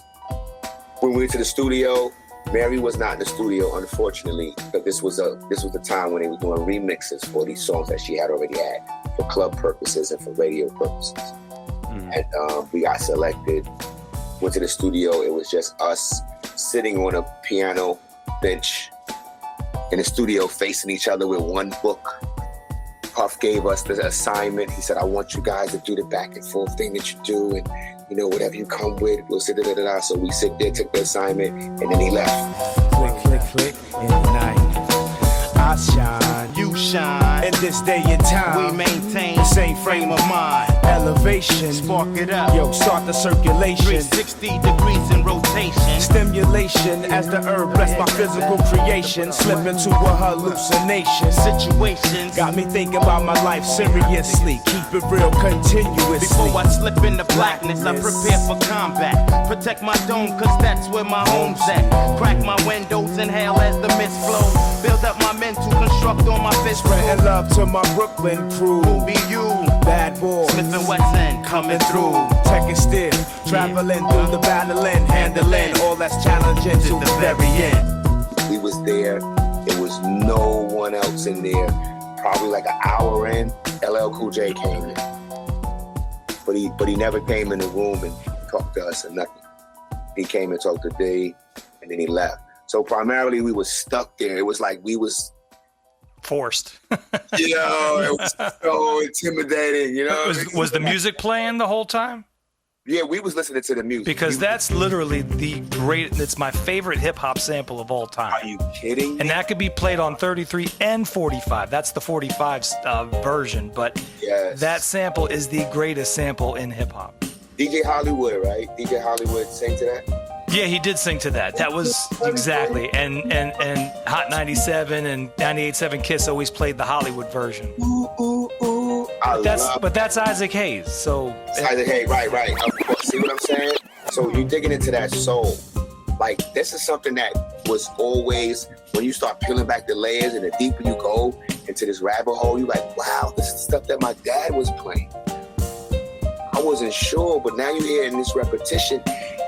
When we went to the studio, Mary was not in the studio, unfortunately, but this was the time when they were doing remixes for these songs that she had already had for club purposes and for radio purposes. And we got selected, went to the studio. It was just us sitting on a piano bench in the studio facing each other with one book. Puff gave us the assignment. He said, I want you guys to do the back and forth thing that you do, and you know, whatever you come with, we'll sit da-da-da-da. So we sit there, took the assignment, and then he left. Click, click, click, in the night. I shine, you shine. In this day and time, we maintain the same frame of mind. Elevation, spark it up. Yo, start the circulation. 360 degrees in rotation. Stimulation as the herb bless my physical creation. Slip into a hallucination. Situations got me thinking about my life seriously. Keep it real continuously. Before I slip into blackness, I prepare for combat. Protect my dome, cause that's where my home's at. Crack my windows, inhale as the mist flows. Build up my mental, construct on my fist. Spreading love to my Brooklyn crew. Who be you? Bad boy. Smif-N-Wessun coming through. Trekkie still, traveling through the battling, handling all that's challenging to the very end. We was there. There was no one else in there. Probably like an hour in, LL Cool J came in. But he never came in the room and talked to us or nothing. He came and talked to D, and then he left. So primarily we was stuck there. It was like we was forced. It was so intimidating, you know. Was the music playing the whole time? Yeah, we was listening to the music. Because that's literally it's my favorite hip hop sample of all time. Are you kidding me? And that could be played on 33 and 45. That's the 45 version, but yes, that sample is the greatest sample in hip hop. DJ Hollywood, right? DJ Hollywood sang to that? Yeah, he did sing to that. That was exactly. And Hot 97 and 98.7 Kiss always played the Hollywood version. But that's Isaac Hayes. So Isaac Hayes, right. See what I'm saying? So you're digging into that soul. Like, this is something that was always, when you start peeling back the layers and the deeper you go into this rabbit hole, you're like, wow, this is stuff that my dad was playing. I wasn't sure, but now you're hearing this repetition,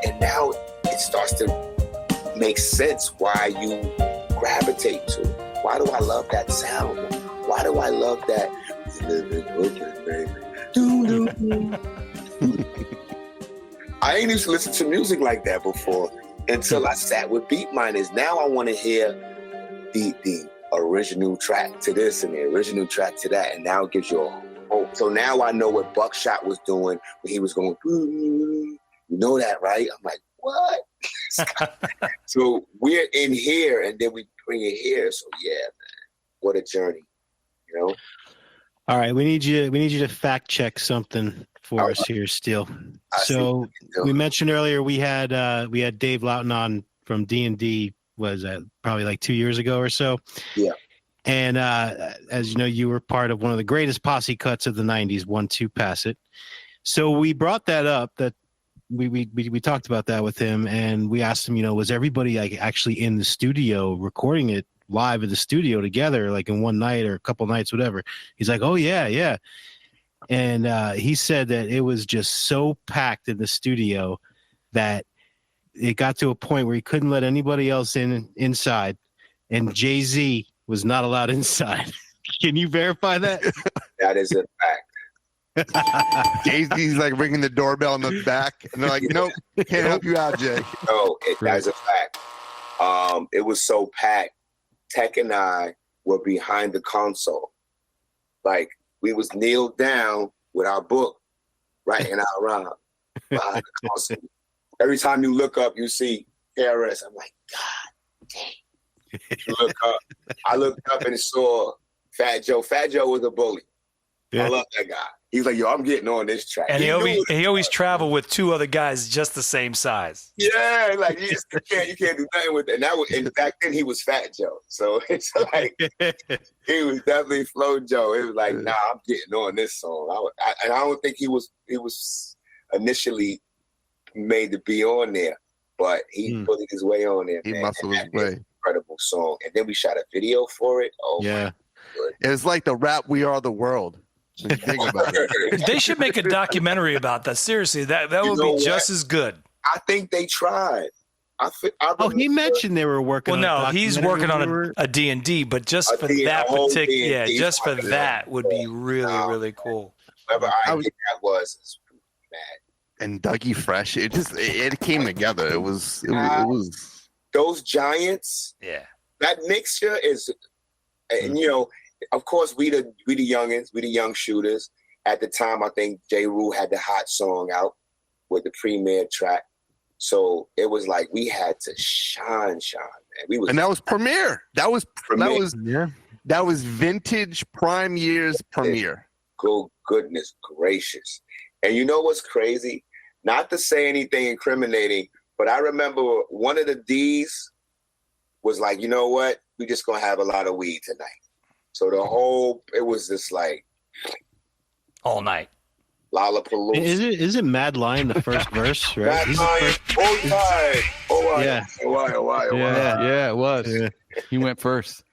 and now it starts to make sense why you gravitate to it. Why do I love that sound? Why do I love that? I ain't used to listen to music like that before. until I sat with beat miners. Now I want to hear the original track to this and the original track to that, and now it gives you a hope. So now I know what Buckshot was doing when he was going, you know that, right? I'm like, what? So we're in here, and then we bring it here. So yeah, man, what a journey, you know. All right, we need you to fact check something for us here, Steele. So we mentioned earlier we had Dave Loughton on from D&D. Was that probably like 2 years ago or so? Yeah. And as you know, you were part of one of the greatest posse cuts of the '90s, 1-2 Pass It. So we brought that up. That we talked about that with him, and we asked him, was everybody like actually in the studio recording it live in the studio together, like in one night or a couple nights, whatever? He's like, oh yeah. And he said that it was just so packed in the studio that it got to a point where he couldn't let anybody else inside, and Jay-Z was not allowed inside. Can you verify that? That is a fact. Jay-Z's like ringing the doorbell in the back, and they're like, nope, can't help you out, Jay. No, that's a fact. It was so packed. Tech and I were behind the console. Like, we was kneeled down with our book right in our round behind the console. Every time you look up, you see KRS. I'm like, God dang. You look up. I looked up and saw Fat Joe. Fat Joe was a bully. Yeah. I love that guy. He's like, yo, I'm getting on this track. And he always traveled with two other guys just the same size. Yeah, like you can't do nothing with that. And back then he was Fat Joe, so it's like he was definitely Flow Joe. It was like, nah, I'm getting on this song. I don't think he was initially made to be on there, but he bullied his way on there. He man. muscled his way. Incredible song, and then we shot a video for it. Oh yeah, it's like the rap "We Are the World." When you think about it. They should make a documentary about that. Seriously, that would be just as good. I think they tried. He mentioned they were working. Well, on no, he's working on a D&D, but just for that particular, just for that would be really cool. Whatever I think that was mad. And Dougie Fresh, it came together. It was those giants. Yeah, that mixture is, and of course we the youngins, we the young shooters. At the time, I think J. Rule had the hot song out with the premiere track, so it was like we had to shine, man. And that was premiere. That was vintage prime years premiere. Oh, goodness gracious! And you know what's crazy? Not to say anything incriminating, but I remember one of the D's was like, you know what? We just gonna have a lot of weed tonight. So it was just like all night. Lollapalooza. Is it Mad Lion the first verse? Right? Mad Lion, Yeah, it was. Yeah. He went first.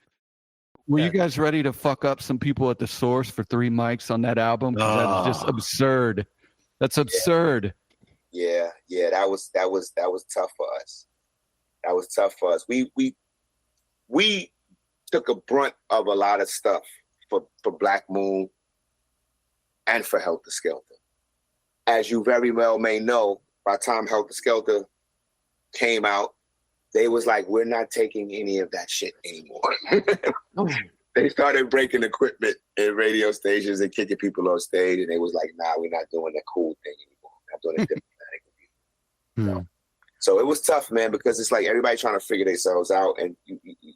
Were you guys ready to fuck up some people at the Source for 3 mics on that album? 'Cause that was just absurd. That's absurd. Yeah, that was tough for us. That was tough for us. We took a brunt of a lot of stuff for Black Moon and for Helter Skelter. As you very well may know, by the time Helter Skelter came out, they was like, we're not taking any of that shit anymore. They started breaking equipment in radio stations and kicking people on stage, and they was like, nah, we're not doing the cool thing anymore. We're not doing the diplomatic. So it was tough, man, because it's like everybody trying to figure themselves out, and you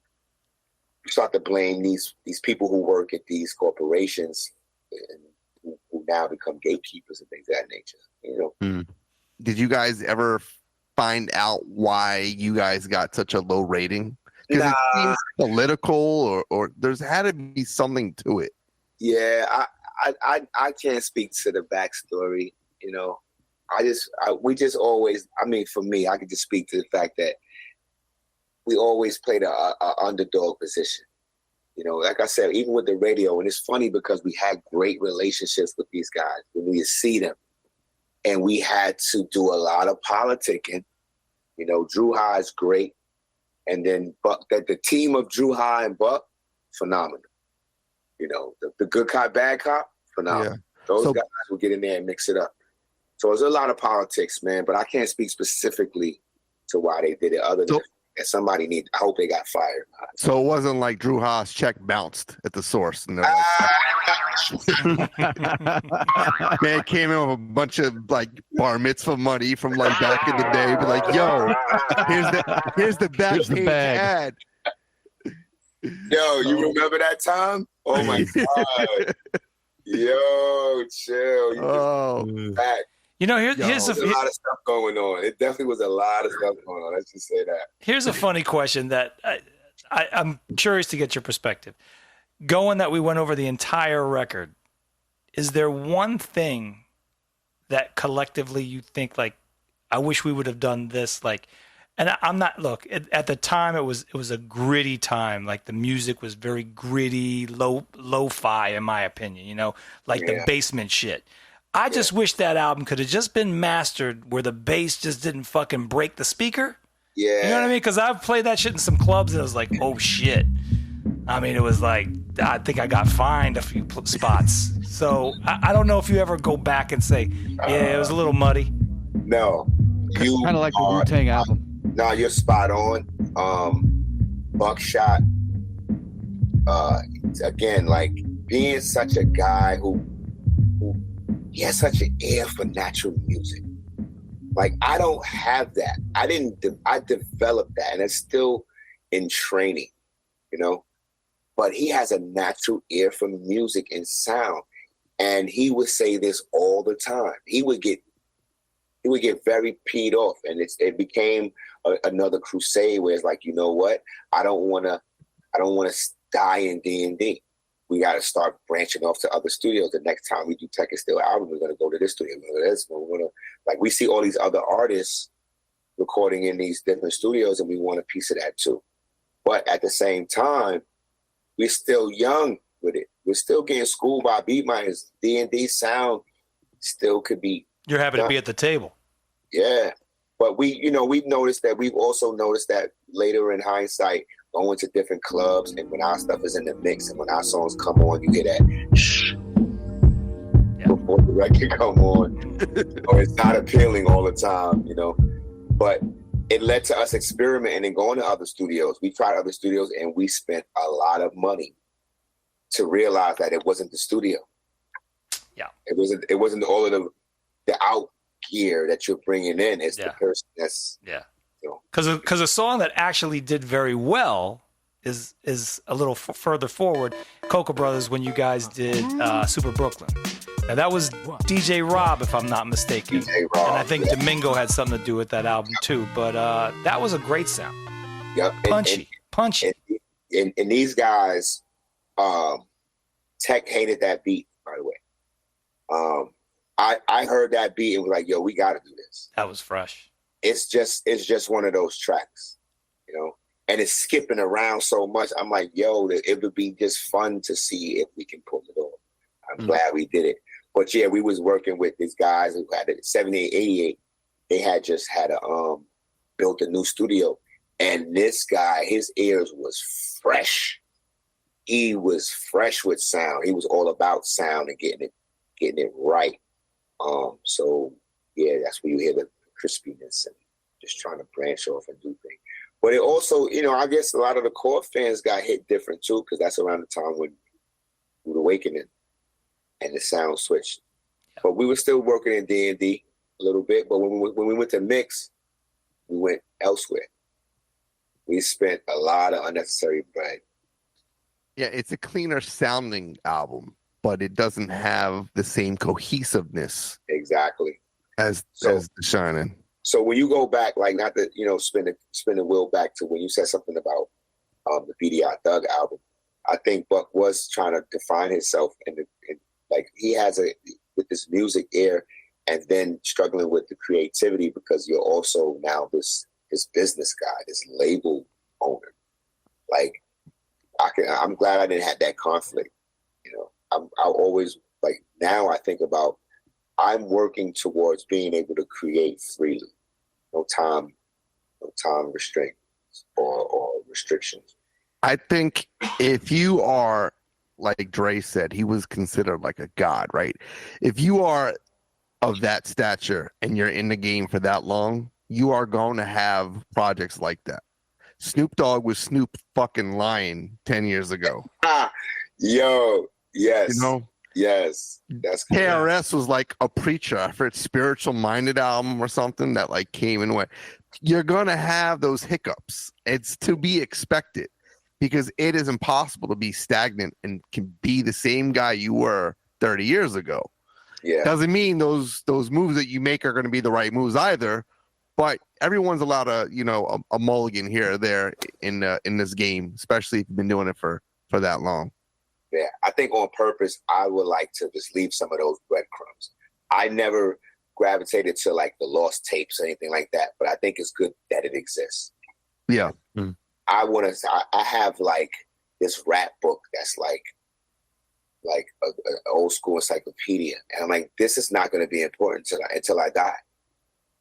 start to blame these people who work at these corporations and who now become gatekeepers and things of that nature. Did you guys ever find out why you guys got such a low rating? Because it seems political, or there's had to be something to it. Yeah, I can't speak to the backstory. We just always. I mean, for me, I could just speak to the fact that we always played a underdog position. Like I said, even with the radio, and it's funny because we had great relationships with these guys when we see them, and we had to do a lot of politicking. Drew High is great, and then Buck. The team of Drew High and Buck, phenomenal. The good cop, bad cop, phenomenal. Yeah. Those guys will get in there and mix it up. So there's a lot of politics, man. But I can't speak specifically to why they did it. Other than that somebody need. I hope they got fired. So it wasn't like Drew Haas check bounced at the source, and they're like, man came in with a bunch of like bar mitzvah money from like back in the day, but like, yo, here's the Here's the bag. ad. Yo, you remember that time? Oh my god. Yo, chill. You back. You know, here's There's a lot of stuff going on. It definitely was a lot of stuff going on. Let's just say that. Here's a funny question that I'm curious to get your perspective. Going that we went over the entire record, is there one thing that collectively you think like, I wish we would have done this? Like, and I'm not, look, at the time it was a gritty time. Like the music was very gritty, lo-fi in my opinion, you know, like the basement shit. I just wish that album could have just been mastered where the bass just didn't fucking break the speaker. Yeah. You know what I mean? Because I've played that shit in some clubs and it was like, oh shit. I mean, it was like, I think I got fined a few spots. So I don't know if you ever go back and say, yeah, it was a little muddy. No. You kind of like the Wu-Tang album. No, you're spot on. Buckshot. Again, like being such a guy who he has such an ear for natural music. Like I don't have that. I developed that, and it's still in training, you know. But he has a natural ear for music and sound, and he would say this all the time. He would get very peed off, and it became another crusade where it's like, you know what? I don't want to die in D&D. We got to start branching off to other studios. The next time we do Trekkie Steele album, we're going to go to this studio. We're going to like we see all these other artists recording in these different studios, and we want a piece of that too. But at the same time, we're still young with it. We're still getting schooled by Beatminders. D&D sound still could be. You're happy to be at the table. Yeah. But we've noticed that we've also noticed that later in hindsight, going to different clubs and when our stuff is in the mix and when our songs come on, you hear that shh before the record come on. Or it's not appealing all the time, you know. But it led to us experimenting and going to other studios. We tried other studios and we spent a lot of money to realize that it wasn't the studio. Yeah. It wasn't all of the out gear that you're bringing in. It's the person that's because a song that actually did very well is a little further forward. Cocoa Brothers, when you guys did Super Brooklyn. Now that was DJ Rob, if I'm not mistaken. DJ Rob, and I think Domingo had something to do with that album too. But that was a great sound. Yep. Punchy. And these guys, Tech hated that beat, by the way. I heard that beat and was like, yo, we got to do this. That was fresh. It's just one of those tracks, you know, and it's skipping around so much. I'm like, yo, it would be just fun to see if we can pull it off. I'm glad we did it. But yeah, we was working with these guys who had it 78, 88. They had just built a new studio, and this guy, his ears was fresh. He was fresh with sound. He was all about sound and getting it right. So yeah, that's where you hear the crispiness and just trying to branch off and do things. But it also, you know, I guess a lot of the core fans got hit different too, because that's around the time when Rude Awakening and the sound switched. But we were still working in D&D a little bit. But when we went to mix, we went elsewhere. We spent a lot of unnecessary bread. Yeah, it's a cleaner sounding album, but it doesn't have the same cohesiveness. Exactly. As the Shinin. So when you go back, like not to, you know, spin the wheel back to when you said something about the BDI Thug album, I think Buck was trying to define himself in like he has with this music ear, and then struggling with the creativity because you're also now this business guy, this label owner. Like I'm glad I didn't have that conflict. You know, I always like now I think about I'm working towards being able to create freely, no time restraints or restrictions. I think if you are, like Dre said, he was considered like a god, right? If you are of that stature and you're in the game for that long, you are going to have projects like that. Snoop Dogg was Snoop fucking Lion 10 years ago. Yo, yes. You know? Yes. That's good. KRS was like a preacher for its Spiritual Minded album or something that like came and went. You're going to have those hiccups. It's to be expected because it is impossible to be stagnant and can be the same guy you were 30 years ago. Yeah. Doesn't mean those moves that you make are going to be the right moves either, but everyone's allowed a mulligan here or there in this game, especially if you've been doing it for that long. Yeah, I think on purpose, I would like to just leave some of those breadcrumbs. I never gravitated to like the lost tapes or anything like that, but I think it's good that it exists. Yeah. I have like this rap book that's like an old school encyclopedia. And I'm like, this is not going to be important until I die.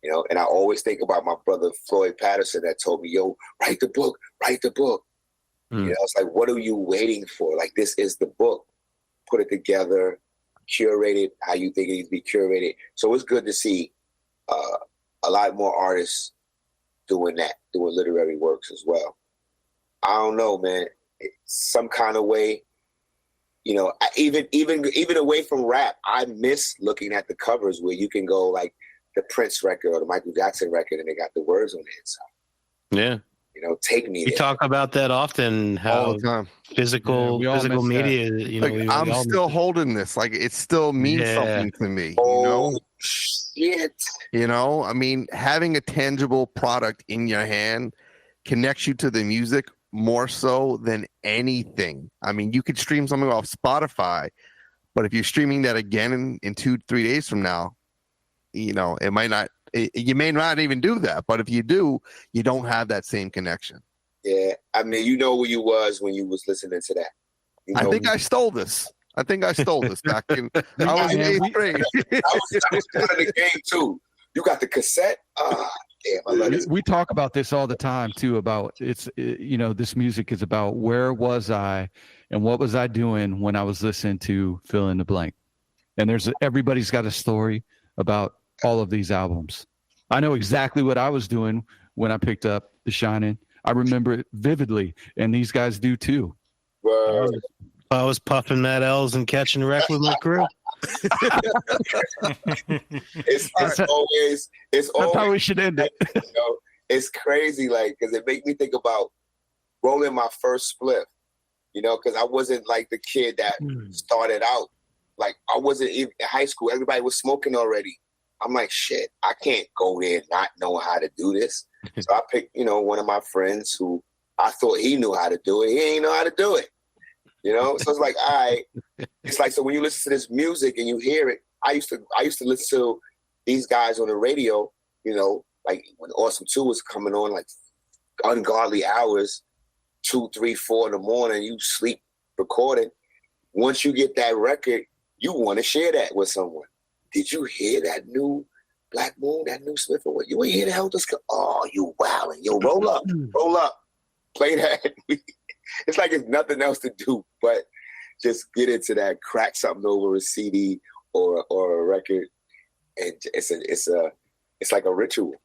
You know, and I always think about my brother Floyd Patterson that told me, yo, write the book. You know, it's like, what are you waiting for? Like, this is the book. Put it together, curate it how you think it needs to be curated. So it's good to see a lot more artists doing literary works as well. I don't know, man. Some kind of way, you know, even away from rap, I miss looking at the covers where you can go like the Prince record or the Michael Jackson record and they got the words on the inside. Yeah. You know, take me We there. talk about that often, how All the time. physical media, you know. Like, I'm still holding this. Like, it still means something to me. You know? Shit. You know, I mean, having a tangible product in your hand connects you to the music more so than anything. I mean, you could stream something off Spotify, but if you're streaming that again in 2-3 days from now, you know, you may not even do that, but if you do, you don't have that same connection. Yeah, I mean, you know where you was when you was listening to that. I think I stole this back in. I was in 8th grade. I was doing the game too. You got the cassette. Damn, I love it. We talk about this all the time too. About this music is about where was I and what was I doing when I was listening to fill in the blank. And everybody's got a story about all of these albums. I know exactly what I was doing when I picked up the Shinin. I remember it vividly, and these guys do too. I was puffing Mad L's and catching wreck with my crew. It's always that's how we should end it. You know, it's crazy, like, because it made me think about rolling my first spliff. You know, because I wasn't like the kid that started out. Like, I wasn't even in high school. Everybody was smoking already. I'm like, shit, I can't go there not knowing how to do this. So I picked, one of my friends who I thought he knew how to do it. He ain't know how to do it. You know? So it's like, all right. It's like, so when you listen to this music and you hear it, I used to listen to these guys on the radio, like when Awesome 2 was coming on, like ungodly hours, 2, 3, 4 in the morning, you sleep recording. Once you get that record, you want to share that with someone. Did you hear that new Black Moon, that new Smif-N-Wessun? You ain't hear the Helter Skelter? Oh, you wildin'. Yo, roll up. Play that. It's like it's nothing else to do but just get into that, crack something over a CD or a record. And it's like a ritual,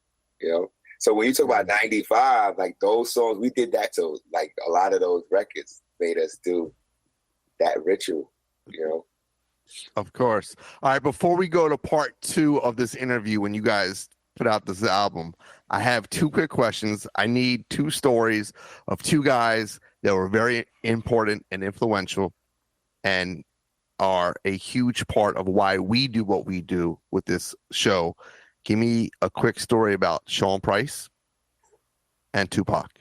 So when you talk about 95, like those songs, we did that to like a lot of those records made us do that ritual, Of course. All right, before we go to part 2 of this interview, when you guys put out this album, I have 2 quick questions. I need 2 stories of 2 guys that were very important and influential and are a huge part of why we do what we do with this show. Give me a quick story about Sean Price and Tupac.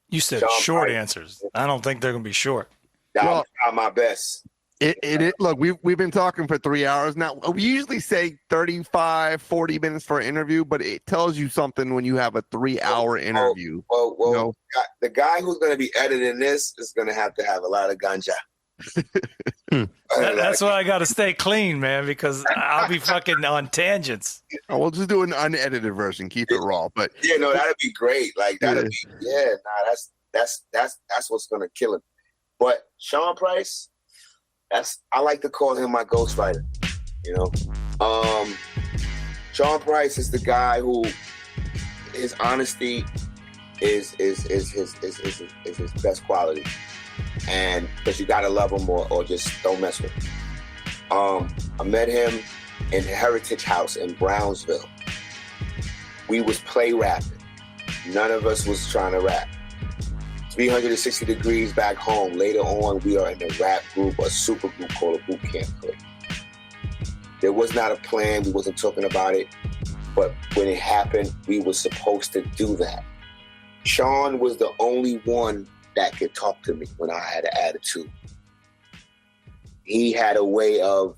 You said Sean short Price. Answers. I don't think they're going to be short. I'll try my best. Look, we've been talking for 3 hours now. We usually say 35, 40 minutes for an interview, but it tells you something when you have a 3-hour interview. Well, the guy who's going to be editing this is going to have a lot of ganja. That's why I got to stay clean, man, because I'll be fucking on tangents. Oh, we'll just do an unedited version, keep it raw. But yeah, no, that'd be great. Like that's what's going to kill him. But Sean Price, I like to call him my ghostwriter. Sean Price is the guy who his honesty is his best quality, and because you gotta love him or just don't mess with him. I met him in Heritage House in Brownsville. We was play rapping. None of us was trying to rap. 360 Degrees back home. Later on, we are in a rap group, a super group called a Boot Camp Clique. There was not a plan. We wasn't talking about it. But when it happened, we were supposed to do that. Sean was the only one that could talk to me when I had an attitude. He had a way of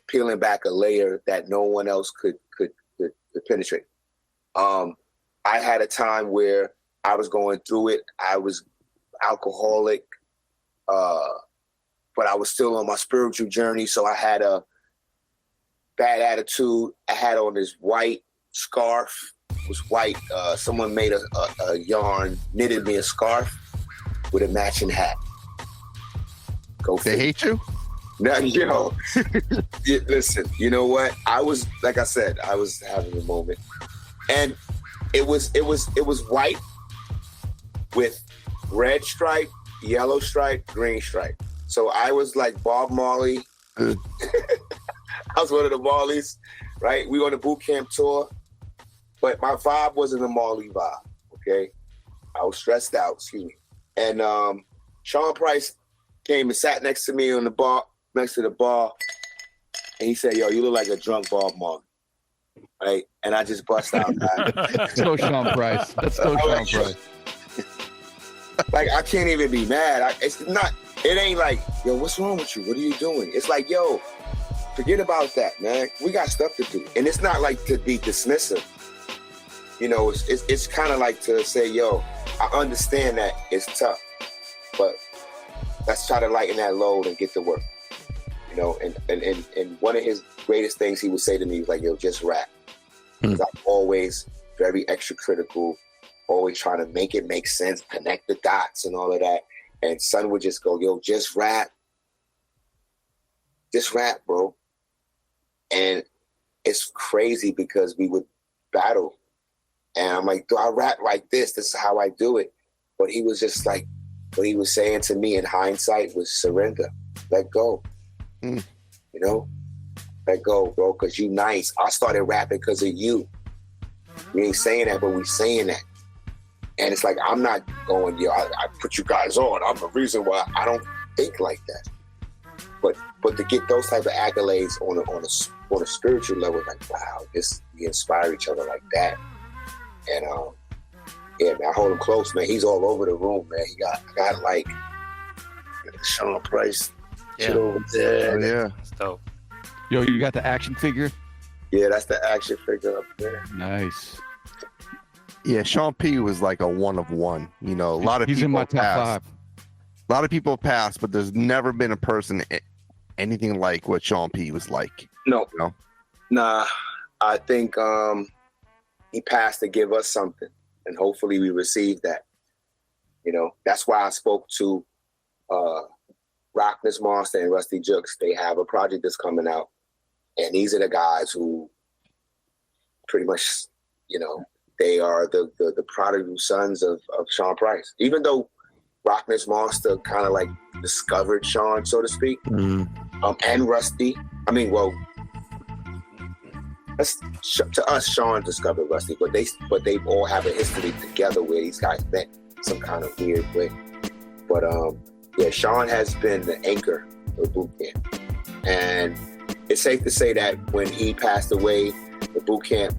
peeling back a layer that no one else could penetrate. I had a time where I was going through it. I was alcoholic, but I was still on my spiritual journey. So I had a bad attitude. I had on this white scarf. It was white. Someone made a yarn, knitted me a scarf with a matching hat. They hate you? No, yo. Listen, you know what? I was, like I said, I was having a moment. And it was white with red stripe, yellow stripe, green stripe. So I was like Bob Marley. I was one of the Marleys, right? We on a boot camp tour, but my vibe wasn't a Marley vibe, okay? I was stressed out, excuse me. And Sean Price came and sat next to me on the bar, next to the bar, and he said, yo, you look like a drunk Bob Marley. Right? And I just bust out. Let's go Sean Price. Let's go Sean Price. Like, I can't even be mad. It ain't like, yo, what's wrong with you? What are you doing? It's like, yo, forget about that, man. We got stuff to do. And it's not like to be dismissive. You know, it's kind of like to say, yo, I understand that it's tough, but let's try to lighten that load and get to work. You know, and one of his greatest things he would say to me was like, yo, just rap. Because I'm always very extra critical, always trying to make it make sense, connect the dots and all of that. And son would just go, yo, just rap. Just rap, bro. And it's crazy because we would battle. And I'm like, do I rap like this? This is how I do it. But he was just like, what he was saying to me in hindsight was surrender. Let go. You know? Let go, bro, because you nice. I started rapping because of you. We ain't saying that, but we saying that. And it's like, I'm not going, yo, I put you guys on. I'm the reason why. I don't think like that. But to get those type of accolades on a spiritual level, like, wow, we inspire each other like that. And yeah, man, I hold him close, man. He's all over the room, man. He got like Sean Price shit over there. Oh, yeah. That's dope. Yo, you got the action figure? Yeah, that's the action figure up there. Nice. Yeah, Sean P was like a one of one. You know, a lot of He's people in my top passed. 5. A lot of people passed, but there's never been a person anything like what Sean P was like. No. You know? Nah, I think he passed to give us something, and hopefully we receive that. You know, that's why I spoke to Rockness Monster and Rusty Jukes. They have a project that's coming out, and these are the guys who pretty much, you know, they are the prodigal sons of Sean Price. Even though Rockness Monster kind of like discovered Sean, so to speak, and Rusty. I mean, well, to us, Sean discovered Rusty, but they all have a history together where these guys met some kind of weird way. But yeah, Sean has been the anchor of boot camp, and it's safe to say that when he passed away, the boot camp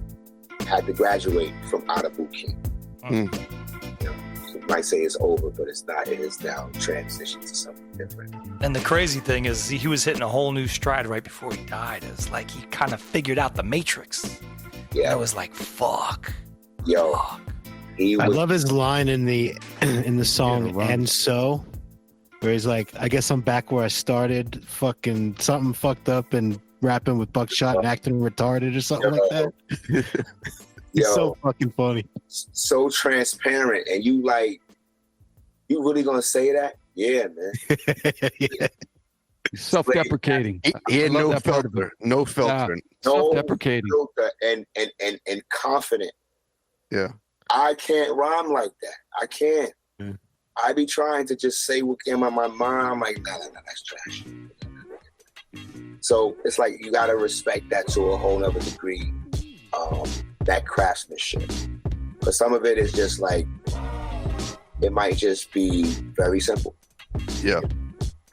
had to graduate from out of boot camp. You know, so you might say it's over, but it's not. It is now transitioned to something different. And the crazy thing is he was hitting a whole new stride right before he died. It's like he kind of figured out the Matrix. Yeah. And it was like, fuck. Yo. Fuck. I love his line in the song "And So," where he's like, "I guess I'm back where I started. Fucking something fucked up and rapping with Buckshot and acting retarded or something like that." It's so fucking funny. So transparent, and you really gonna say that? Yeah, man. Yeah. Self-deprecating. He had I love no that part of filter. it. No filter. Self-deprecating. filter and confident. Yeah. I can't rhyme like that. I can't. I be trying to just say what came out my mind. I'm like, nah, that's trash. So it's like you gotta respect that to a whole other degree. That craftsmanship. But some of it is just like, it might just be very simple. Yeah.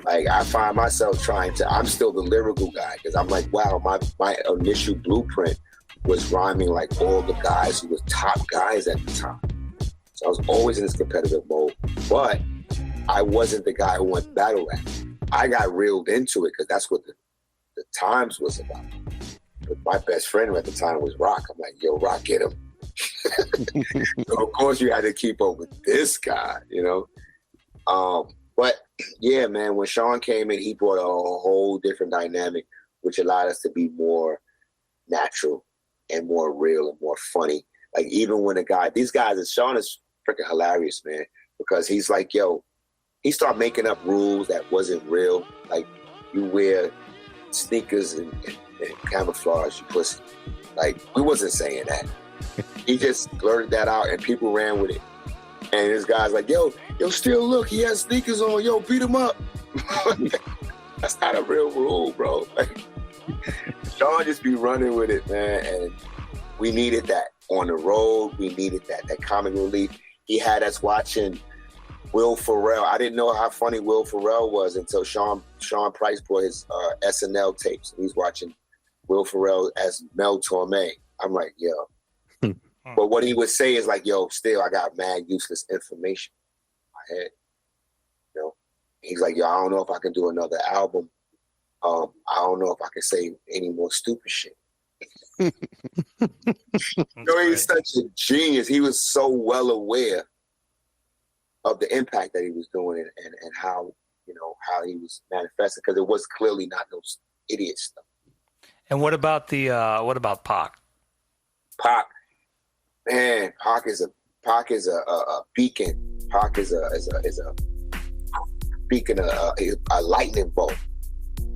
Like I find myself I'm still the lyrical guy because I'm like, wow, my initial blueprint was rhyming like all the guys who were top guys at the time. So I was always in this competitive mode, but I wasn't the guy who went battle rap. I got reeled into it because that's what the times was about. But my best friend at the time was Rock. I'm like, yo, Rock, get him. So of course you had to keep up with this guy, you know? But yeah, man, when Sean came in, he brought a whole different dynamic, which allowed us to be more natural and more real and more funny. Like even when Sean is freaking hilarious, man, because he's like, yo, he started making up rules that wasn't real. Like you wear sneakers and camouflage, you pussy. Like we wasn't saying that. He just blurted that out and people ran with it. And this guy's like, yo, Steele, look, he has sneakers on. Yo, beat him up. That's not a real rule, bro. Like, Sean just be running with it, man. And we needed that on the road. We needed that comic relief. He had us watching Will Ferrell. I didn't know how funny Will Ferrell was until Sean Price brought his SNL tapes. He's watching Will Ferrell as Mel Torme. I'm like, yo. But what he would say is like, yo, still, I got mad useless information in my head. You know? He's like, yo, I don't know if I can do another album. I don't know if I can say any more stupid shit. He's such a genius. He was so well aware of the impact that he was doing and how, you know, how he was manifesting, because it was clearly not those idiot stuff. And what about Pac? Pac. Man, Pac is a beacon. Pac is a beacon, a lightning bolt.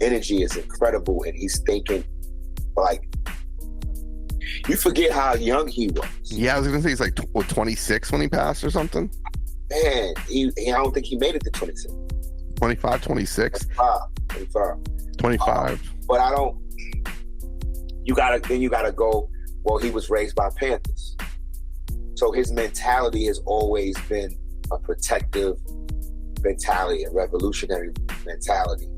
Energy is incredible, and he's thinking like, you forget how young he was. Yeah, I was gonna say he's like 26 when he passed or something. Man, I don't think he made it to 26. 25, 26. 25. But I don't. You gotta go. Well, he was raised by Panthers. So his mentality has always been a protective mentality, a revolutionary mentality.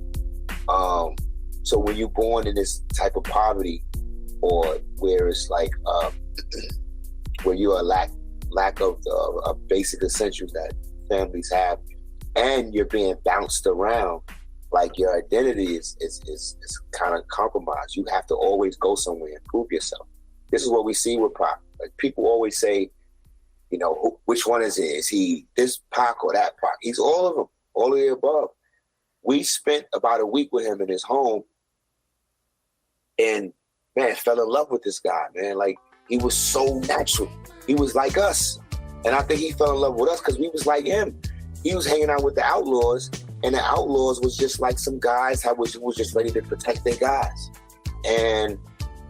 So when you're born in this type of poverty, or where it's like where you're a lack of basic essentials that families have, and you're being bounced around, like your identity is kind of compromised. You have to always go somewhere and prove yourself. This is what we see with Pac. Like people always say, you know, which one is it? Is he this Pac or that Pac? He's all of them, all of the above. We spent about a week with him in his home, and man, fell in love with this guy, man. Like he was so natural. He was like us, and I think he fell in love with us because we was like him. He was hanging out with the Outlaws, and the Outlaws was just like some guys who was just ready to protect their guys, and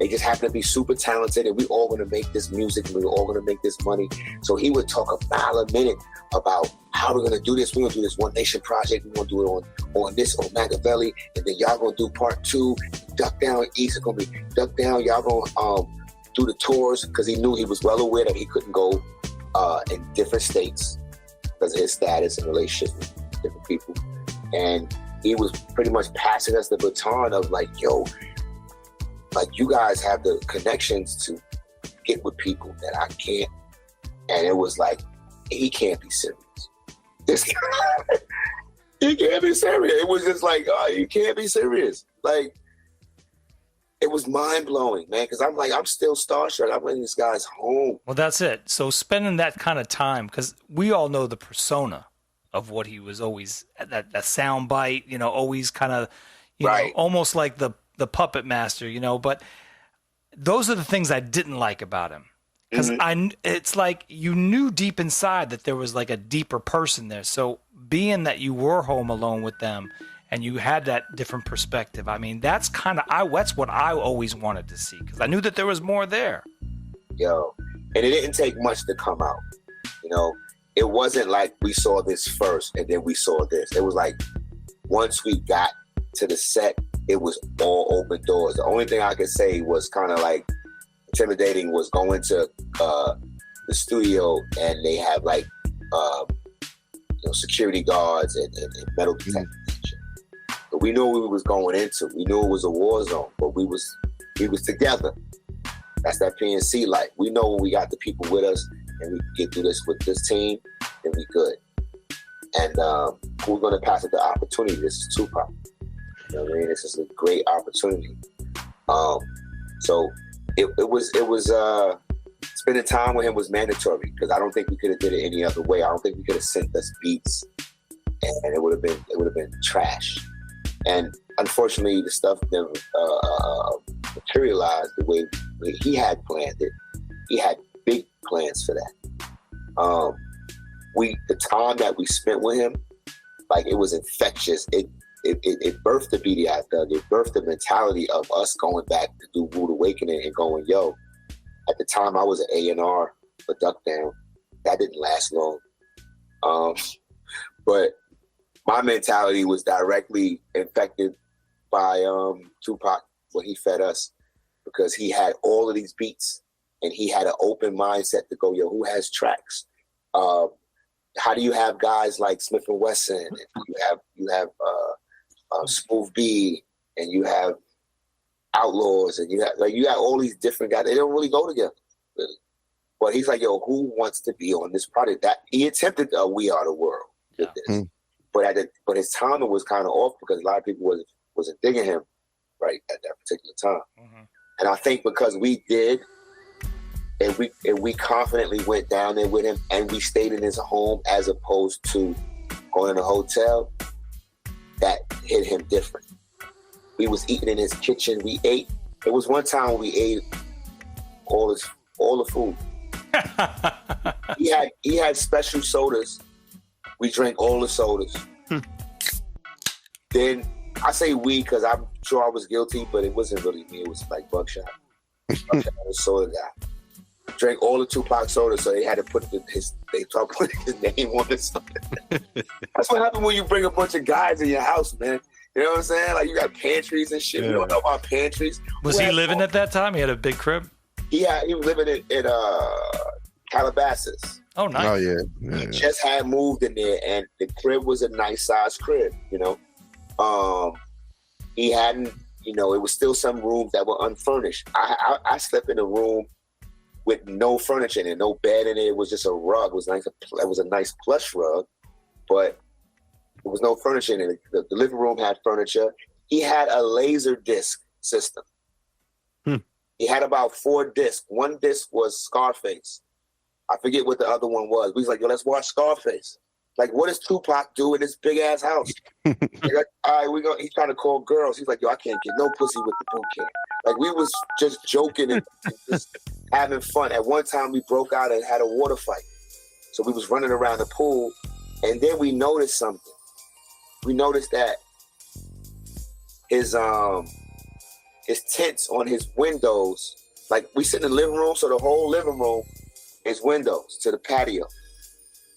they just happened to be super talented, and we all going to make this music, and we were all going to make this money. So he would talk a mile a minute about how we're going to do this. We're going to do this One Nation project. We're going to do it on this, on Machiavelli, and then y'all going to do part 2. Duck Down East is going to be Duck Down. Y'all going to do the tours, because he knew, he was well aware that he couldn't go in different states because of his status and relationships with different people. And he was pretty much passing us the baton of like, yo, like you guys have the connections to get with people that I can't. And it was like, he can't be serious. This guy, he can't be serious. It was just like, oh, you can't be serious. Like, it was mind blowing, man. Because I'm like, I'm still starstruck. I'm in this guy's home. Well, that's it. So spending that kind of time, because we all know the persona of what he was always, that sound bite, you know, always kind of, you know, almost like the puppet master, you know. But those are the things I didn't like about him. Because it's like you knew deep inside that there was like a deeper person there. So being that you were home alone with them and you had that different perspective. I mean, that's what I always wanted to see, because I knew that there was more there. Yo, and it didn't take much to come out. You know, it wasn't like we saw this first and then we saw this. It was like once we got to the set, it was all open doors. The only thing I could say was kind of like intimidating was going to the studio, and they have like security guards and metal detectors. But we knew what we was going into. We knew it was a war zone, but we was together. That's that PNC life. We know when we got the people with us and we get through this with this team, then we good. And we're gonna pass it the opportunity. This is Tupac. You know what I mean? This is a great opportunity. So it was spending time with him was mandatory, because I don't think we could have did it any other way. I don't think we could have sent us beats, and it would have been trash. And unfortunately, the stuff never materialized the way he had planned it. He had big plans for that. The time that we spent with him, like, it was infectious. It birthed the BDI Thug. It birthed the mentality of us going back to do Rude Awakening and going, yo. At the time, I was an A&R for Duck Down. That didn't last long. But my mentality was directly infected by Tupac, what he fed us, because he had all of these beats and he had an open mindset to go, yo, who has tracks? How do you have guys like Smif-N-Wessun? You have Smooth B, and you have Outlaws, and you got all these different guys. They don't really go together, really. But he's like, yo, who wants to be on this project? That he attempted We Are the World with this, but his timing was kind of off, because a lot of people wasn't digging him right at that particular time. Mm-hmm. And I think because we did, and we confidently went down there with him, and we stayed in his home as opposed to going in a hotel, that hit him different. We was eating in his kitchen. We ate. It was one time we ate all the food. He had special sodas. We drank all the sodas. Then I say we, because I'm sure I was guilty, but it wasn't really me. It was like Buckshot. Buckshot was a soda guy. Drank all the Tupac sodas, so they had to put putting his name on the soda. That's what happened when you bring a bunch of guys in your house, man. You know what I'm saying? Like, you got pantries and shit. Yeah. You don't know about pantries. Was he living at that time? He had a big crib? He was living in Calabasas. Oh, nice. Oh, yeah. He just had moved in there, and the crib was a nice size crib, you know. He hadn't, it was still some rooms that were unfurnished. I slept in a room with no furniture in it, no bed in it. It was just a rug. It was a nice plush rug, but there was no furniture in it. The living room had furniture. He had a laser disc system. He had about 4 discs. One disc was Scarface. I forget what the other one was. We was like, yo, let's watch Scarface. Like, what does Tupac do in this big ass house? Like, all right, he's trying to call girls. He's like, yo, I can't get no pussy with the boot camp. Like, we was just joking and just having fun. At one time, we broke out and had a water fight. So we was running around the pool, and then we noticed something. We noticed that his tents on his windows, like, we sit in the living room, so the whole living room is windows to the patio.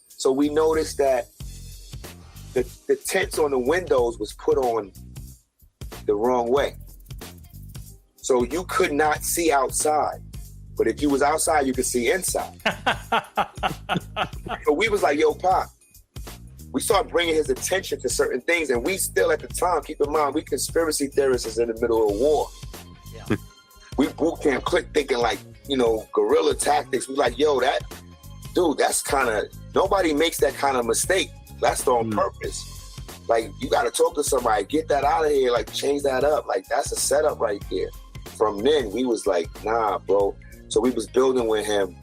So we noticed that the tents on the windows was put on the wrong way. So you could not see outside. But if you was outside, you could see inside. So we was like, yo, Pop. We started bringing his attention to certain things, and we still, at the time, keep in mind, we conspiracy theorists in the middle of war. Yeah. We boot camp click thinking like, guerrilla tactics. We like, yo, that's kind of, nobody makes that kind of mistake. That's on purpose. Like, you got to talk to somebody, get that out of here, like, change that up. Like, that's a setup right there. From then, we was like, nah, bro. So we was building with him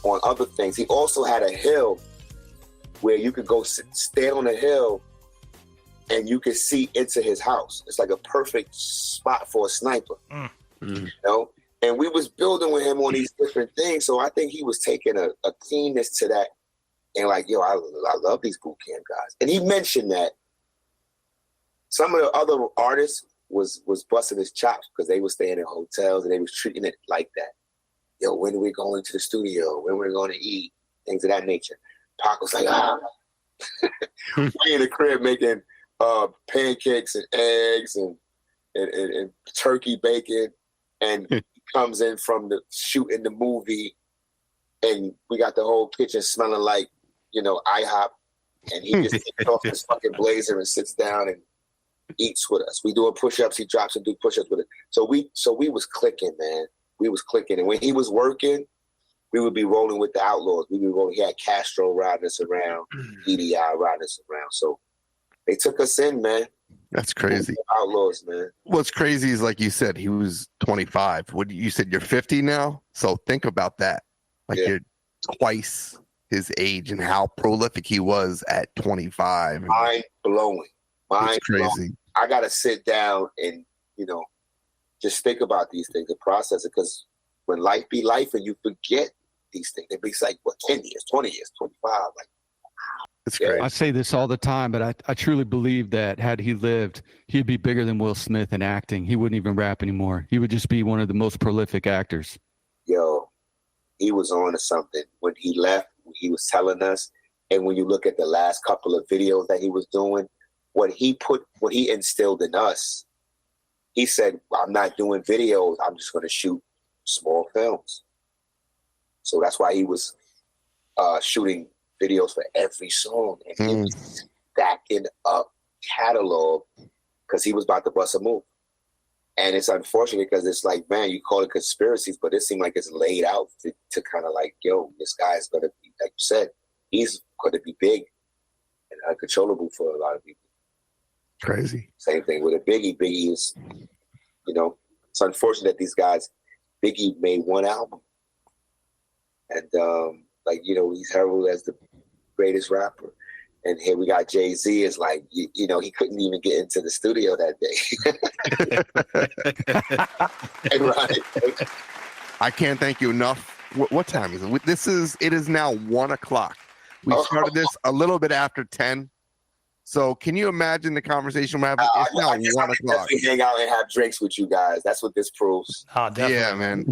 on other things. He also had a hill where you could go stand on the hill and you could see into his house. It's like a perfect spot for a sniper, you know? And we was building with him on these different things. So I think he was taking a keenness to that. And like, yo, I love these boot camp guys. And he mentioned that some of the other artists was busting his chops because they were staying in hotels and they was treating it like that. Yo, when are we going to the studio? When we're going to eat? Things of that nature. Pac was like, we in the crib making pancakes and eggs and turkey bacon, and he comes in from the shooting the movie, and we got the whole kitchen smelling like, IHOP, and he just takes off his fucking blazer and sits down and eats with us. We doing push-ups, he drops and do push-ups with it. So we was clicking, man. We was clicking, and when he was working, we would be rolling with the Outlaws. We would be rolling. He had Castro riding us around, EDI riding us around. So they took us in, man. That's crazy. Outlaws, man. What's crazy is, like you said, he was 25. What you said, you're 50 now. So think about that. Like you're twice his age and how prolific he was at 25. Mind blowing. It's crazy. Blowing. I gotta sit down and just think about these things and process it, because when life be life and you forget these things, it be like 10 years, 20 years, 25. Like, it's great. I say this all the time, but I truly believe that had he lived, he'd be bigger than Will Smith in acting. He wouldn't even rap anymore. He would just be one of the most prolific actors. Yo, he was on to something. When he left, he was telling us, and when you look at the last couple of videos that he was doing, what he instilled in us, he said, I'm not doing videos, I'm just going to shoot small films. So that's why he was shooting videos for every song, and he was stacking up catalog because he was about to bust a move. And it's unfortunate because it's like, man, you call it conspiracies, but it seemed like it's laid out to kind of like, yo, this guy's going to be, like you said, he's going to be big and uncontrollable for a lot of people. Crazy. Same thing with a Biggie. Biggie is, it's unfortunate that these guys, Biggie made one album. And, he's heralded as the greatest rapper. And here we got Jay-Z is like, he couldn't even get into the studio that day. Right. I can't thank you enough. What time is it? It is now 1:00. We started this a little bit after 10. So can you imagine the conversation we're having? It's now 1:00. We hang out and have drinks with you guys. That's what this proves. Oh, definitely. Yeah, man.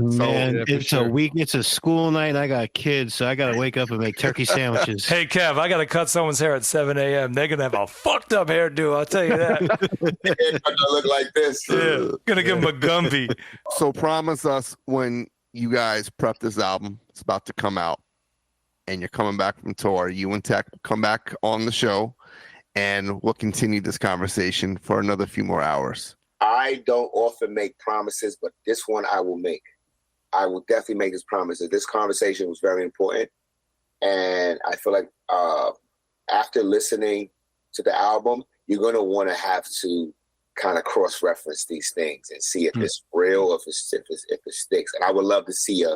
It's a week. It's a school night. And I got kids, so I got to wake up and make turkey sandwiches. Hey, Kev, I got to cut someone's hair at 7 a.m. They're going to have a fucked up hairdo, I'll tell you that. They're going to look like this. Yeah, going to give them a Gumby. So promise us when you guys prep this album, it's about to come out, and you're coming back from tour, you and Tech come back on the show, and we'll continue this conversation for another few more hours. I don't often make promises, but this one I will make. I will definitely make this promise. This conversation was very important. And I feel like after listening to the album, you're going to want to have to kind of cross-reference these things and see if it's real, if it sticks. And I would love to see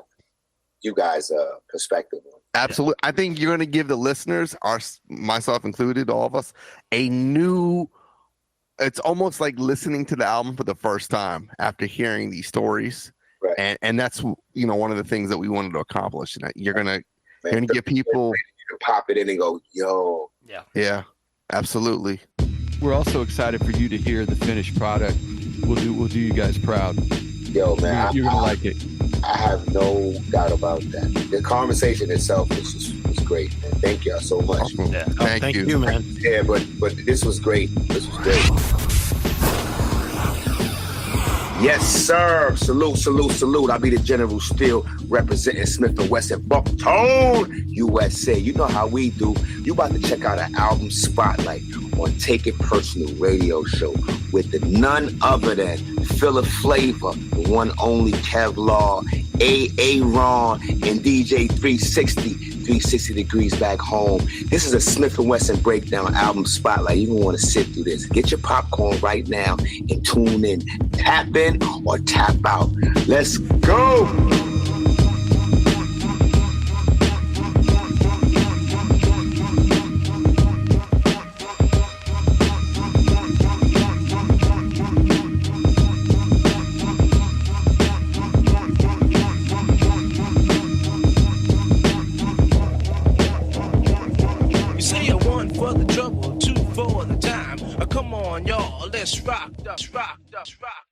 you guys' perspective on it. Absolutely. I think you're going to give the listeners, myself included, all of us, it's almost like listening to the album for the first time after hearing these stories. Right. And that's, one of the things that we wanted to accomplish. And you're going to give people, you can pop it in and go, yo. Yeah, absolutely. We're also excited for you to hear the finished product. We'll do you guys proud. Yo, man. You're going to like it. I have no doubt about that. The conversation itself was great, man. Thank y'all so much. Awesome. Yeah. Thank you, man. Yeah, but this was great. This was great. Yes, sir. Salute. I'll be the General Steele representing Smif-N-Wessun, Buckshot, USA. You know how we do. You about to check out an album spotlight on Take It Personal radio show with the none other than Philip Flavor, the one only Kevlar, Ron, and DJ 360 degrees back home. This is a Smif-N-Wessun breakdown album spotlight. You don't want to sit through this. Get your popcorn right now and tune in. Tap in or tap out. Let's go. You say a one for the trouble, two for the time. Come on. on, y'all. Let's rock, rock, rock.